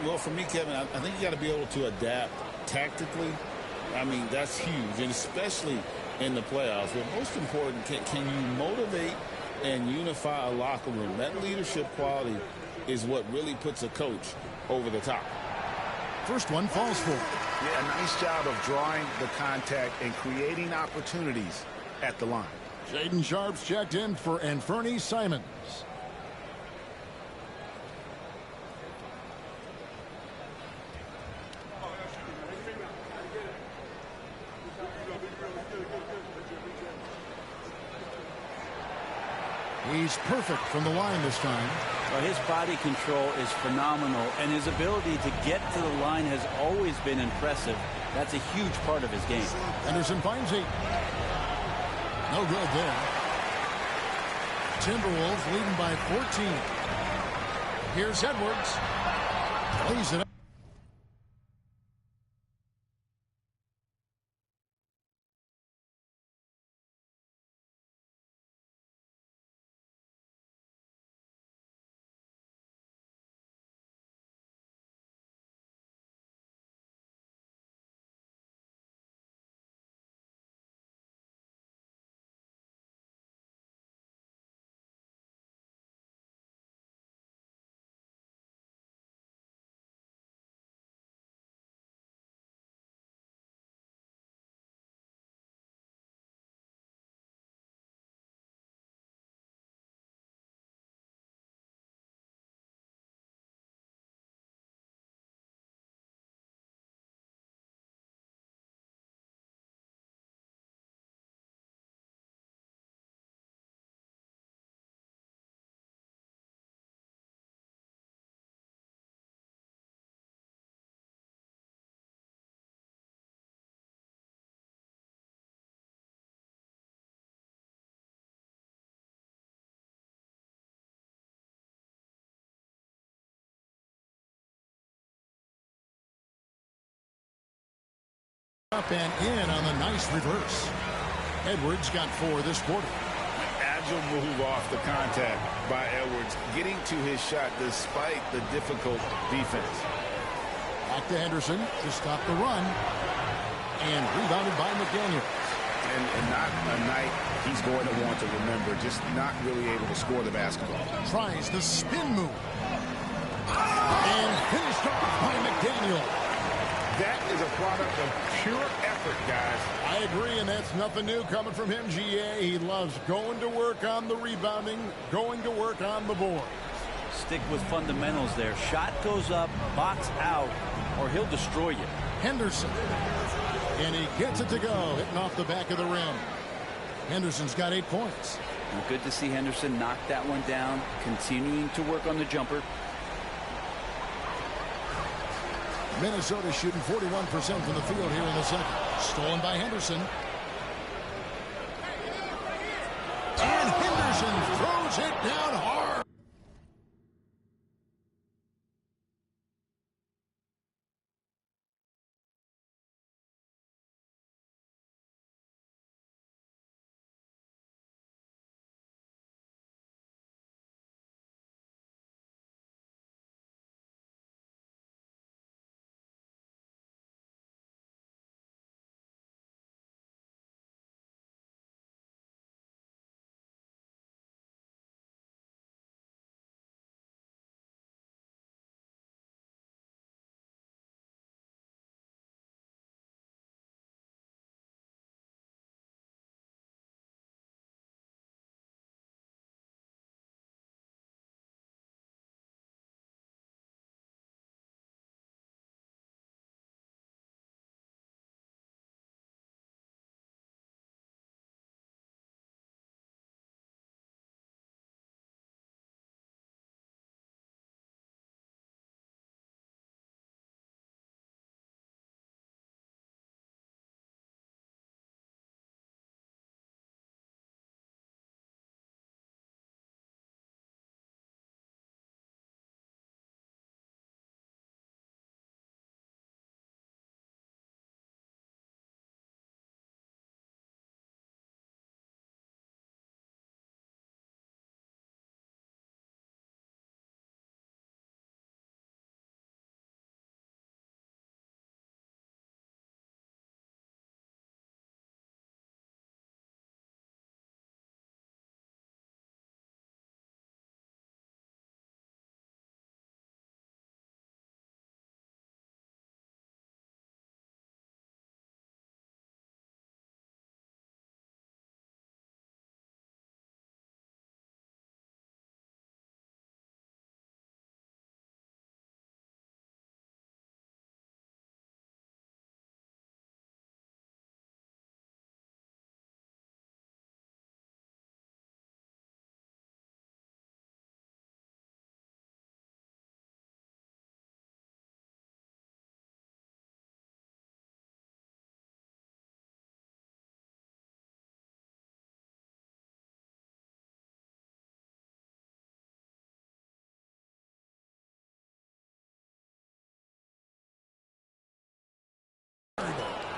Well, for me, Kevin, I think you got to be able to adapt tactically. I mean, that's huge, and especially in the playoffs. But most important, can you motivate and unify a locker room? That leadership quality is what really puts a coach over the top. First one falls for. Yeah, nice job of drawing the contact and creating opportunities at the line. Shaedon Sharpe's checked in for Anfernee Simons. He's perfect from the line this time. Well, his body control is phenomenal, and his ability to get to the line has always been impressive. That's a huge part of his game. Anderson finds it. No good there. Timberwolves leading by 14. Here's Edwards. Plays it up. Up and in on the nice reverse. Edwards got 4 this quarter. agile move off the contact by Edwards, getting to his shot despite the difficult defense. Back to Henderson to stop the run. And rebounded by McDaniels. And not a night he's going to want to remember, just not really able to score the basketball. Tries the spin move. And finished off by McDaniels. That is a product of pure effort, guys. I agree, and that's nothing new coming from him, GA. He loves going to work on the rebounding, going to work on the board. Stick with fundamentals there. Shot goes up, box out, or he'll destroy you. Henderson. And he gets it to go, hitting off the back of the rim. Henderson's got 8 points. Well, good to see Henderson knock that one down, continuing to work on the jumper. Minnesota shooting 41% from the field here in the second. Stolen by Henderson. And Henderson throws it down hard.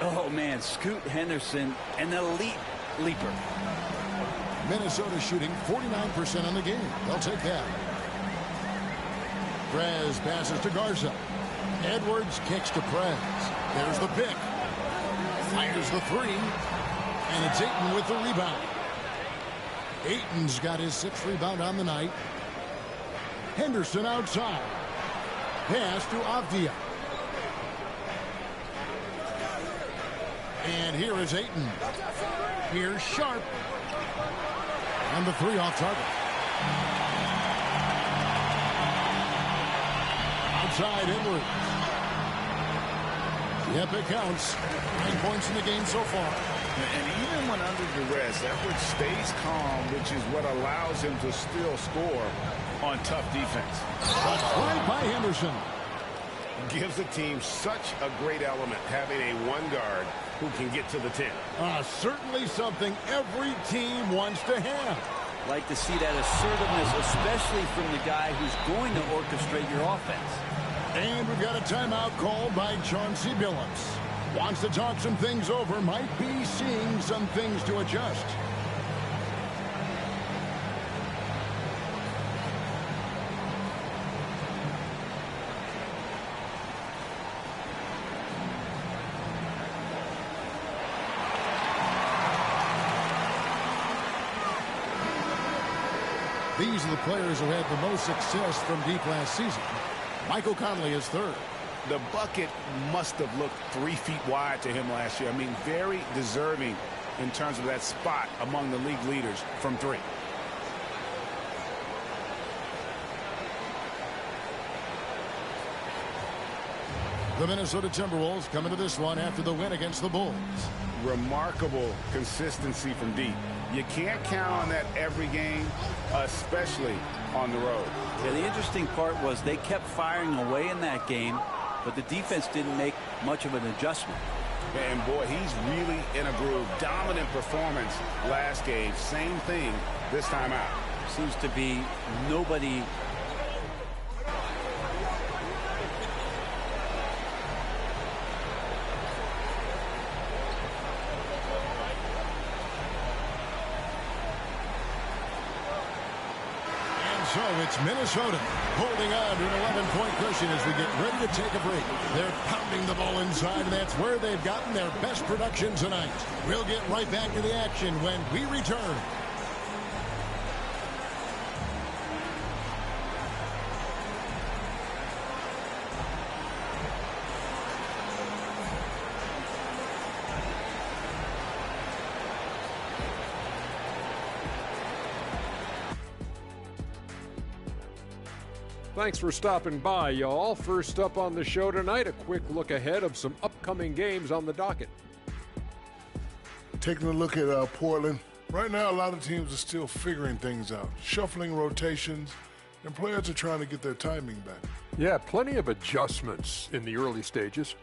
Oh, man, Scoot Henderson, an elite leaper. Minnesota shooting 49% on the game. They'll take that. Prez passes to Garza. Edwards kicks to Prez. There's the pick. Fires the three. And it's Ayton with the rebound. Ayton's got his 6th rebound on the night. Henderson outside. Pass to Avdia. And here is Ayton. Here's Sharp. And the 3 off target. Outside Edwards. Yep, it counts. 9 points in the game so far. And even when under duress, Edwards stays calm, which is what allows him to still score on tough defense. That's right by Henderson. Gives the team such a great element, having a one guard who can get to the 10. Certainly something every team wants to have. Like to see that assertiveness, especially from the guy who's going to orchestrate your offense. And we've got a timeout called by Chauncey Billups. Wants to talk some things over, might be seeing some things to adjust. These are the players who had the most success from deep last season. Michael Conley is third. The bucket must have looked 3 feet wide to him last year. I mean, very deserving in terms of that spot among the league leaders from 3. The Minnesota Timberwolves come into this one after the win against the Bulls. Remarkable consistency from deep. You can't count on that every game, especially on the road. Yeah, the interesting part was they kept firing away in that game, but the defense didn't make much of an adjustment. And boy, he's really in a groove. Dominant performance last game. Same thing this time out. Seems to be nobody. So it's Minnesota holding on to an 11-point cushion as we get ready to take a break. They're pounding the ball inside, and that's where they've gotten their best production tonight. We'll get right back to the action when we return. Thanks for stopping by, y'all. First up on the show tonight, a quick look ahead of some upcoming games on the docket. Taking a look at Portland. Right now, a lot of teams are still figuring things out, shuffling rotations, and players are trying to get their timing back. Yeah, plenty of adjustments in the early stages.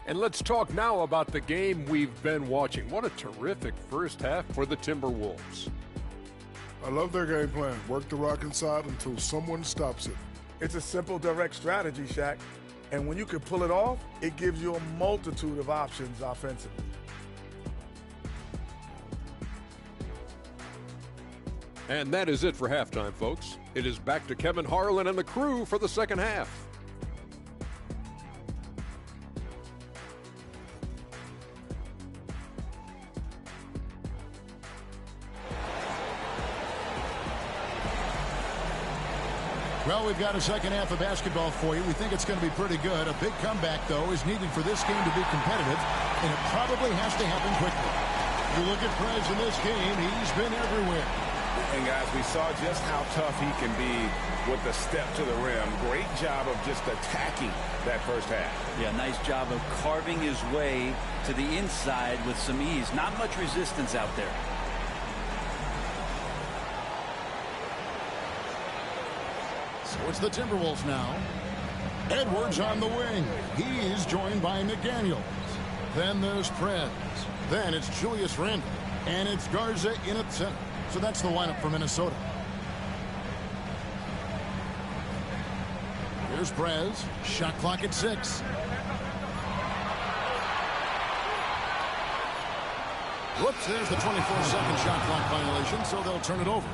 And let's talk now about the game we've been watching. What a terrific first half for the Timberwolves. I love their game plan. Work the rock inside until someone stops it. It's a simple, direct strategy, Shaq. And when you can pull it off, it gives you a multitude of options offensively. And that is it for halftime, folks. It is back to Kevin Harlan and the crew for the second half. Well, we've got a second half of basketball for you. We think it's going to be pretty good. A big comeback, though, is needed for this game to be competitive, and it probably has to happen quickly. You look at Prez in this game, he's been everywhere. And, guys, we saw just how tough he can be with the step to the rim. Great job of just attacking that first half. Yeah, nice job of carving his way to the inside with some ease. Not much resistance out there. So it's the Timberwolves now. Edwards on the wing. He's joined by McDaniels. Then there's Prez. Then it's Julius Randle. And it's Garza in at center. So that's the lineup for Minnesota. Here's Prez. Shot clock at 6. Whoops, there's the 24-second shot clock violation, so they'll turn it over.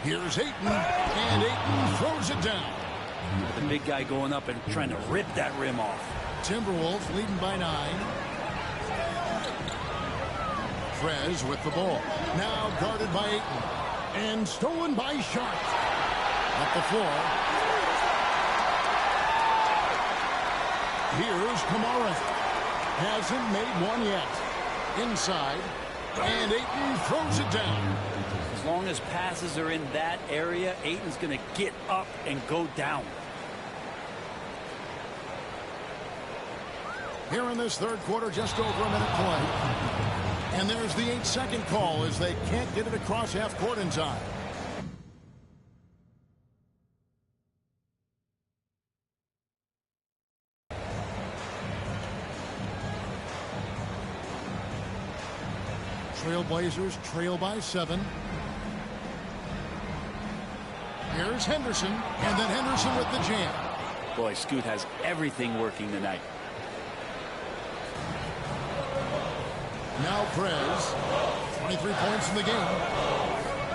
Here's Ayton, and Ayton throws it down. The big guy going up and trying to rip that rim off. Timberwolves leading by 9. Prez with the ball. Now guarded by Ayton. And stolen by Sharp. At the floor. Here's Kamara. Hasn't made one yet. Inside. And Ayton throws it down. As long as passes are in that area, Ayton's going to get up and go down. Here in this third quarter, just over a minute play. And there's the 8-second call as they can't get it across half court in time. Trailblazers trail by 7. Here's Henderson, and then Henderson with the jam. Boy, Scoot has everything working tonight. Now Prez, 23 points in the game.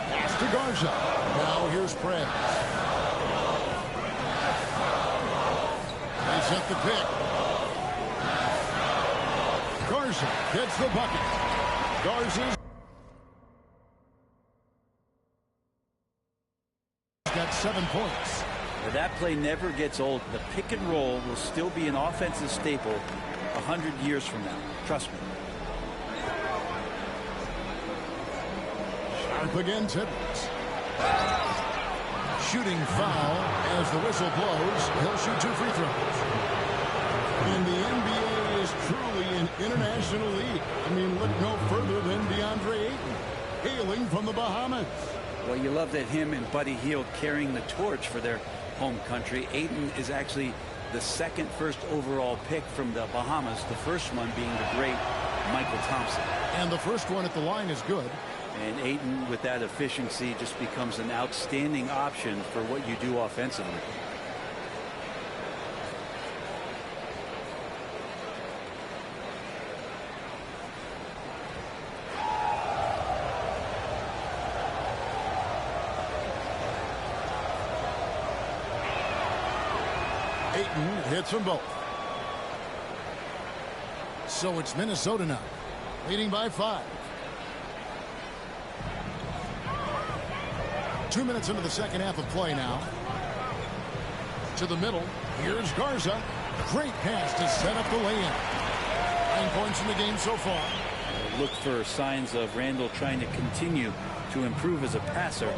Pass to Garza. Now here's Prez. They set the pick. Garza gets the bucket. Garza's got 7 points. Well, that play never gets old. The pick and roll will still be an offensive staple 100 years from now. Trust me. Sharp against Edwards. Shooting foul as the whistle blows. He'll shoot 2 free throws. And the NBA is truly an international league. I mean, look no further than DeAndre Ayton, hailing from the Bahamas. Well, you love that him and Buddy Hield carrying the torch for their home country. Ayton is actually the second first overall pick from the Bahamas, the first one being the great Michael Thompson. And the first one at the line is good. And Ayton, with that efficiency, just becomes an outstanding option for what you do offensively. Ayton hits them both. So it's Minnesota now, leading by 5. 2 minutes into the second half of play now. To the middle. Here's Garza. Great pass to set up the lay-in. 9 points in the game so far. Look for signs of Randall trying to continue to improve as a passer,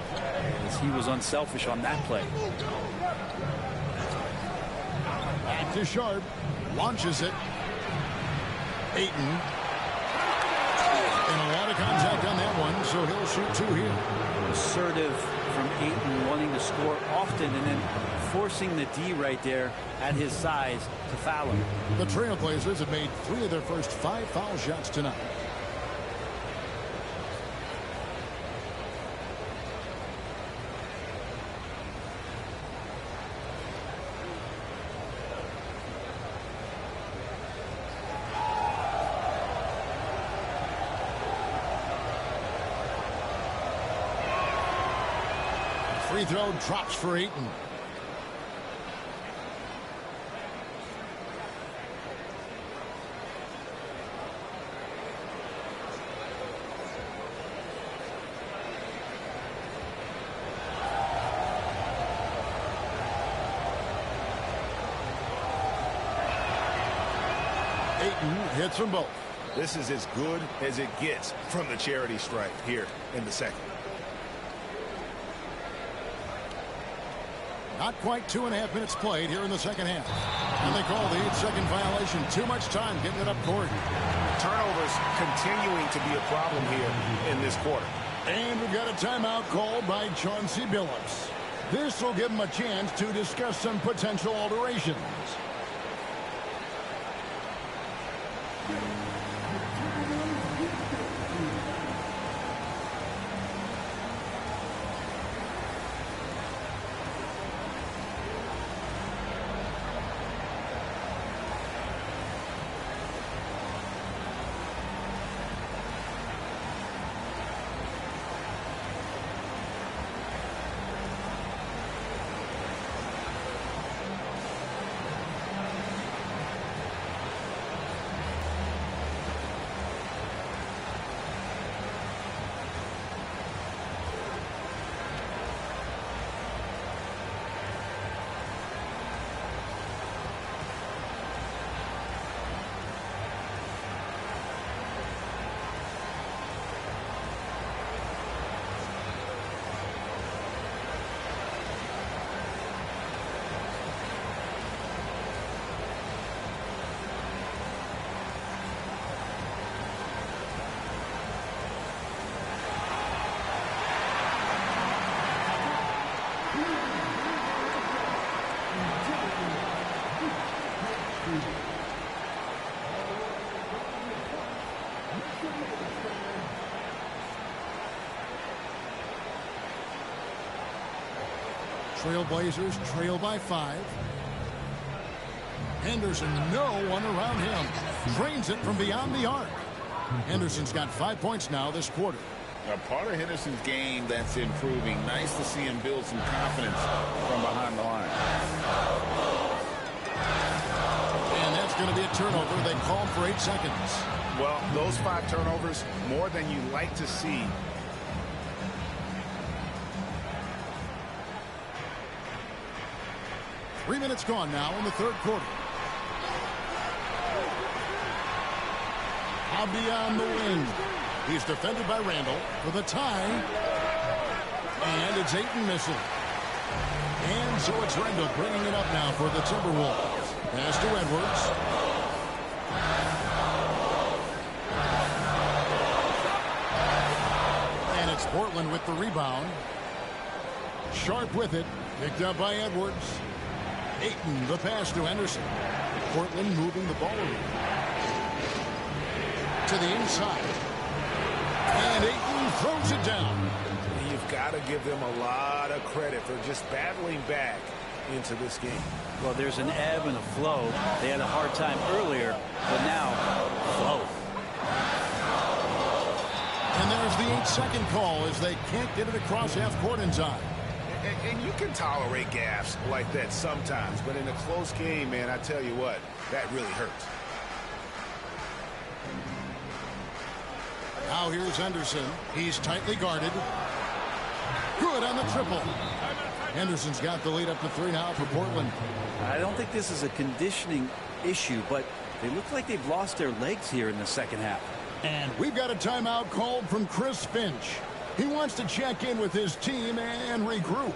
as he was unselfish on that play. Back to Sharp. Launches it. Ayton. And a lot of contact on that one, so he'll shoot 2 here. Assertive from Ayton, wanting to score often and then forcing the D right there at his size to foul him. The Trailblazers have made 3 of their first 5 foul shots tonight. Free throw drops for Ayton. Ayton hits them both. This is as good as it gets from the charity stripe here in the second. Not quite 2.5 minutes played here in the second half. And they call the 8-second violation. Too much time getting it up court. Turnovers continuing to be a problem here in this quarter. And we've got a timeout called by Chauncey Billups. This will give him a chance to discuss some potential alterations. Trailblazers trail by 5. Henderson, no one around him. Drains it from beyond the arc. Henderson's got 5 points now this quarter. A part of Henderson's game that's improving. Nice to see him build some confidence from behind the line. And that's going to be a turnover. They called for 8 seconds. Well, those 5 turnovers, more than you like to see. Three minutes gone now in the third quarter. Abdia on the wing. He's defended by Randall for the tie. And it's Ayton missing. And so it's Randall bringing it up now for the Timberwolves. Pass to Edwards. And it's Portland with the rebound. Sharp with it. Picked up by Edwards. Ayton, the pass to Henderson. Portland moving the ball to the inside. And Ayton throws it down. You've got to give them a lot of credit for just battling back into this game. Well, there's an ebb and a flow. They had a hard time earlier, but now, flow. And there's the 8-second call as they can't get it across half court in time. And you can tolerate gaffes like that sometimes, but in a close game, man, I tell you what, that really hurts. Now here's Henderson. He's tightly guarded. Good on the triple. Henderson's got the lead up to 3 now for Portland. I don't think this is a conditioning issue, but they look like they've lost their legs here in the second half. And we've got a timeout called from Chris Finch. He wants to check in with his team and regroup.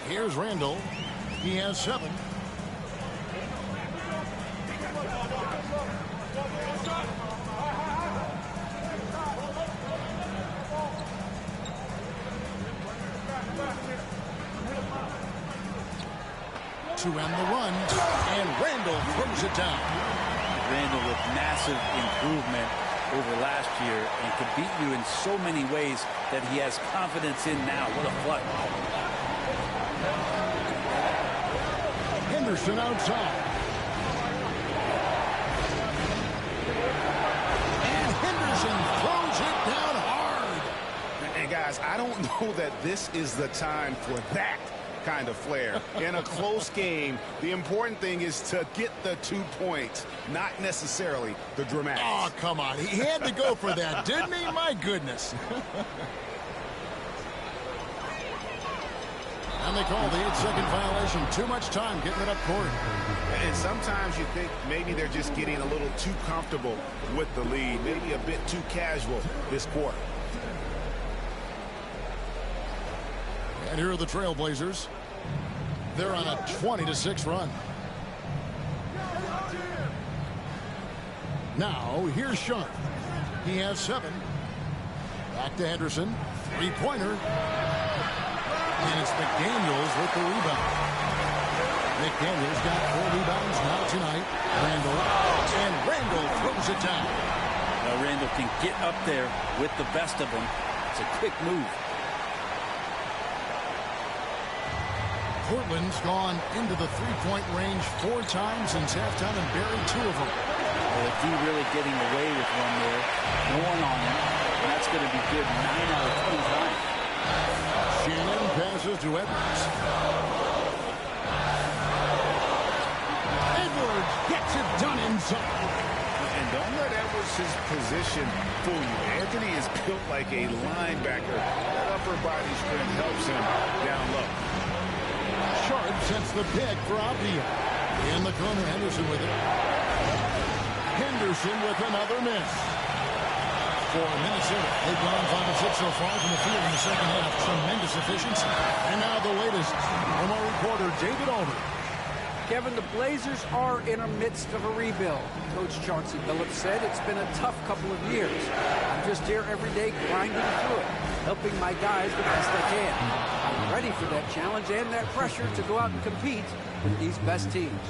Here's Randall. He has 7. To end the run, and Randall throws it down. Randall with massive improvement over last year and could beat you in so many ways that he has confidence in now. What a flood. Henderson outside. And Henderson throws it down hard. And guys, I don't know that this is the time for that kind of flair. In a close game, the important thing is to get the 2 points, not necessarily the dramatics. Oh, come on. He had to go for that, didn't he? My goodness. And they call the 8-second violation. Too much time getting it up court. And sometimes you think maybe they're just getting a little too comfortable with the lead. Maybe a bit too casual this quarter. And here are the Trailblazers. They're on a 20-6 run. Now, here's Sharp. He has 7. Back to Henderson. 3-pointer. And it's McDaniels with the rebound. McDaniels got 4 rebounds now tonight. And Randall throws it down. Randall can get up there with the best of them. It's a quick move. Portland's gone into the three-point range 4 times since halftime and buried 2 of them. Well, D really getting away with one there. Going on him. And that's going to be good 9 out of 25. Shannon passes to Edwards. Edwards gets it done inside. And don't let Edwards' position fool you. Anthony is built like a linebacker. That upper body strength helps him down low. Sharp sets the pick for Avdia. In the corner, Henderson with it. Henderson with another miss. For Minnesota, they've gone 5 of 6 so far from the field in the second half. Tremendous efficiency. And now the latest from our reporter, David Alder. Kevin, the Blazers are in the midst of a rebuild. Coach Chauncey Billups said it's been a tough couple of years. I'm just here every day grinding through it, helping my guys the best I can. I'm ready for that challenge and that pressure to go out and compete with these best teams.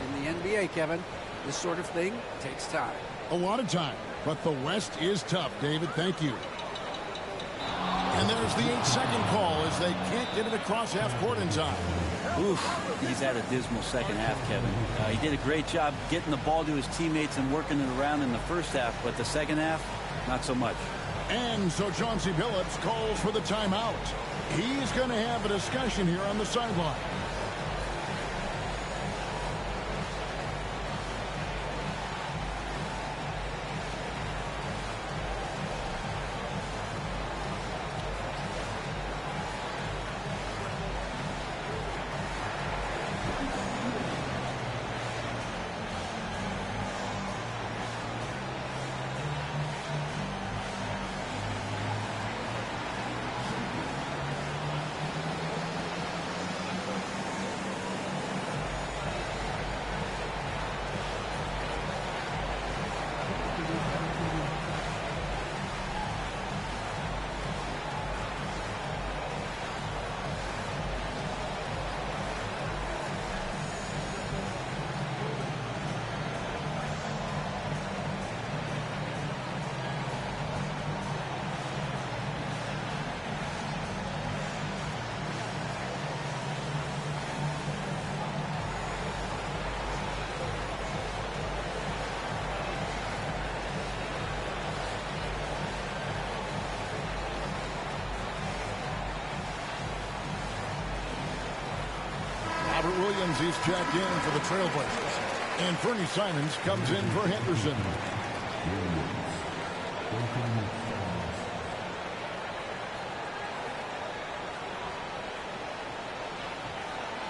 In the NBA, Kevin, this sort of thing takes time. A lot of time, but the West is tough, David. Thank you. And there's the 8-second call as they can't get it across half court in time. Oof, he's had a dismal second half, Kevin. He did a great job getting the ball to his teammates and working it around in the first half, but the second half, not so much. And so Chauncey Billups calls for the timeout. He's going to have a discussion here on the sideline. Robert Williams is checked in for the Trailblazers. And Fernie Simons comes in for Henderson.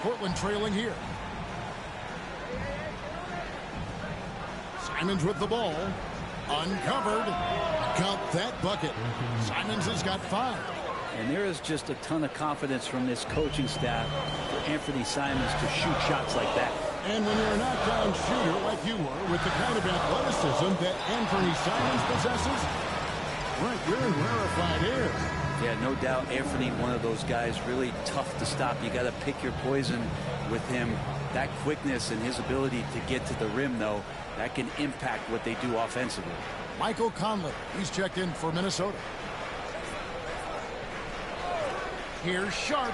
Portland trailing here. Simons with the ball. Uncovered. Count that bucket. Simons has got 5. And there is just a ton of confidence from this coaching staff for Anthony Simons to shoot shots like that. And when you're a knockdown shooter like you were, with the kind of athleticism that Anthony Simons possesses, right, you're in rarefied air. Yeah, no doubt Anthony, one of those guys, really tough to stop. You got to pick your poison with him. That quickness and his ability to get to the rim, though, that can impact what they do offensively. Michael Conley, he's checked in for Minnesota. Here's Sharp.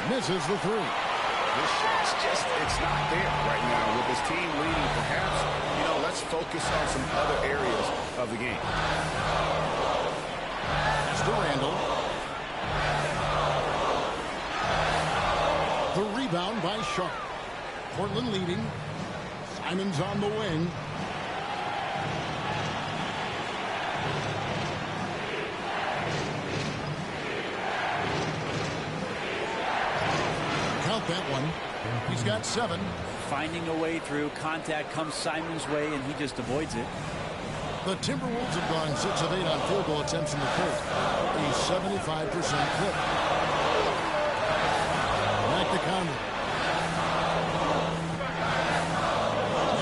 Misses the 3. This shot's just, it's not there right now. With his team leading, perhaps, let's focus on some other areas of the game. That's to Randall. The rebound by Sharp. Portland leading. Simons on the wing. That one. He's got 7. Finding a way through. Contact comes Simons' way, and he just avoids it. The Timberwolves have gone 6 of 8 on field goal attempts in the court. A 75% clip. Back to Conley.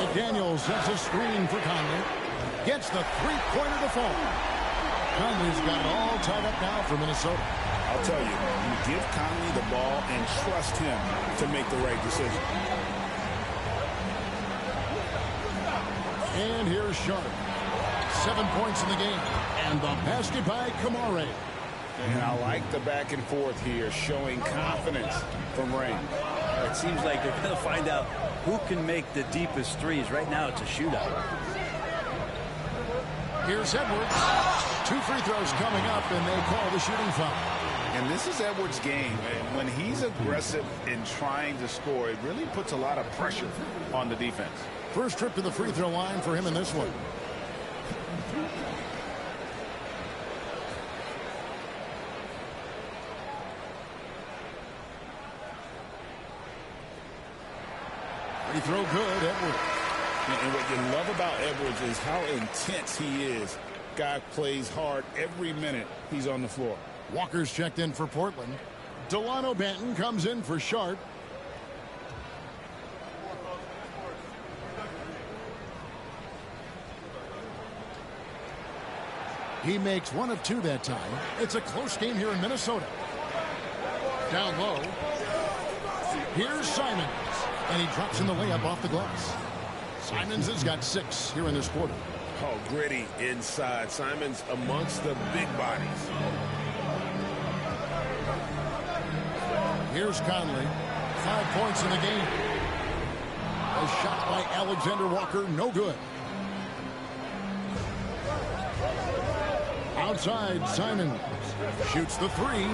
McDaniel sets a screen for Conley. Gets the three-pointer to fall. Conley's got it all tied up now for Minnesota. I'll tell you, you give Conley the ball and trust him to make the right decision. And here's Sharp. 7 points in the game. And the basket by Kamare. And I like the back and forth here, showing confidence from Rain. It seems like they're going to find out who can make the deepest threes. Right now, it's a shootout. Here's Edwards. 2 free throws coming up, and they call the shooting foul. And this is Edwards' game. And when he's aggressive in trying to score, it really puts a lot of pressure on the defense. First trip to the free throw line for him in this one. Free throw good, Edwards. And what you love about Edwards is how intense he is. Guy plays hard every minute he's on the floor. Walker's checked in for Portland. Delano Banton comes in for Sharp. He makes 1 of 2 that time. It's a close game here in Minnesota. Down low. Here's Simons. And he drops in the layup off the glass. Simons has got 6 here in this quarter. Oh, gritty inside. Simons amongst the big bodies. Here's Conley. 5 points in the game. A shot by Alexander Walker, no good. Outside, Simons shoots the 3.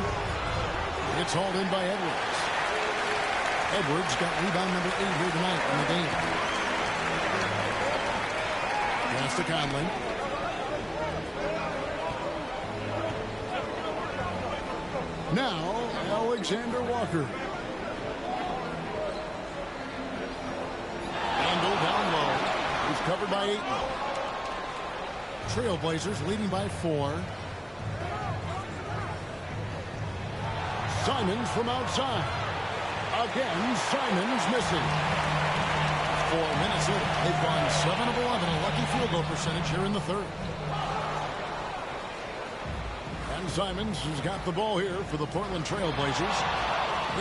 It's hauled in by Edwards. Edwards got rebound number 8 here tonight in the game. Pass to Conley. Now, Alexander Walker. Randall down low. He's covered by 8. Trailblazers leading by 4. Simons from outside. Again, Simons missing. For Minnesota, they've gone 7 of 11, a lucky field goal percentage here in the third. And Simons has got the ball here for the Portland Trailblazers.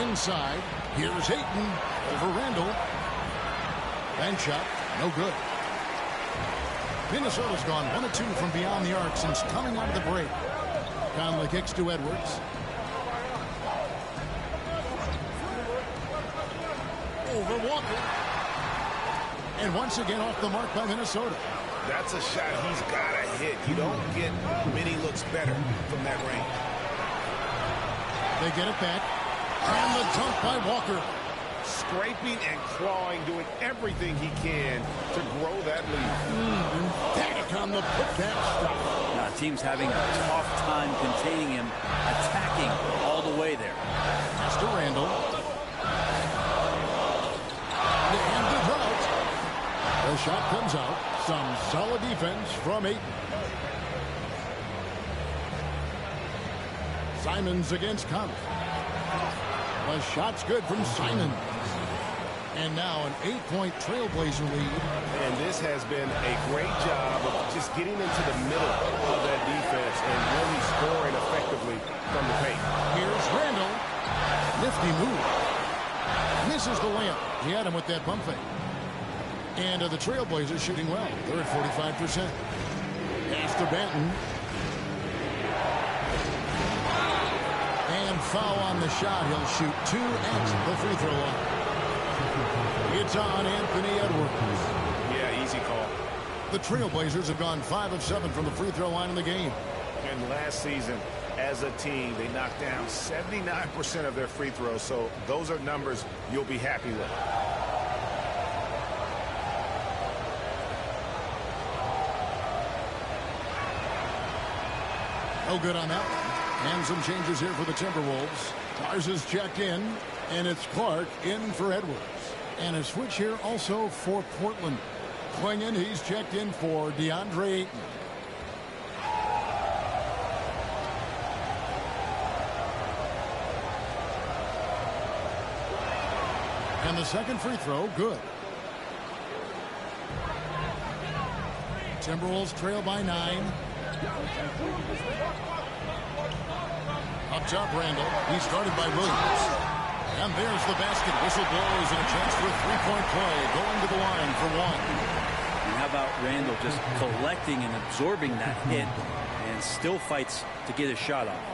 Inside, here's Hayton over Randall. Bank shot, no good. Minnesota's gone 1 of 2 from beyond the arc since coming out of the break. Conley kicks to Edwards. Over Walker. And once again off the mark by Minnesota. That's a shot he's got to hit. You don't get many looks better from that range. They get it back. And the dunk by Walker. Scraping and clawing, doing everything he can to grow that lead. Back on the putback stop. Now, team's having a tough time containing him, attacking all the way there. Pass to Randall. And the drought. The shot comes out. Some solid defense from Ayton. Simons against Conley. The shot's good from Simons. And now an 8-point Trailblazer lead. And this has been a great job of just getting into the middle of that defense and really scoring effectively from the paint. Here's Randall. Nifty move. Misses the layup. He had him with that pump fake. And the Trailblazers shooting well. They're at 45%. Pass to Banton. And foul on the shot. He'll shoot 2 at the free throw line. It's on Anthony Edwards. Yeah, easy call. The Trailblazers have gone 5 of 7 from the free throw line in the game. And last season, as a team, they knocked down 79% of their free throws. So those are numbers you'll be happy with. No good on that one. And some changes here for the Timberwolves. Garza's checked in, and it's Clark in for Edwards. And a switch here also for Portland. Klingon, he's checked in for DeAndre Ayton. And the second free throw, good. Timberwolves trail by 9. Up top, Randall. He's guarded by Williams. And there's the basket. Whistle blows and a chance for a 3-point play. Going to the line for 1. And how about Randall just collecting and absorbing that hit and still fights to get his shot off.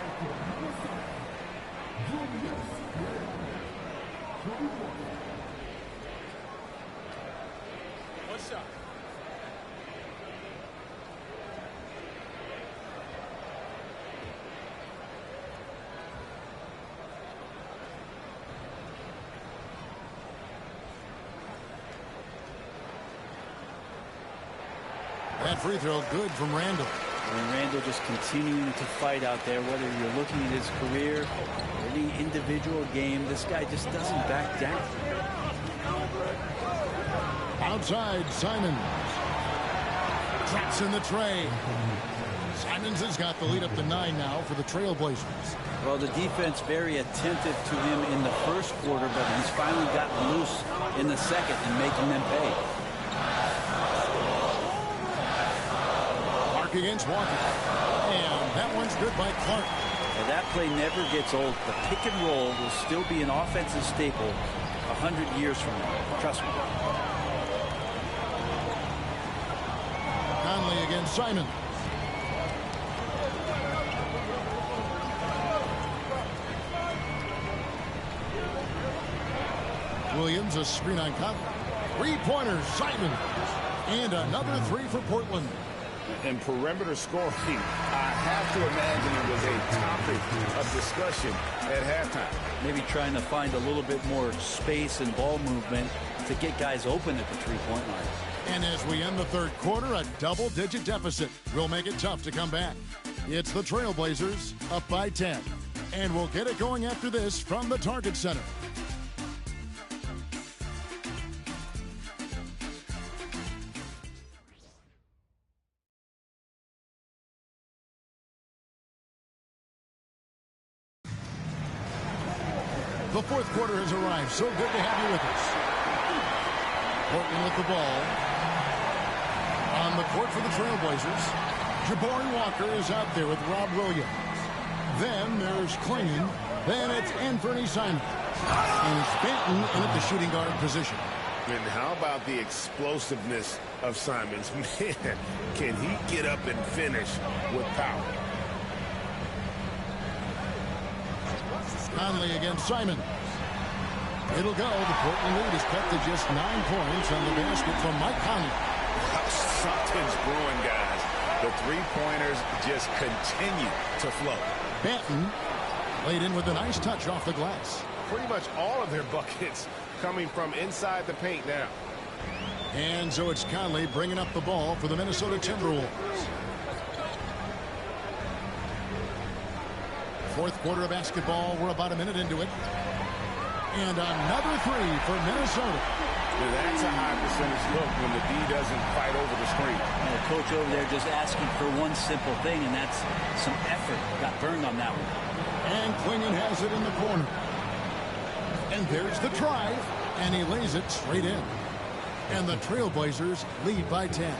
That free throw good from Randall. And Randall just continuing to fight out there, whether you're looking at his career or any individual game, this guy just doesn't back down. Outside, Simons. Traps in the tray. Simons has got the lead up to 9 now for the Trailblazers. Well, the defense very attentive to him in the first quarter, but he's finally gotten loose in the second and making them pay. Against Walker. And that one's good by Clark. And that play never gets old. The pick and roll will still be an offensive staple 100 years from now. Trust me. Conley against Simon. Williams, a screen on Conley. Three-pointers, Simon. And another three for Portland. And perimeter scoring, I have to imagine it was a topic of discussion at halftime. Maybe trying to find a little bit more space and ball movement to get guys open at the three-point line. And as we end the third quarter, a double-digit deficit will make it tough to come back. It's the Trailblazers up by 10. And we'll get it going after this from the Target Center. The fourth quarter has arrived. So good to have you with us. Portland with the ball. On the court for the Trailblazers. Jabari Walker is out there with Rob Williams. Then there's Klingon. Then it's Anthony Simons. And it's Benton in at the shooting guard position. And how about the explosiveness of Simons? Man, can he get up and finish with power? Conley against Simon. It'll go. The Portland lead is cut to just 9 points on the basket from Mike Conley. Something's brewing, guys. The three-pointers just continue to flow. Benton laid in with a nice touch off the glass. Pretty much all of their buckets coming from inside the paint now. And so it's Conley bringing up the ball for the Minnesota Timberwolves. Fourth quarter of basketball. We're about a minute into it. And another three for Minnesota. That's a high percentage look when the D doesn't fight over the screen. And the coach over there just asking for one simple thing, and that's some effort. Got burned on that one. And Klingon has it in the corner. And there's the drive. And he lays it straight in. And the Trailblazers lead by 10.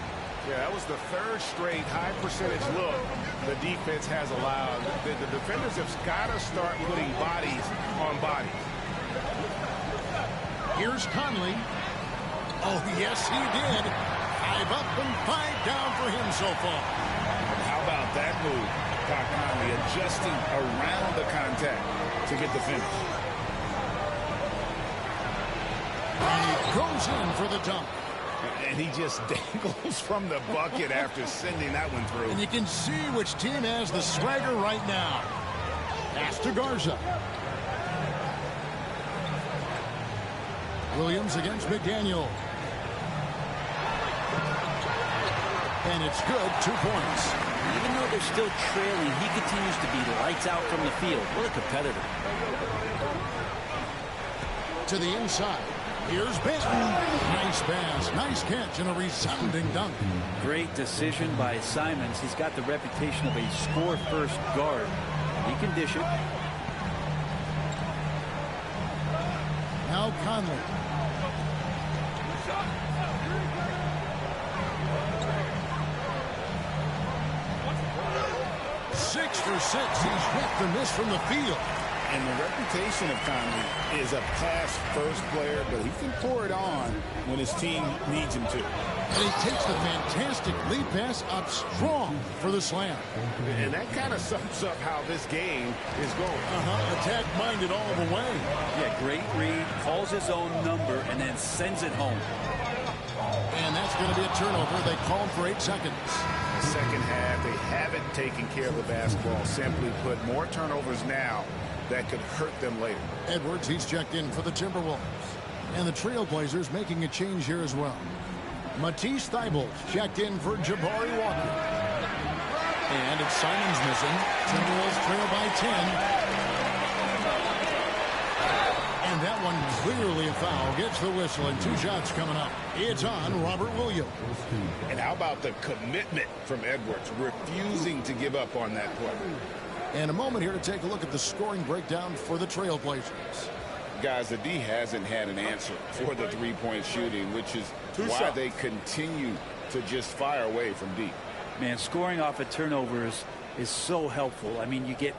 Yeah, that was the third straight high percentage look the defense has allowed. The defenders have got to start putting bodies on bodies. Here's Conley. Oh, yes, he did. 5 up and 5 down for him so far. How about that move by Conley, adjusting around the contact to get the finish. And he goes in for the dunk. And he just dangles from the bucket after sending that one through. And you can see which team has the swagger right now. Pass to Garza. Williams against McDaniel. And it's good, 2 points. Even though they're still trailing, he continues to be lights out from the field. What a competitor. To the inside. Here's Benton. Nice pass, nice catch, and a resounding dunk. Great decision by Simons. He's got the reputation of a score-first guard. He can dish it. Now Conley. Six for 6. He's hit the miss from the field. And the reputation of Conley is a pass-first player, but he can pour it on when his team needs him to. And he takes the fantastic lead pass up strong for the slam. And that kind of sums up how this game is going. Attack-minded all the way. Yeah, great read, calls his own number, and then sends it home. And that's going to be a turnover. They called for 8 seconds. The second half, they haven't taken care of the basketball. Simply put, more turnovers now that could hurt them later. Edwards, he's checked in for the Timberwolves. And the Trailblazers making a change here as well. Matisse Thybulle checked in for Jabari Walker. And it's Simon's missing. Timberwolves trail by 10. And that one clearly a foul. Gets the whistle and 2 shots coming up. It's on Robert Williams. And how about the commitment from Edwards, refusing to give up on that play. And a moment here to take a look at the scoring breakdown for the Trailblazers. Guys, the D hasn't had an answer for the three-point shooting, which is why they continue to just fire away from deep. Man, scoring off of turnovers is so helpful. I mean, you get